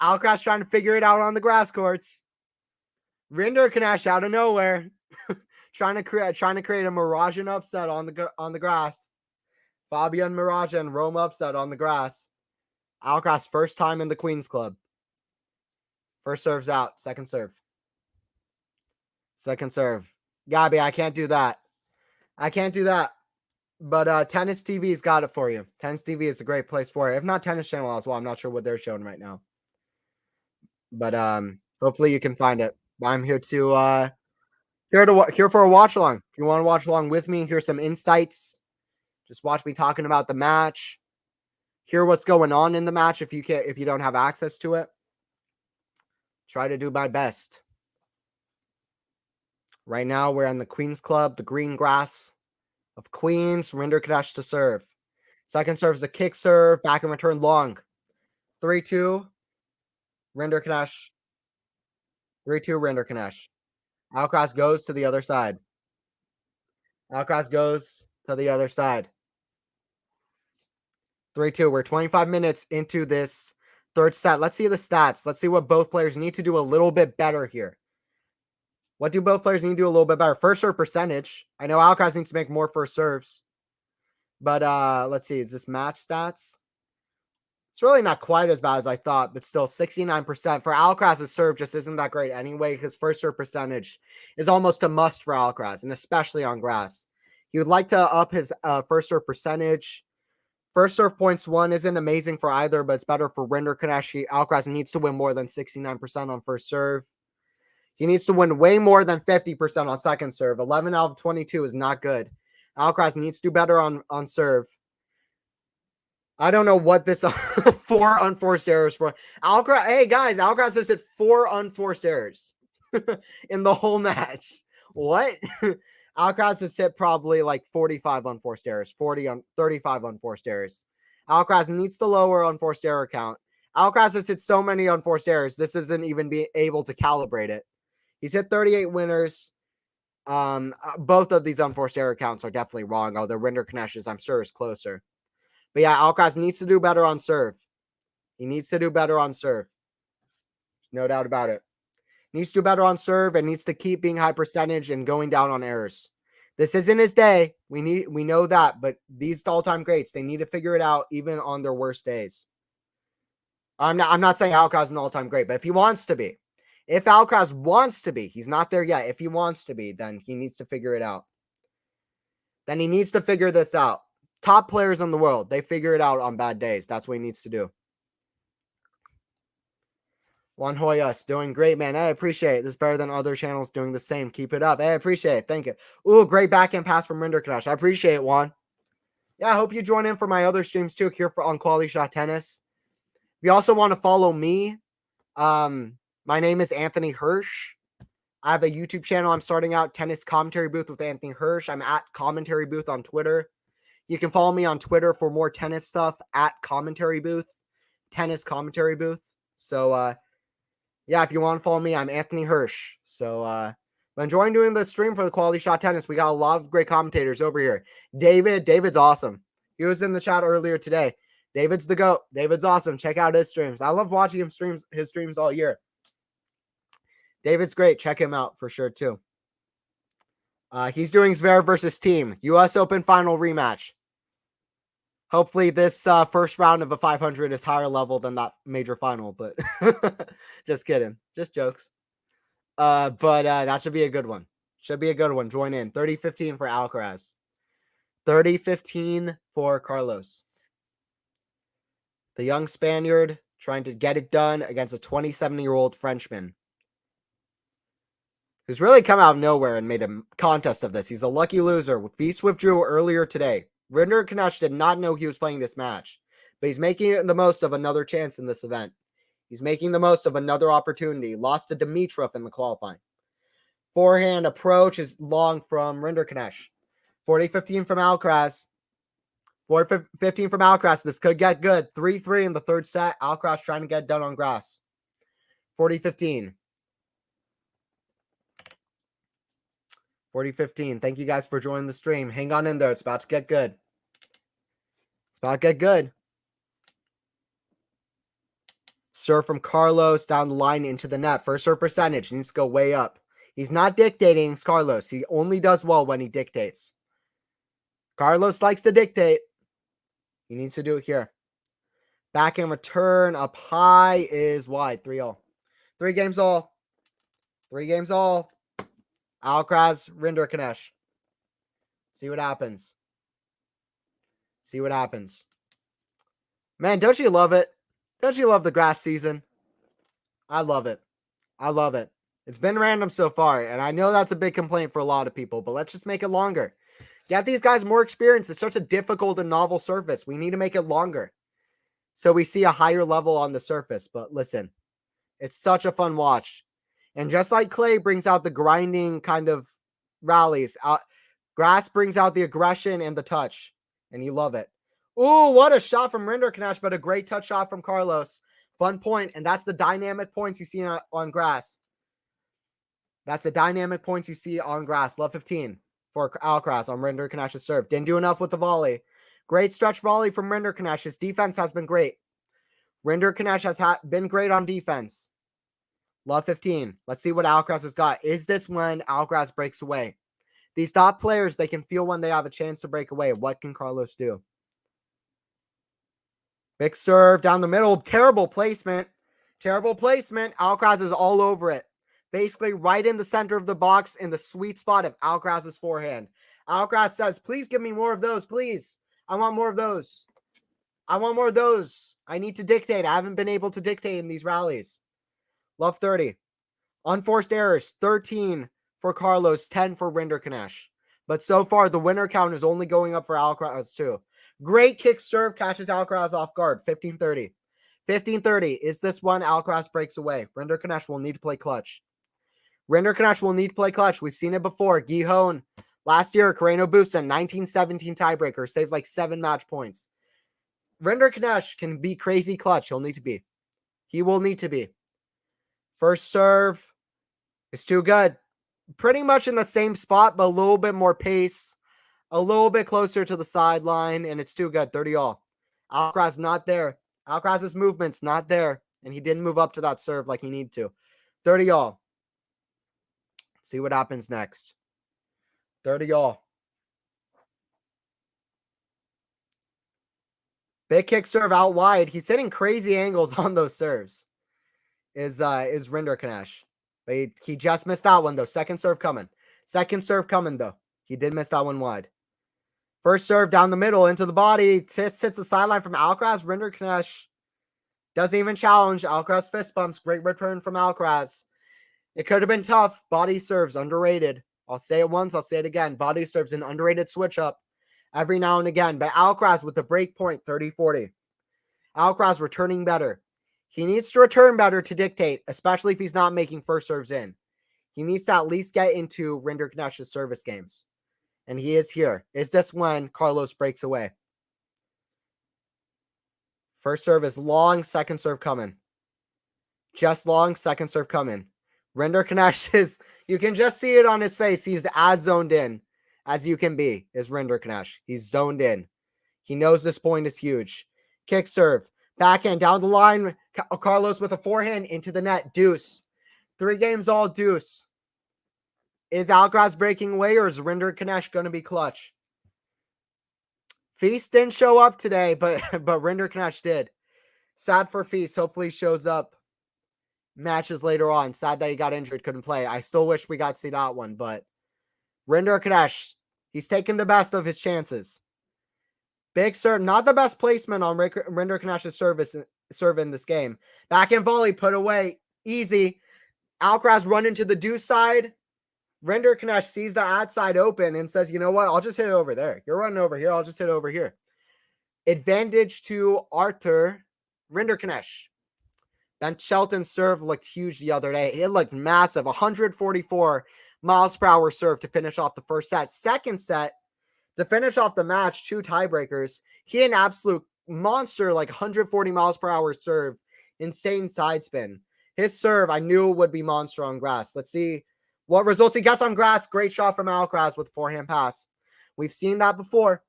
ALCARAZ trying to figure it out on the grass courts. Rinderknecht out of nowhere. trying to create a Mirajan upset on the grass. Fabian Mirajan Rome upset on the grass. ALCARAZ first time in the Queens Club. First serve's out. Second serve. Second serve. Gabby, I can't do that. I can't do that. But Tennis TV's got it for you. Tennis TV is a great place for it. If not Tennis Channel as well, I'm not sure what they're showing right now. But hopefully you can find it. I'm here to here for a watch along. If you want to watch along with me, here's some insights. Just watch me talking about the match. Hear what's going on in the match if you don't have access to it. Try to do my best. Right now we're in the Queens Club, the green grass of Queens. Rinderknecht to serve. Second serve is a kick serve, back and return long. 3-2. Rinderknecht. 3-2 Rinderknecht. ALCARAZ goes to the other side. ALCARAZ goes to the other side. 3-2. We're 25 minutes into this third set. Let's see the stats. Let's see what both players need to do a little bit better here. What do both players need to do a little bit better? First serve percentage. I know ALCARAZ needs to make more first serves. But let's see. Is this match stats? It's really not quite as bad as I thought, but still 69%. For ALCARAZ's serve just isn't that great anyway, because first serve percentage is almost a must for ALCARAZ, and especially on grass. He would like to up his first serve percentage. First serve points won isn't amazing for either, but it's better for Rinderknecht. ALCARAZ needs to win more than 69% on first serve. He needs to win way more than 50% on second serve. 11 out of 22 is not good. ALCARAZ needs to do better on serve. I don't know what this 4 unforced errors for. ALCARAZ, hey guys, ALCARAZ has hit 4 unforced errors in the whole match. What? ALCARAZ has hit probably like 45 unforced errors, 35 unforced errors. ALCARAZ needs to lower unforced error count. ALCARAZ has hit so many unforced errors, this isn't even be able to calibrate it. He's hit 38 winners. Both of these unforced error counts are definitely wrong, although Rinderknecht's, I'm sure, is closer. But yeah, ALCARAZ needs to do better on serve. He needs to do better on serve. No doubt about it. Needs to do better on serve and needs to keep being high percentage and going down on errors. This isn't his day. We know that, but these all-time greats, they need to figure it out even on their worst days. I'm not saying ALCARAZ is an all-time great, but if he wants to be, if ALCARAZ wants to be, he's not there yet. If he wants to be, then he needs to figure it out. Then he needs to figure this out. Top players in the world, they figure it out on bad days. That's what he needs to do. Juan Hoyas, doing great, man. I appreciate it. This is better than other channels doing the same. Keep it up. I appreciate it. Thank you. Ooh, great backhand pass from Rinderknecht. I appreciate it, Juan. Yeah, I hope you join in for my other streams too here on QualityShot Tennis. If you also want to follow me, my name is Anthony Hirsch. I have a YouTube channel. I'm starting out, Tennis Commentary Booth with Anthony Hirsch. I'm at Commentary Booth on Twitter. You can follow me on Twitter for more tennis stuff at Commentary Booth, Tennis Commentary Booth. So, yeah, if you want to follow me, I'm Anthony Hirsch. So, I'm enjoying doing the stream for the QualityShot Tennis. We got a lot of great commentators over here. David's awesome. He was in the chat earlier today. David's the GOAT. David's awesome. Check out his streams. I love watching his streams all year. David's great. Check him out for sure, too. He's doing Zverev versus Team. U.S. Open final rematch. Hopefully this first round of a 500 is higher level than that major final, but just kidding. Just jokes. But that should be a good one. Should be a good one. Join in. 30-15 for ALCARAZ. 30-15 for Carlos. The young Spaniard trying to get it done against a 27-year-old Frenchman who's really come out of nowhere and made a contest of this. He's a lucky loser. Feast withdrew earlier today. Rinderknecht did not know he was playing this match, but he's making the most of another chance in this event. He's making the most of another opportunity. Lost to Dimitrov in the qualifying. Forehand approach is long from Rinderknecht. 40-15 from ALCARAZ. 40-15 from ALCARAZ. This could get good. 3-3 in the third set. ALCARAZ trying to get done on grass. 40-15. 40-15. Thank you guys for joining the stream. Hang on in there. It's about to get good. It's about to get good. Serve from Carlos down the line into the net. First serve percentage needs to go way up. He's not dictating. It's Carlos. He only does well when he dictates. Carlos likes to dictate. He needs to do it here. Backhand return up high is wide. 3-all. 3 games all. 3 games all. ALCARAZ, RINDERKNECH. See what happens. See what happens. Man, don't you love it? Don't you love the grass season? I love it. I love it. It's been random so far, and I know that's a big complaint for a lot of people, but let's just make it longer. Get these guys more experience. It's such a difficult and novel surface. We need to make it longer so we see a higher level on the surface. But listen, it's such a fun watch. And just like clay brings out the grinding kind of rallies, grass brings out the aggression and the touch, and you love it. Ooh, what a shot from RINDERKNECH, but a great touch shot from Carlos. Fun point, and that's the dynamic points you see on grass. That's the dynamic points you see on grass. Love 15 for ALCARAZ on RINDERKNECH's serve. Didn't do enough with the volley. Great stretch volley from RINDERKNECH. His defense has been great. RINDERKNECH has been great on defense. Love 15. Let's see what ALCARAZ has got. Is this when ALCARAZ breaks away? These top players, they can feel when they have a chance to break away. What can Carlos do? Big serve down the middle. Terrible placement. Terrible placement. ALCARAZ is all over it. Basically right in the center of the box in the sweet spot of ALCARAZ's forehand. ALCARAZ says, please give me more of those, please. I want more of those. I want more of those. I need to dictate. I haven't been able to dictate in these rallies. Love 30. Unforced errors, 13 for Carlos, 10 for RINDERKNECH. But so far, the winner count is only going up for ALCARAZ too. Great kick serve catches ALCARAZ off guard, 15-30. 15-30. Is this one ALCARAZ breaks away? RINDERKNECH will need to play clutch. RINDERKNECH will need to play clutch. We've seen it before. Gihon, last year, Carreno Busta, 19-17 tiebreaker, saves like 7 match points. RINDERKNECH can be crazy clutch. He'll need to be. He will need to be. First serve is too good. Pretty much in the same spot, but a little bit more pace. A little bit closer to the sideline, and it's too good. 30-all. ALCARAZ not there. ALCARAZ's movement's not there, and he didn't move up to that serve like he needed to. 30-all. See what happens next. 30-all. Big kick serve out wide. He's hitting crazy angles on those serves. Is RINDERKNECH. But he just missed that one, though. Second serve coming. Second serve coming, though. He did miss that one wide. First serve down the middle into the body. Hits the sideline from ALCARAZ. RINDERKNECH doesn't even challenge. ALCARAZ fist bumps. Great return from ALCARAZ. It could have been tough. Body serves, underrated. I'll say it once, I'll say it again. Body serves, an underrated switch up every now and again. But ALCARAZ with the break point, 30-40. ALCARAZ returning better. He needs to return better to dictate, especially if he's not making first serves in. He needs to at least get into RINDERKNECH's service games. And he is here. Is this when Carlos breaks away? First serve is long, second serve coming. Just long, second serve coming. RINDERKNECH is, you can just see it on his face. He's as zoned in as you can be, is RINDERKNECH. He's zoned in. He knows this point is huge. Kick serve. Backhand down the line. Carlos with a forehand into the net. Deuce. 3 games all deuce. Is ALCARAZ breaking away, or is RINDERKNECH going to be clutch? Feast didn't show up today, but RINDERKNECH did. Sad for Feast. Hopefully he shows up matches later on. Sad that he got injured, couldn't play. I still wish we got to see that one, but RINDERKNECH, he's taking the best of his chances. Big serve, not the best placement on RINDERKNECH's serve in this game. Backhand volley put away, easy. ALCARAZ run into the deuce side. RINDERKNECH sees the ad side open and says, you know what, I'll just hit it over there. You're running over here, I'll just hit it over here. Advantage to Arthur RINDERKNECH. Ben Shelton's serve looked huge the other day. It looked massive. 144 miles per hour serve to finish off the first set. Second set, to finish off the match, 2 tiebreakers. He had an absolute monster, like 140 miles per hour serve. Insane side spin. His serve, I knew would be monster on grass. Let's see What results he gets on grass? Great shot from ALCARAZ with forehand pass. We've seen that before.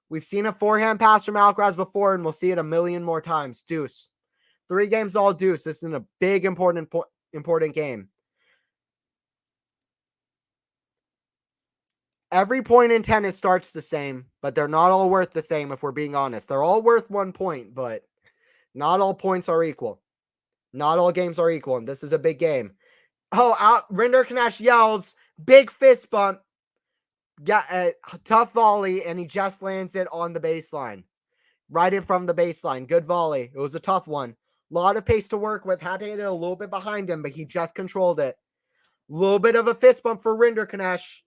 We've seen a forehand pass from ALCARAZ before, and we'll see it a million more times. Deuce. 3 games all deuce. This is a big, important game. Every point in tennis starts the same, but they're not all worth the same if we're being honest. They're all worth 1 point, but not all points are equal. Not all games are equal, and this is a big game. Oh, Rinderknecht yells, big fist bump. Got a tough volley, and he just lands it on the baseline. Right in from the baseline. Good volley. It was a tough one. A lot of pace to work with. Had to hit it a little bit behind him, but he just controlled it. A little bit of a fist bump for Rinderknecht.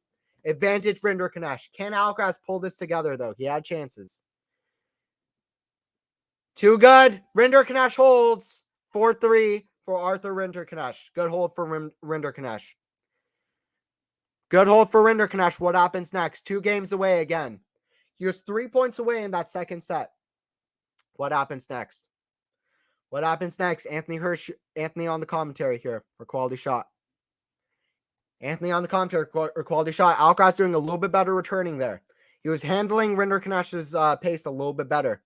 Advantage Rinderknecht. Can ALCARAZ pull this together, though? He had chances. Too good. Rinderknecht holds. 4-3 for Arthur Rinderknecht. Good hold for Rinderknecht. Good hold for Rinderknecht. What happens next? 2 games away again. He was 3 points away in that second set. What happens next? What happens next? Anthony on the commentary here for Quality Shot. Anthony on the commentary or Quality Shot. ALCARAZ doing a little bit better returning there. He was handling Rinderknecht's pace a little bit better.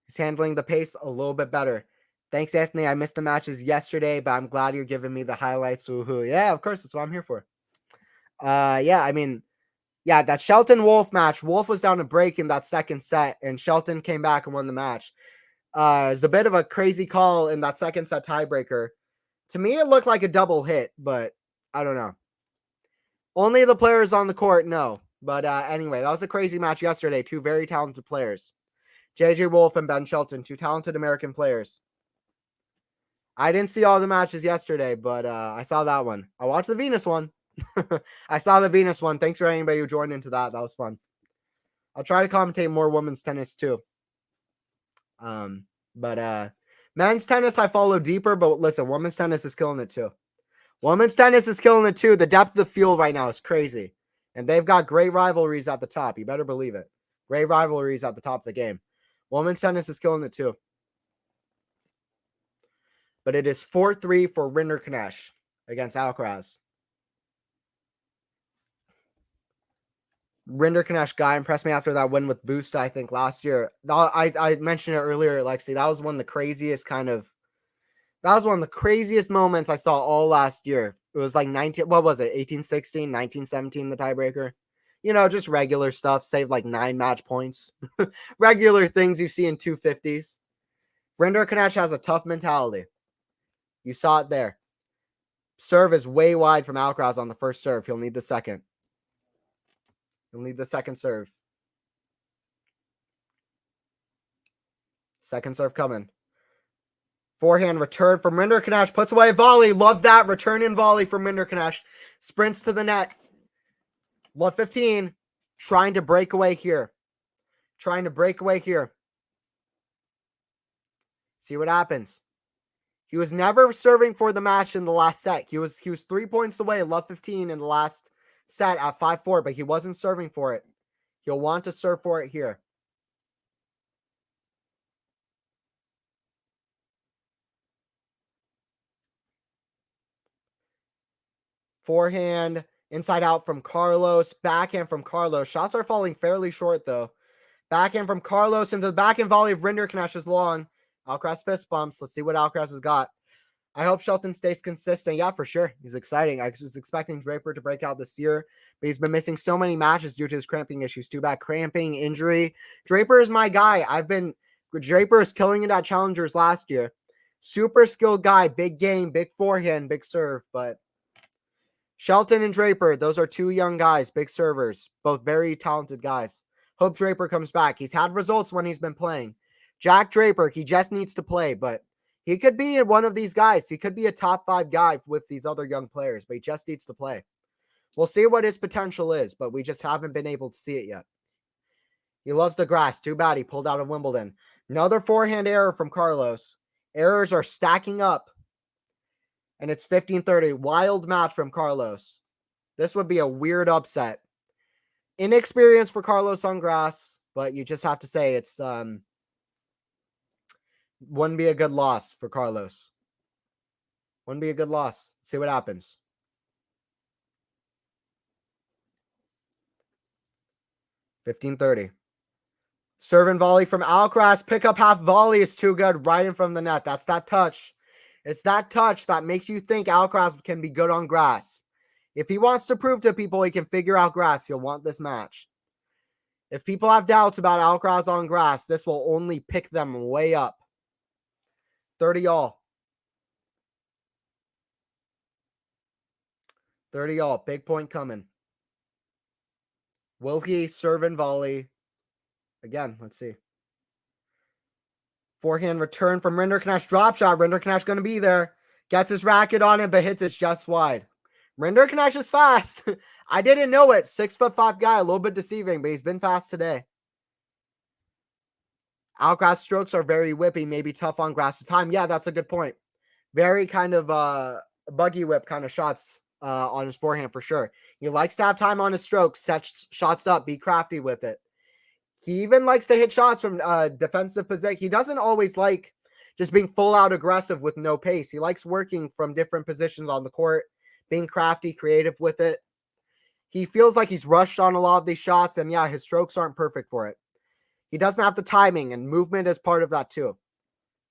He's handling the pace a little bit better. Thanks, Anthony. I missed the matches yesterday, but I'm glad you're giving me the highlights. Woohoo. Yeah, of course. That's what I'm here for. That Shelton-Wolf match. Wolf was down a break in that second set, and Shelton came back and won the match. It was a bit of a crazy call in that second set tiebreaker. To me, it looked like a double hit, but I don't know. Only the players on the court know. But anyway, that was a crazy match yesterday. 2 very talented players. JJ Wolf and Ben Shelton, 2 talented American players. I didn't see all the matches yesterday, but I saw that one. I watched the Venus one. I saw the Venus one. Thanks for anybody who joined into that. That was fun. I'll try to commentate more women's tennis too. But men's tennis I follow deeper, but listen, women's tennis is killing it too. Women's tennis is killing it too. The depth of the field right now is crazy. And they've got great rivalries at the top. You better believe it. Great rivalries at the top of the game. Women's tennis is killing it too. But it is 4-3 for Rinderknecht against ALCARAZ. Rinderknecht guy impressed me after that win with Boost, I think, last year. I mentioned it earlier, Lexi. That was one of the craziest moments I saw all last year. It was like 1816, 1917, the tiebreaker. Just regular stuff, saved like 9 match points. Regular things you see in 250s. Rinderknecht has a tough mentality. You saw it there. Serve is way wide from ALCARAZ on the first serve. He'll need the second. He'll need the second serve. Second serve coming. Forehand return from Rinderknecht. Puts away a volley. Love that. Return in volley from Rinderknecht. Sprints to the net. Love 15. Trying to break away here. See what happens. He was never serving for the match in the last set. He was 3 points away. Love 15 in the last set at 5-4, but he wasn't serving for it. He'll want to serve for it here. Forehand, inside out from Carlos. Backhand from Carlos. Shots are falling fairly short, though. Backhand from Carlos into the backhand volley of Rinderknecht is long. ALCARAZ fist bumps. Let's see what ALCARAZ has got. I hope Shelton stays consistent. Yeah, for sure. He's exciting. I was expecting Draper to break out this year, but he's been missing so many matches due to his cramping issues. Too bad. Cramping, injury. Draper is my guy. Draper is killing it at Challengers last year. Super skilled guy. Big game, big forehand, big serve. But Shelton and Draper, those are 2 young guys, big servers. Both very talented guys. Hope Draper comes back. He's had results when he's been playing. Jack Draper, he just needs to play, but he could be one of these guys. He could be a top 5 guy with these other young players, but he just needs to play. We'll see what his potential is, but we just haven't been able to see it yet. He loves the grass. Too bad he pulled out of Wimbledon. Another forehand error from Carlos. Errors are stacking up, and it's 15-30. Wild match from Carlos. This would be a weird upset. Inexperience for Carlos on grass, but you just have to say it's wouldn't be a good loss for Carlos. Wouldn't be a good loss. See what happens. $15.30. Serve and volley from ALCARAZ. Pick up half volley is too good. Right in from the net. That's that touch. It's that touch that makes you think ALCARAZ can be good on grass. If he wants to prove to people he can figure out grass, he'll want this match. If people have doubts about ALCARAZ on grass, this will only pick them way up. 30 all. 30 all. Big point coming. Will he serve and volley? Again, let's see. Forehand return from Rinderknecht. Drop shot. Rinderknecht going to be there. Gets his racket on it, but hits it just wide. Rinderknecht is fast. I didn't know it. 6'5" guy. A little bit deceiving, but he's been fast today. ALCARAZ strokes are very whippy, maybe tough on grass to time. Yeah, that's a good point. Very kind of buggy whip kind of shots on his forehand for sure. He likes to have time on his strokes, set shots up, be crafty with it. He even likes to hit shots from defensive position. He doesn't always like just being full out aggressive with no pace. He likes working from different positions on the court, being crafty, creative with it. He feels like he's rushed on a lot of these shots, and yeah, his strokes aren't perfect for it. He doesn't have the timing, and movement is part of that too.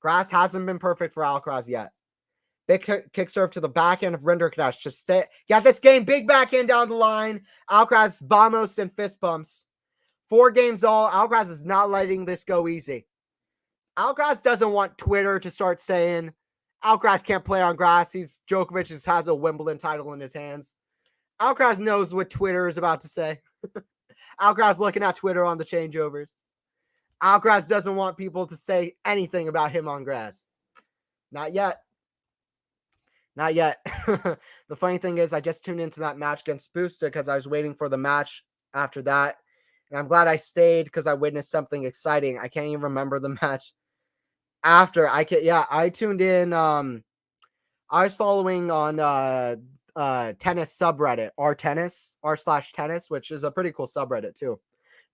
Grass hasn't been perfect for ALCARAZ yet. Big kick serve to the backhand of Rinderknecht. Just stay. Got this game. Big backhand down the line. ALCARAZ vamos and fist bumps. 4 games all. ALCARAZ is not letting this go easy. ALCARAZ doesn't want Twitter to start saying ALCARAZ can't play on grass. Djokovic has a Wimbledon title in his hands. ALCARAZ knows what Twitter is about to say. ALCARAZ looking at Twitter on the changeovers. ALCARAZ doesn't want people to say anything about him on grass. Not yet. Not yet. The funny thing is I just tuned into that match against Busta because I was waiting for the match after that. And I'm glad I stayed because I witnessed something exciting. I can't even remember the match after. I tuned in. I was following on tennis subreddit, r/tennis, which is a pretty cool subreddit too.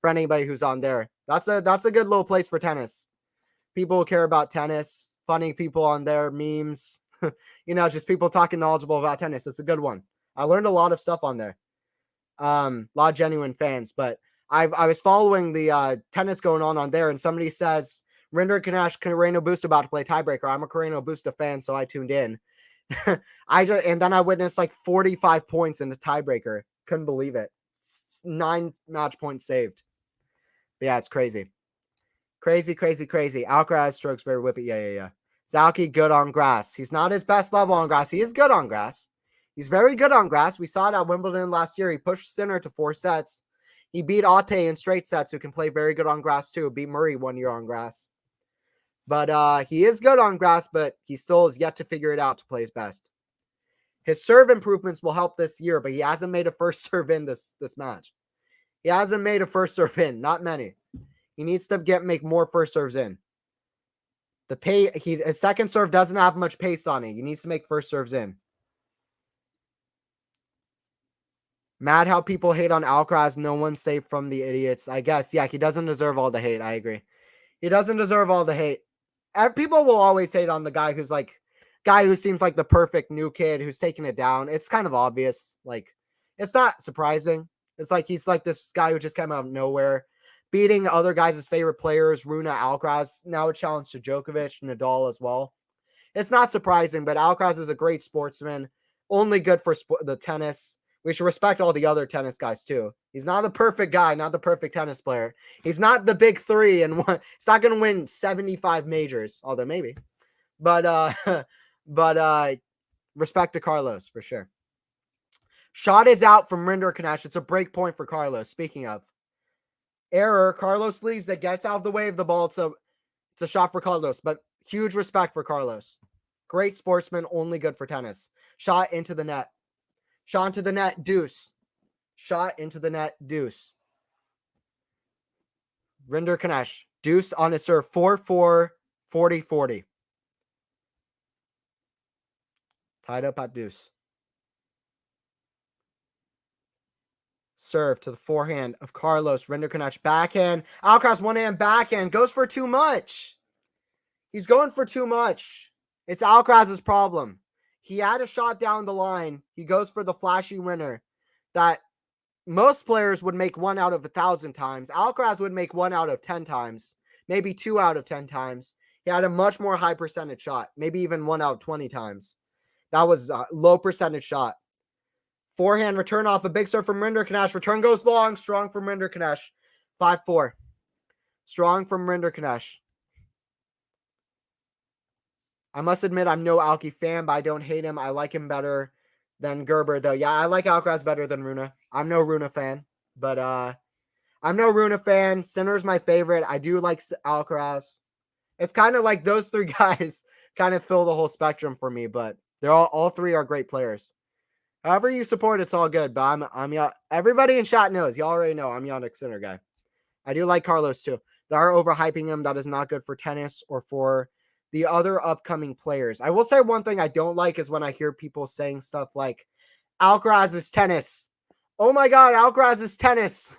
For anybody who's on there. That's a good little place for tennis. People who care about tennis, funny people on there, memes, just people talking knowledgeable about tennis. It's a good one. I learned a lot of stuff on there. A lot of genuine fans, but I was following the tennis going on there, and somebody says Rinderknecht, Carreno Busta about to play tiebreaker. I'm a Carreno Busta fan, so I tuned in. And then I witnessed like 45 points in the tiebreaker. Couldn't believe it. 9 match points saved. But yeah, it's crazy. Crazy. ALCARAZ strokes very whippy. Yeah. Zalki good on grass. He's not his best level on grass. He is good on grass. He's very good on grass. We saw it at Wimbledon last year. He pushed Sinner to 4 sets. He beat Ate in straight sets, who can play very good on grass too. Beat Murray 1 year on grass. But he is good on grass, but he still is yet to figure it out to play his best. His serve improvements will help this year, but he hasn't made a first serve in this match. He hasn't made a first serve in. Not many. He needs to make more first serves in. His second serve doesn't have much pace on it. He needs to make first serves in. Mad how people hate on ALCARAZ. No one's safe from the idiots. I guess. Yeah, he doesn't deserve all the hate. I agree. He doesn't deserve all the hate. People will always hate on the guy who seems like the perfect new kid who's taking it down. It's kind of obvious. Like, it's not surprising. It's like he's like this guy who just came out of nowhere, beating other guys' favorite players, Runa, ALCARAZ, now a challenge to Djokovic, Nadal as well. It's not surprising, but ALCARAZ is a great sportsman, only good for the tennis. We should respect all the other tennis guys too. He's not the perfect guy, not the perfect tennis player. He's not the big 3 and one. He's not going to win 75 majors, although maybe. But respect to Carlos for sure. Shot is out from Rinderknecht. It's a break point for Carlos. Speaking of error, Carlos leaves it, gets out of the way of the ball. It's a shot for Carlos, but huge respect for Carlos. Great sportsman, only good for tennis. Shot into the net. Shot into the net, deuce. Shot into the net, deuce. Rinderknecht, deuce on his serve, 4-4, 40-40. Tied up at deuce. Serve to the forehand of Carlos. Rinderknecht backhand. ALCARAZ one-hand backhand. Goes for too much. He's going for too much. It's ALCARAZ's problem. he had a shot down the line. He goes for the flashy winner that most players would make 1 out of 1,000 times. Alcaraz would make 1 out of 10 times, maybe 2 out of 10 times. He had a much more high percentage shot, maybe even 1 out of 20 times. That was a low percentage shot. Forehand return off a big serve from Rinderknecht. Return goes long. Strong from Rinderknecht. 5-4. Strong from Rinderknecht. I must admit I'm no Alki fan, but I don't hate him. I like him better than Gerber, though. Yeah, I like Alcaraz better than Rune. I'm no Rune fan, but I'm no Rune fan. Sinner's my favorite. I do like Alcaraz. It's kind of like those three guys kind of fill the whole spectrum for me, but they're all three are great players. However you support, it's all good. But I'm everybody in chat knows. You already know I'm Yannick Sinner guy. I do like Carlos too. They are overhyping him. That is not good for tennis or for the other upcoming players. I will say one thing I don't like is when I hear people saying stuff like, Alcaraz is tennis. Oh my God, Alcaraz is tennis.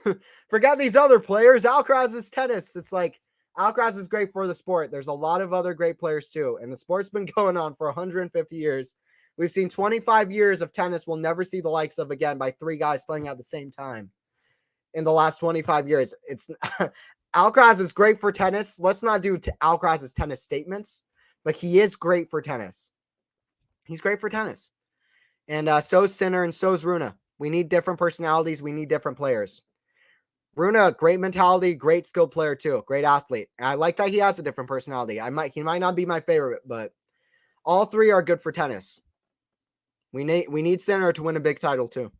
Forget these other players. Alcaraz is tennis. It's like, Alcaraz is great for the sport. There's a lot of other great players too. And the sport's been going on for 150 years. We've seen 25 years of tennis we'll never see the likes of again by 3 guys playing at the same time in the last 25 years. It's Alcaraz is great for tennis. Let's not do Alcaraz's tennis statements, but he is great for tennis. He's great for tennis. And so's Sinner and so's Rune. We need different personalities. We need different players. Rune, great mentality, great skilled player too. Great athlete. And I like that he has a different personality. He might not be my favorite, but all 3 are good for tennis. We need Sinner to win a big title too.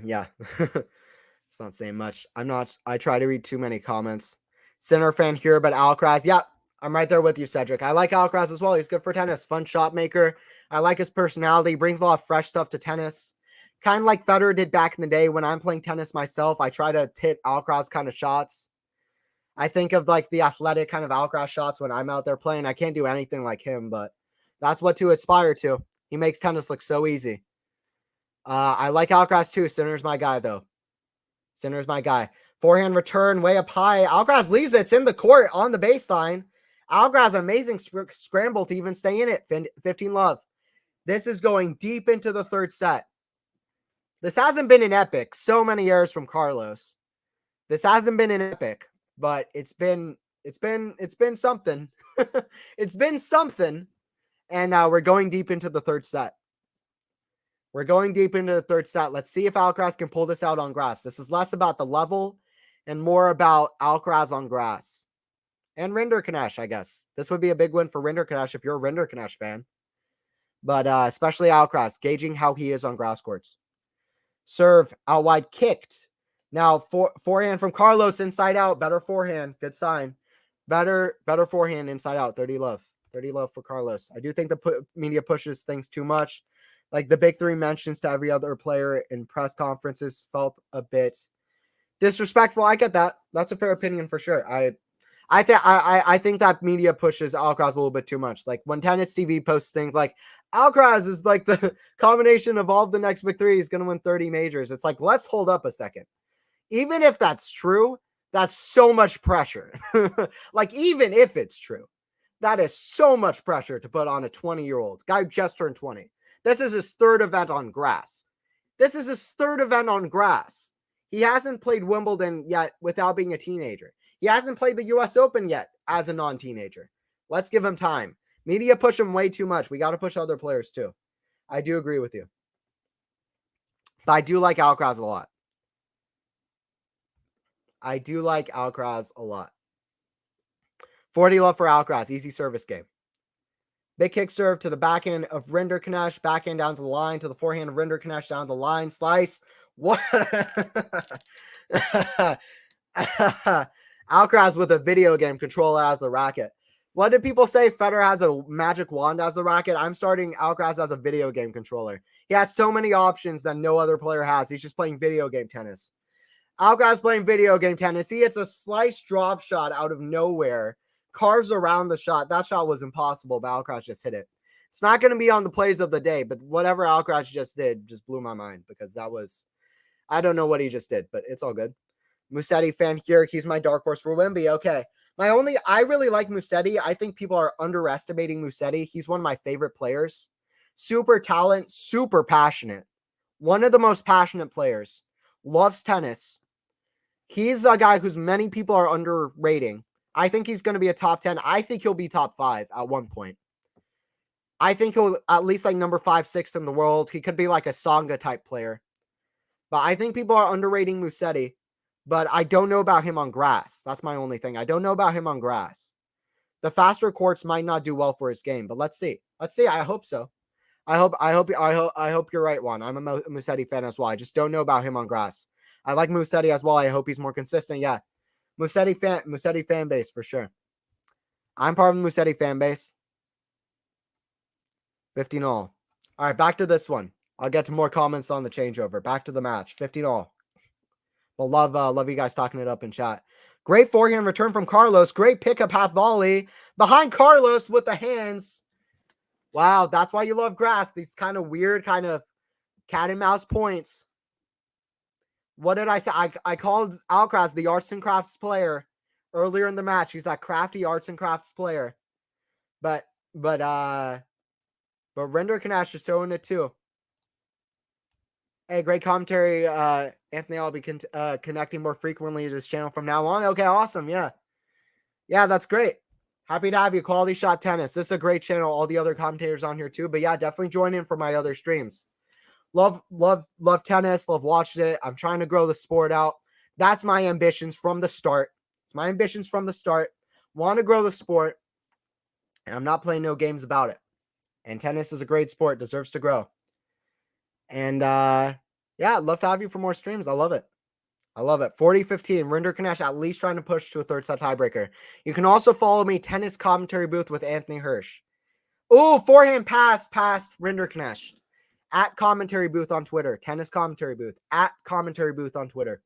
Yeah. It's not saying much. I try to read too many comments. Sinner fan here, but Alcaraz. Yeah, I'm right there with you, Cedric. I like Alcaraz as well. He's good for tennis. Fun shot maker. I like his personality. He brings a lot of fresh stuff to tennis. Kind of like Federer did back in the day when I'm playing tennis myself. I try to hit Alcaraz kind of shots. I think of like the athletic kind of Alcaraz shots when I'm out there playing. I can't do anything like him, but that's what to aspire to. He makes tennis look so easy. I like Alcaraz too. Sinner's my guy, though. Sinner's my guy. Forehand return way up high. Alcaraz leaves it. It's in the court on the baseline. Alcaraz, amazing scramble to even stay in it. 15-love. This is going deep into the 3rd set. This hasn't been an epic. So many errors from Carlos. This hasn't been an epic, but it's been something. It's been something. And now we're going deep into the 3rd set. We're going deep into the 3rd set. Let's see if Alcaraz can pull this out on grass. This is less about the level and more about Alcaraz on grass. And Rinderknecht, I guess. This would be a big win for Rinderknecht if you're a Rinderknecht fan. But especially Alcaraz, gauging how he is on grass courts. Serve, out wide, kicked. Now, forehand from Carlos, inside out. Better forehand. Good sign. Better forehand, inside out. 30-love. 30-love for Carlos. I do think the media pushes things too much. Like the big 3 mentions to every other player in press conferences felt a bit disrespectful. I get that. That's a fair opinion for sure. I think that media pushes Alcaraz a little bit too much. Like when Tennis TV posts things like Alcaraz is like the combination of all the next big 3, he's going to win 30 majors. It's like, let's hold up a second. Even if that's true, that's so much pressure. Like even if it's true, that is so much pressure to put on a 20-year-old guy who just turned 20. This is his 3rd event on grass. This is his 3rd event on grass. He hasn't played Wimbledon yet without being a teenager. He hasn't played the US Open yet as a non-teenager. Let's give him time. Media push him way too much. We got to push other players too. I do agree with you. But I do like Alcaraz a lot. I do like Alcaraz a lot. 40-love for Alcaraz. Easy service game. Big kick serve to the backhand of Rinderknecht. Backhand down to the line. To the forehand of Rinderknecht down the line. Slice. What? Alcaraz with a video game controller as the racket. What did people say? Federer has a magic wand as the racket. I'm starting Alcaraz as a video game controller. He has so many options that no other player has. He's just playing video game tennis. Alcaraz playing video game tennis. He hits a slice drop shot out of nowhere. Carves around the shot. That shot was impossible, but Alcaraz just hit it. It's not going to be on the plays of the day, but whatever Alcaraz just did just blew my mind because that was, I don't know what he just did, but it's all good. Musetti fan here. He's my dark horse for Wimby. Okay. I really like Musetti. I think people are underestimating Musetti. He's one of my favorite players. Super talent, super passionate. One of the most passionate players. Loves tennis. He's a guy who's many people are underrating. I think he's going to be a top 10. I think he'll be top 5 at one point. I think he'll at least like number 5, 6 in the world. He could be like a Sangha type player. But I think people are underrating Musetti. But I don't know about him on grass. That's my only thing. I don't know about him on grass. The faster courts might not do well for his game, but let's see. Let's see. I hope so. I hope you're right, Juan. I'm a Musetti fan as well. I just don't know about him on grass. I like Musetti as well. I hope he's more consistent. Yeah. Musetti fan base for sure. I'm part of the Musetti fan base. 15 all. All right, back to this one. I'll get to more comments on the changeover. Back to the match. 15 all. Well, love you guys talking it up in chat. Great forehand return from Carlos. Great pickup half volley. Behind Carlos with the hands. Wow, that's why you love grass. These kind of weird, kind of cat and mouse points. What did I say? I called ALCARAZ the arts and crafts player earlier in the match. He's that crafty arts and crafts player. But RINDERKNECH is showing it too. Hey, great commentary, Anthony. I'll be connecting more frequently to this channel from now on. Okay, awesome. Yeah, that's great. Happy to have you. QualityShot Tennis. This is a great channel. All the other commentators on here too. But yeah, definitely join in for my other streams. Love tennis. Love watching it. I'm trying to grow the sport out. That's my ambitions from the start. It's my ambitions from the start. Want to grow the sport, and I'm not playing no games about it. And tennis is a great sport. Deserves to grow. And yeah, I'd love to have you for more streams. I love it. 40-15. RINDERKNECH at least trying to push to a third set tiebreaker. You can also follow me, Tennis Commentary Booth with Anthony Hirsch. Oh, forehand pass past RINDERKNECH. At Commentary Booth on Twitter. Tennis Commentary Booth. At Commentary Booth on Twitter.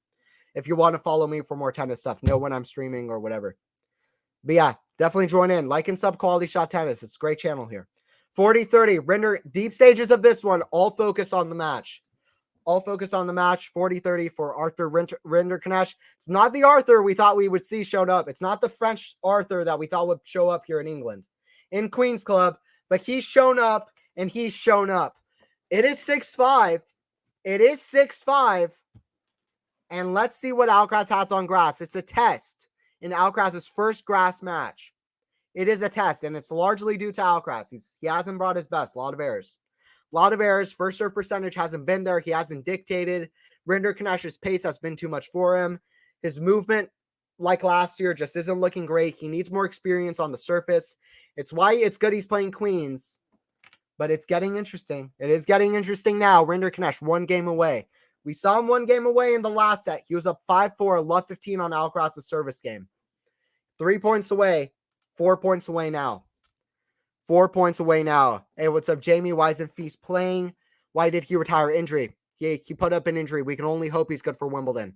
If you want to follow me for more tennis stuff. Know when I'm streaming or whatever. But yeah, definitely join in. Like and sub QualityShot Tennis. It's a great channel here. 40-30. Deep stages of this one. All focus on the match. 40-30 for Arthur RINDERKNECH. It's not the Arthur we thought we would see showed up. It's not the French Arthur that we thought would show up here in England. In Queen's Club. But he's shown up, and he's shown up. It is 6-5. And let's see what ALCARAZ has on grass. It's a test in ALCARAZ's first grass match. It is a test, and it's largely due to ALCARAZ. He hasn't brought his best. A lot of errors. First serve percentage hasn't been there. He hasn't dictated. RINDERKNECH's pace has been too much for him. His movement, like last year, just isn't looking great. He needs more experience on the surface. It's why it's good he's playing queens. But it's getting interesting. It is getting interesting now. RINDERKNECH, 1 game away. We saw him 1 game away in the last set. He was up 5-4, love 15 on ALCARAZ's service game. 3 points away. 4 points away now. 4 points away now. Hey, what's up, Jamie? Why isn't Feast playing? Why did he retire? Injury. He put up an injury. We can only hope he's good for Wimbledon.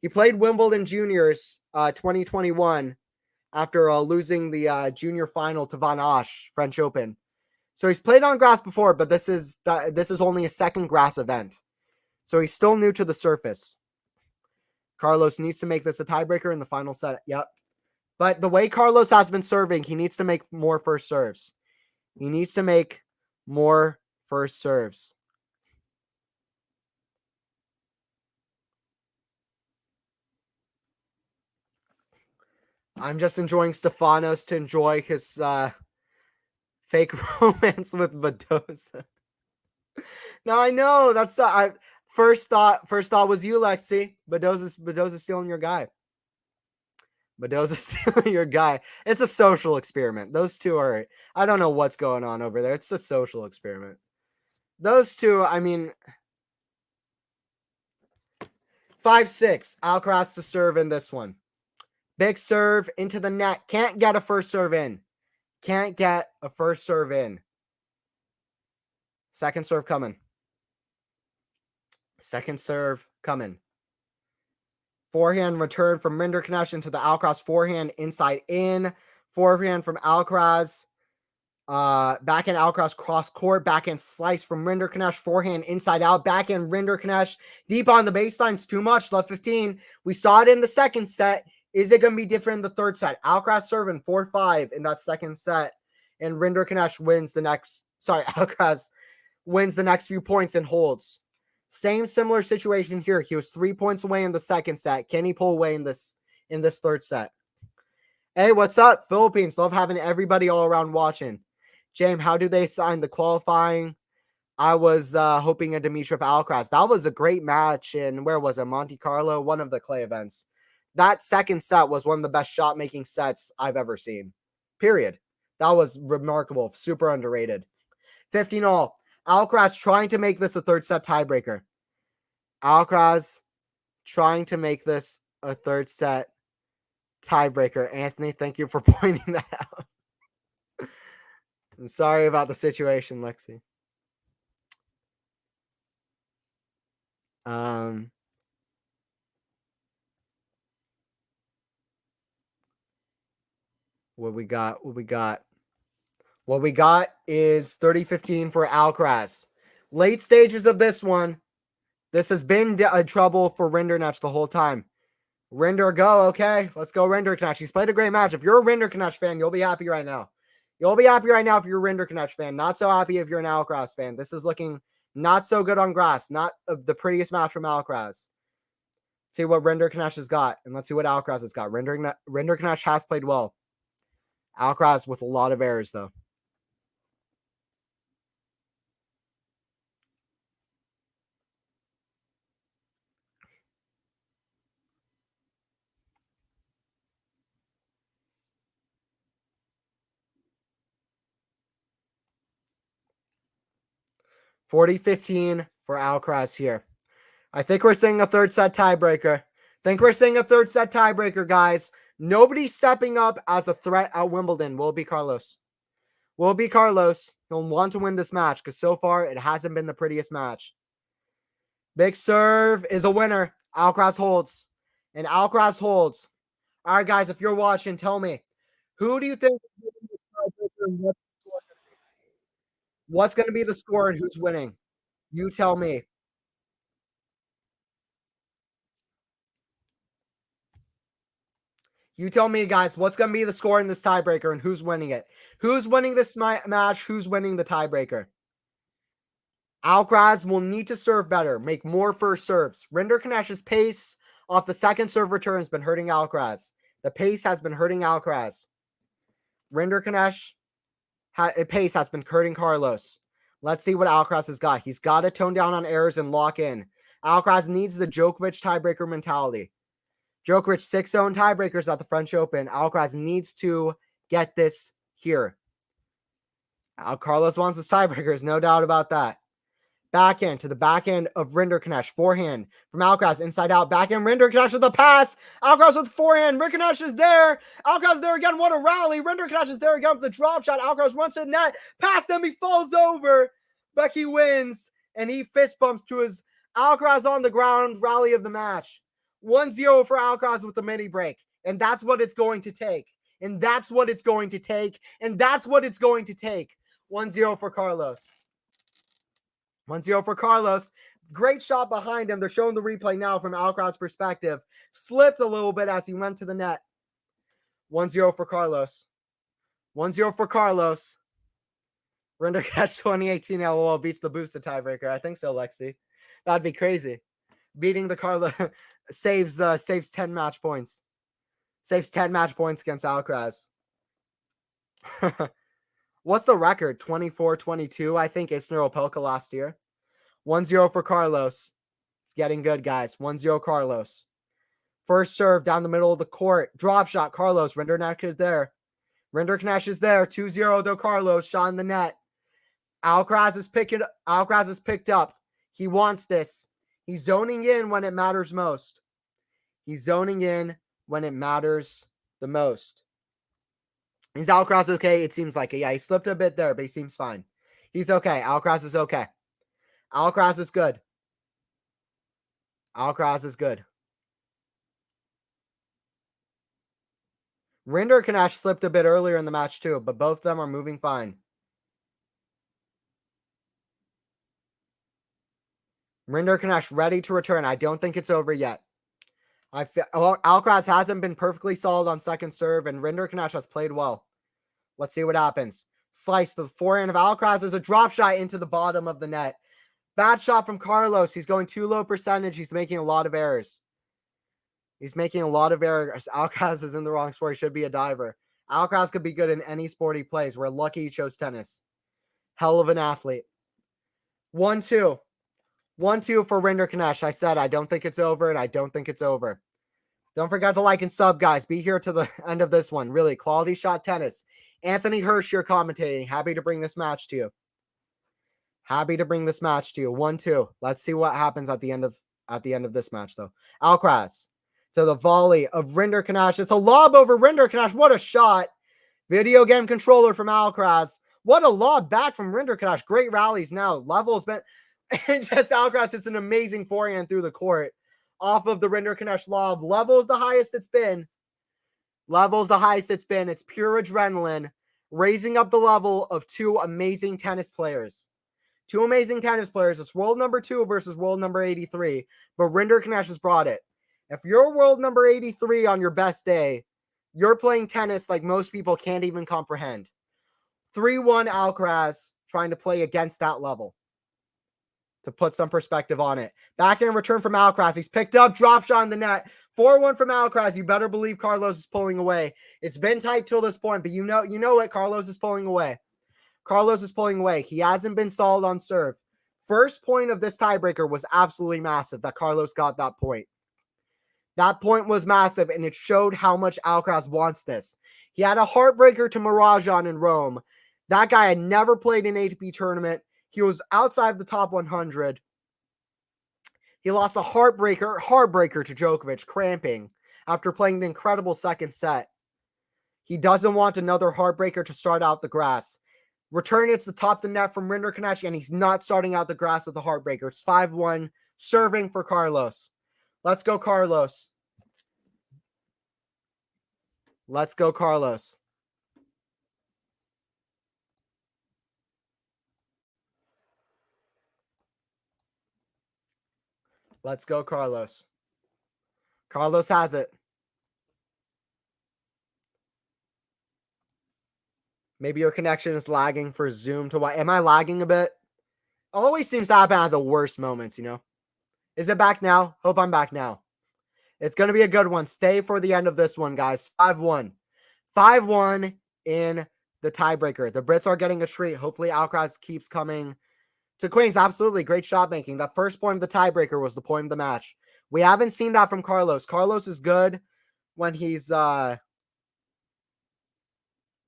He played Wimbledon Juniors 2021 after losing the junior final to Van Asch, French Open. So he's played on grass before, but this is only a second grass event. So he's still new to the surface. Carlos needs to make this a tiebreaker in the final set. Yep. But the way Carlos has been serving, he needs to make more first serves. I'm just enjoying Stefanos to enjoy his fake romance with Badosa. Now I know that's first thought was you, Lexi. Badosa's stealing your guy. It's a social experiment. Those two are, I don't know what's going on over there. It's a social experiment. Those two, I mean, 5-6. ALCARAZ to serve in this one. Big serve into the net. Can't get a first serve in. Second serve coming. Forehand return from RINDERKNECH into the ALCARAZ forehand inside in. Forehand from ALCARAZ. Backhand ALCARAZ cross court. Backhand slice from RINDERKNECH. Forehand inside out. Backhand RINDERKNECH. Deep on the baseline. It's too much. Left 15. We saw it in the second set. Is it going to be different in the third set? Alcaraz serving 4-5 in that second set, and Rinderknech wins the next. Sorry, Alcaraz wins the next few points and holds. Same similar situation here. He was 3 points away in the second set. Can he pull away in this third set? Hey, what's up, Philippines? Love having everybody all around watching. James, how do they sign the qualifying? I was hoping a Dimitrov Alcaraz. That was a great match in, where was it? Monte Carlo, one of the clay events. That second set was one of the best shot making sets I've ever seen. Period. That was remarkable. Super underrated. 15-all. Alcaraz trying to make this a third set tiebreaker. Alcaraz trying to make this a third set tiebreaker. Anthony, thank you for pointing that out. I'm sorry about the situation, Lexi. What we got? What we got is 30-15 for Alcaraz. Late stages of this one. This has been a trouble for Rinderknech the whole time. Rinder, go, okay? Let's go, Rinderknech. He's played a great match. If you're a Rinderknech fan, you'll be happy right now. You'll be happy right now if you're a Rinderknech fan. Not so happy if you're an Alcaraz fan. This is looking not so good on grass. Not the prettiest match from Alcaraz. See what Rinderknech has got, and let's see what Alcaraz has got. Rinderknech has played well. Alcaraz with a lot of errors, though. $40-15 for Alcaraz here. I think we're seeing a third set tiebreaker. Guys. Nobody stepping up as a threat at Wimbledon. Will it be Carlos? He'll want to win this match because so far it hasn't been the prettiest match. Big serve is a winner. Alcaraz holds. And Alcaraz holds. All right, guys, if you're watching, tell me. Who do you think is winning the tiebreaker? What's going to be the score and who's winning? You tell me. You tell me, guys, what's going to be the score in this tiebreaker and who's winning it? Who's winning this match? Who's winning the tiebreaker? Alcaraz will need to serve better, make more first serves. Rinderknech's pace off the second serve return has been hurting Alcaraz. The pace has been hurting Alcaraz. Rinderknech pace has been hurting Carlos. Let's see what Alcaraz has got. He's got to tone down on errors and lock in. Alcaraz needs the Djokovic tiebreaker mentality. Djokovic 6-0 tiebreakers at the French Open. Alcaraz needs to get this here. Carlos wants his tiebreakers, no doubt about that. Backhand to the backhand of Rinderknech. Forehand from Alcaraz, inside out. Backhand Rinderknech with the pass. Alcaraz with forehand. Rinderknech is there. Alcaraz there again. What a rally. Rinderknech is there again with the drop shot. Alcaraz runs to the net. Past him. He falls over. But he wins. And he fist bumps to his Alcaraz on the ground rally of the match. 1-0 for Alcaraz with the mini break. And that's what it's going to take. 1-0 for Carlos. 1-0 for Carlos. Great shot behind him. They're showing the replay now from Alcaraz's perspective. Slipped a little bit as he went to the net. 1-0 for Carlos. 1-0 for Carlos. Rinderknech 2018 LOL beats the Busta tiebreaker. I think so, Lexi. That'd be crazy. Beating the Carlos saves 10 match points. Saves 10 match points against Alcaraz. What's the record? 24-22, I think, Isner Opelka last year. 1-0 for Carlos. It's getting good, guys. 1-0 Carlos. First serve down the middle of the court. Drop shot, Carlos. Rinderknech is there. 2-0 though, Carlos. Shot in the net. Alcaraz is picked up. He wants this. He's zoning in when it matters most. Is Alcaraz okay? It seems like it. Yeah, he slipped a bit there, but he seems fine. He's okay. Alcaraz is okay. Alcaraz is good. Rinderknech slipped a bit earlier in the match too, but both of them are moving fine. Rinderknech ready to return. I don't think it's over yet. Alcaraz hasn't been perfectly solid on second serve, and Rinderknecht has played well. Let's see what happens. Slice to the forehand of Alcaraz. There's a drop shot into the bottom of the net. Bad shot from Carlos. He's going too low percentage. He's making a lot of errors. Alcaraz is in the wrong sport. He should be a diver. Alcaraz could be good in any sport he plays. We're lucky he chose tennis. Hell of an athlete. 1-2. 1-2 for Rinderknecht. I said I don't think it's over, and I don't think it's over. Don't forget to like and sub, guys. Be here to the end of this one. Really, Quality Shot Tennis. Anthony Hirsch, you're commentating. Happy to bring this match to you. 1-2. Let's see what happens at the end of this match, though. Alcaraz to the volley of Rinderknecht. It's a lob over Rinderknecht. What a shot. Video game controller from Alcaraz. What a lob back from Rinderknecht. Great rallies now. Level's been... And just Alcaraz, it's an amazing forehand through the court. Off of the Rinderknecht lob. Level is the highest it's been. It's pure adrenaline. Raising up the level of two amazing tennis players. It's world number 2 versus world number 83. But Rinderknecht has brought it. If you're world number 83 on your best day, you're playing tennis like most people can't even comprehend. 3-1 Alcaraz trying to play against that level. To put some perspective on it. Back in return from Alcaraz. He's picked up, drop shot in the net. 4-1 from Alcaraz. You better believe Carlos is pulling away. It's been tight till this point, but you know what? Carlos is pulling away. He hasn't been solid on serve. First point of this tiebreaker was absolutely massive that Carlos got that point. That point was massive, and it showed how much Alcaraz wants this. He had a heartbreaker to Marajan in Rome. That guy had never played an ATP tournament. He was outside the top 100. He lost a heartbreaker to Djokovic, cramping, after playing an incredible second set. He doesn't want another heartbreaker to start out the grass. Return hits the top of the net from Rinderknecht, and he's not starting out the grass with a heartbreaker. It's 5-1, serving for Carlos. Let's go, Carlos. Let's go, Carlos. Let's go, Carlos. Carlos has it. Maybe your connection is lagging for Zoom to watch. Am I lagging a bit? Always seems to happen at the worst moments, you know? Is it back now? Hope I'm back now. It's going to be a good one. Stay for the end of this one, guys. 5-1. 5-1 in the tiebreaker. The Brits are getting a treat. Hopefully Alcaraz keeps coming to Queens. Absolutely. Great shot making. That first point of the tiebreaker was the point of the match. We haven't seen that from Carlos. Carlos is good when he's shot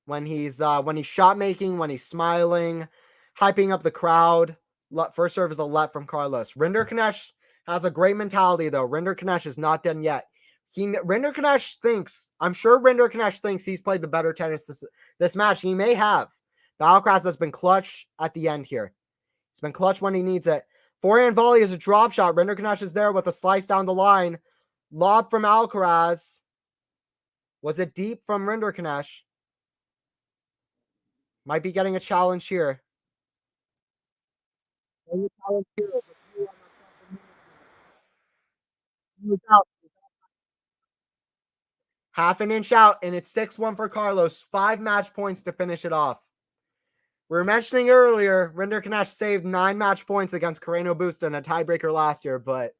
making, when he's smiling, hyping up the crowd. First serve is a let from Carlos. Rinderknecht has a great mentality, though. Rinderknecht is not done yet. Rinderknecht thinks, I'm sure Rinderknecht thinks he's played the better tennis this match. He may have. But Alcaraz has been clutch at the end here. He's been clutch when he needs it. Forehand volley is a drop shot. Rinderknecht is there with a slice down the line. Lob from Alcaraz. Was it deep from Rinderknecht? Might be getting a challenge here. Half an inch out, and it's 6-1 for Carlos. 5 match points to finish it off. We were mentioning earlier, Rinderknecht saved 9 match points against Carreno Busta in a tiebreaker last year, but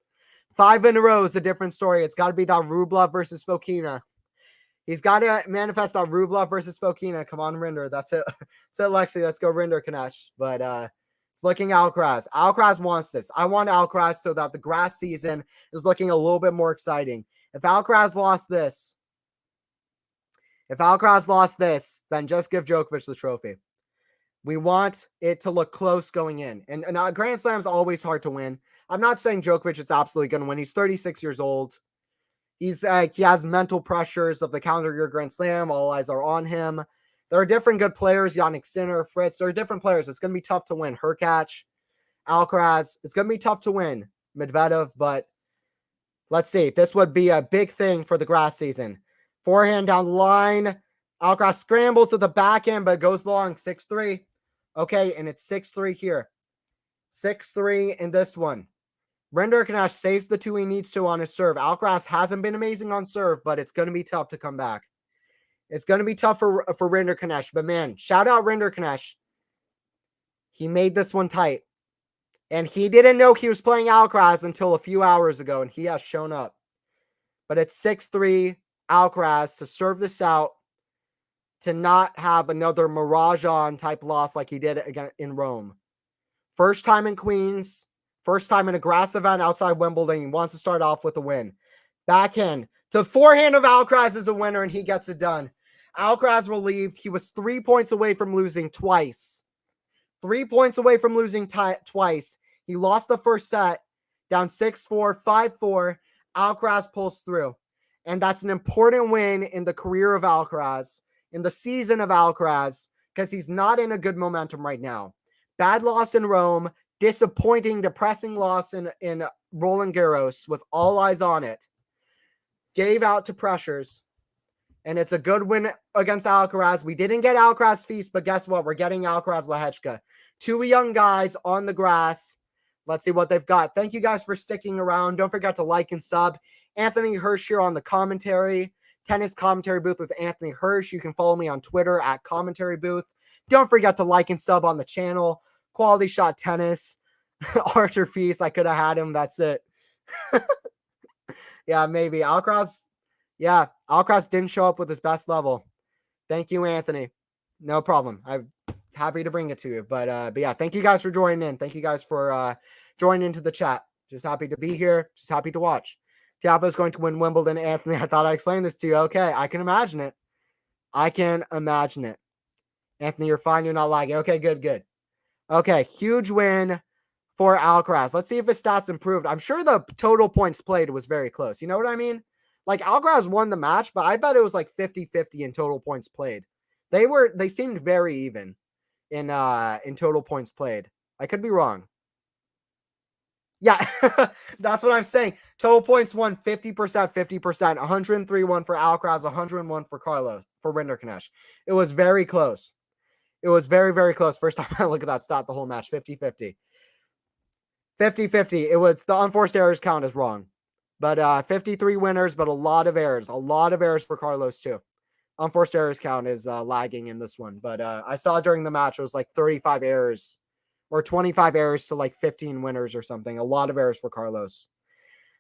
5 in a row is a different story. It's got to be that Rublev versus Fokina. He's got to manifest that Rublev versus Fokina. Come on, Rinder. That's it. So Lexi, let's go Rinderknecht. But it's looking Alcaraz. Alcaraz wants this. I want Alcaraz so that the grass season is looking a little bit more exciting. If Alcaraz lost this, then just give Djokovic the trophy. We want it to look close going in. And Grand Slam's always hard to win. I'm not saying Djokovic is absolutely going to win. He's 36 years old. He has mental pressures of the calendar year Grand Slam. All eyes are on him. There are different good players. Jannik Sinner, Fritz. There are different players. It's going to be tough to win. Hurkacz, Alcaraz. It's going to be tough to win. Medvedev. But let's see. This would be a big thing for the grass season. Forehand down the line. Alcaraz scrambles to the backhand, but goes long. 6-3. Okay, and it's 6-3 here. 6-3 in this one. Rinderknecht saves the 2 he needs to on his serve. Alcaraz hasn't been amazing on serve, but it's going to be tough to come back. It's going to be tough for Rinderknecht. But man, shout out Rinderknecht. He made this one tight. And he didn't know he was playing Alcaraz until a few hours ago, and he has shown up. But it's 6-3 Alcaraz to serve this out, to not have another Mirage-on type loss like he did again in Rome. First time in Queens, first time in a grass event outside Wimbledon. He wants to start off with a win. Backhand to forehand of Alcaraz is a winner, and he gets it done. Alcaraz relieved. He was 3 points away from losing twice. 3 points away from losing twice. He lost the first set, down 6-4, 5-4. Alcaraz pulls through. And that's an important win in the career of Alcaraz, in the season of Alcaraz, because he's not in a good momentum right now. Bad loss in Rome, disappointing, depressing loss in Roland Garros with all eyes on it. Gave out to pressures. And it's a good win against Alcaraz. We didn't get Alcaraz Feast, but guess what? We're getting Alcaraz Lehechka. 2 young guys on the grass. Let's see what they've got. Thank you guys for sticking around. Don't forget to like and sub. Anthony Hirsch here on the commentary. Tennis commentary booth with Anthony Hirsch. You can follow me on Twitter at commentary booth. Don't forget to like and sub on the channel. Quality Shot Tennis. Archer Feast. I could have had him. That's it. Yeah, maybe. Alcaraz. Yeah, Alcaraz didn't show up with his best level. Thank you, Anthony. No problem. I'm happy to bring it to you. But yeah, thank you guys for joining in. Thank you guys for joining into the chat. Just happy to be here. Just happy to watch. Tiafoe's going to win Wimbledon. Anthony, I thought I explained this to you. Okay, I can imagine it. I can imagine it. Anthony, you're fine. You're not lagging. Okay, good. Okay, huge win for Alcaraz. Let's see if his stats improved. I'm sure the total points played was very close. You know what I mean? Like, Alcaraz won the match, but I bet it was like 50-50 in total points played. They seemed very even in total points played. I could be wrong. Yeah, that's what I'm saying. Total points won 50%, 50%. 103 won for Alcaraz, 101 for Rinderknecht. It was very close. It was very, very close. First time I look at that stat, the whole match, 50-50. 50-50. It was the unforced errors count is wrong. But 53 winners, but a lot of errors. A lot of errors for Carlos, too. Unforced errors count is lagging in this one. But I saw during the match, it was like 35 errors or 25 errors to like 15 winners or something. A lot of errors for Carlos.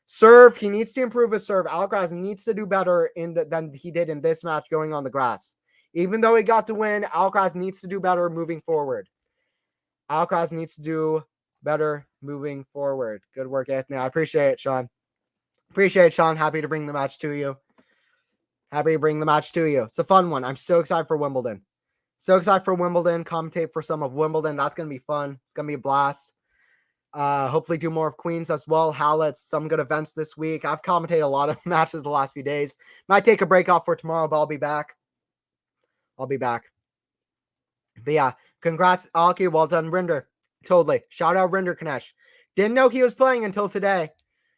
Serve, he needs to improve his serve. Alcaraz needs to do better than he did in this match going on the grass. Even though he got the win, Alcaraz needs to do better moving forward. Alcaraz needs to do better moving forward. Good work, Anthony. I appreciate it, Sean. Appreciate it, Sean. Happy to bring the match to you. Happy to bring the match to you. It's a fun one. I'm so excited for Wimbledon. So excited for Wimbledon. Commentate for some of Wimbledon. That's going to be fun. It's going to be a blast. Hopefully do more of Queens as well. Howlett's some good events this week. I've commentated a lot of matches the last few days. Might take a break off for tomorrow, but I'll be back. But yeah, congrats, Alki. Well done, Rinder. Totally. Shout out Rinderknecht. Didn't know he was playing until today.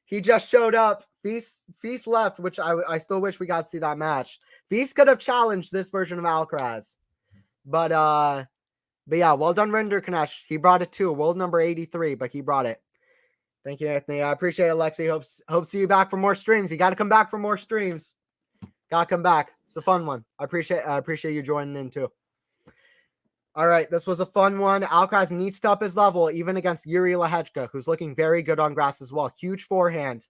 He just showed up. Feast left, which I still wish we got to see that match. Feast could have challenged this version of Alcaraz. But yeah, well done, Rinderknecht. He brought it too. World number 83, but he brought it. Thank you, Anthony. I appreciate it, Lexi. Hope see you back for more streams. You got to come back for more streams. Got to come back. It's a fun one. I appreciate you joining in too. All right, this was a fun one. Alcaraz needs to up his level, even against Yuri Lehechka, who's looking very good on grass as well. Huge forehand.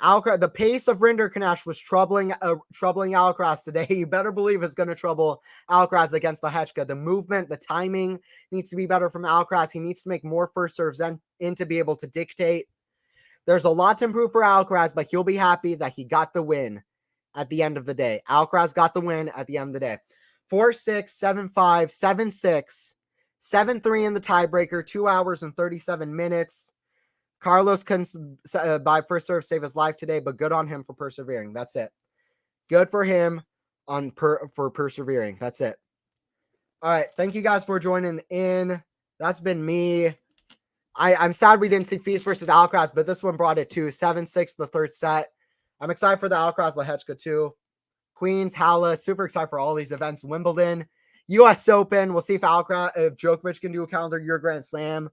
The pace of Rinderknecht was troubling Alcaraz today. You better believe it's going to trouble Alcaraz against Lehechka. The movement, the timing needs to be better from Alcaraz. He needs to make more first serves in to be able to dictate. There's a lot to improve for Alcaraz, but he'll be happy that he got the win at the end of the day. Alcaraz got the win at the end of the day. 4-6, 7-5, 7-6, 7-3 in the tiebreaker, 2 hours and 37 minutes. Carlos couldn't, by first serve, save his life today, but good on him for persevering. That's it. Good for him for persevering. That's it. All right. Thank you guys for joining in. That's been me. I'm sad we didn't see Feast versus Alcaraz, but this one brought it to 7-6 the third set. I'm excited for the Alcaraz Lehechka too. Queens, Halle, super excited for all these events. Wimbledon, U.S. Open. We'll see if Djokovic can do a calendar year Grand Slam.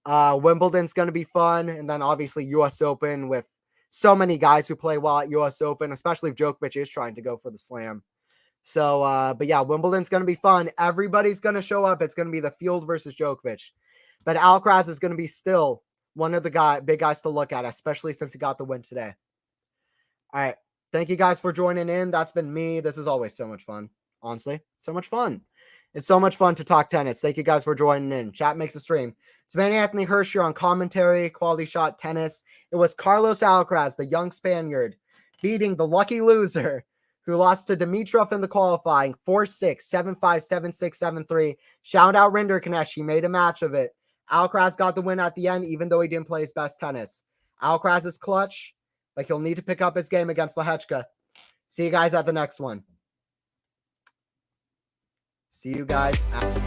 Wimbledon's going to be fun. And then obviously US Open with so many guys who play well at US Open, especially if Djokovic is trying to go for the slam. So, but yeah, Wimbledon's going to be fun. Everybody's going to show up. It's going to be the field versus Djokovic. But Alcaraz is going to be still one of the big guys to look at, especially since he got the win today. All right. Thank you guys for joining in. That's been me. This is always so much fun. Honestly, so much fun. It's so much fun to talk tennis. Thank you guys for joining in. Chat makes a stream. It's been Anthony Hirsch here on commentary, Quality Shot Tennis. It was Carlos Alcaraz, the young Spaniard, beating the lucky loser who lost to Dimitrov in the qualifying 4-6, 7-5, 7-6, 7-3. Shout out Rinderknecht. He made a match of it. Alcaraz got the win at the end, even though he didn't play his best tennis. Alcaraz is clutch, but he'll need to pick up his game against Lehechka. See you guys at the next one. See you guys at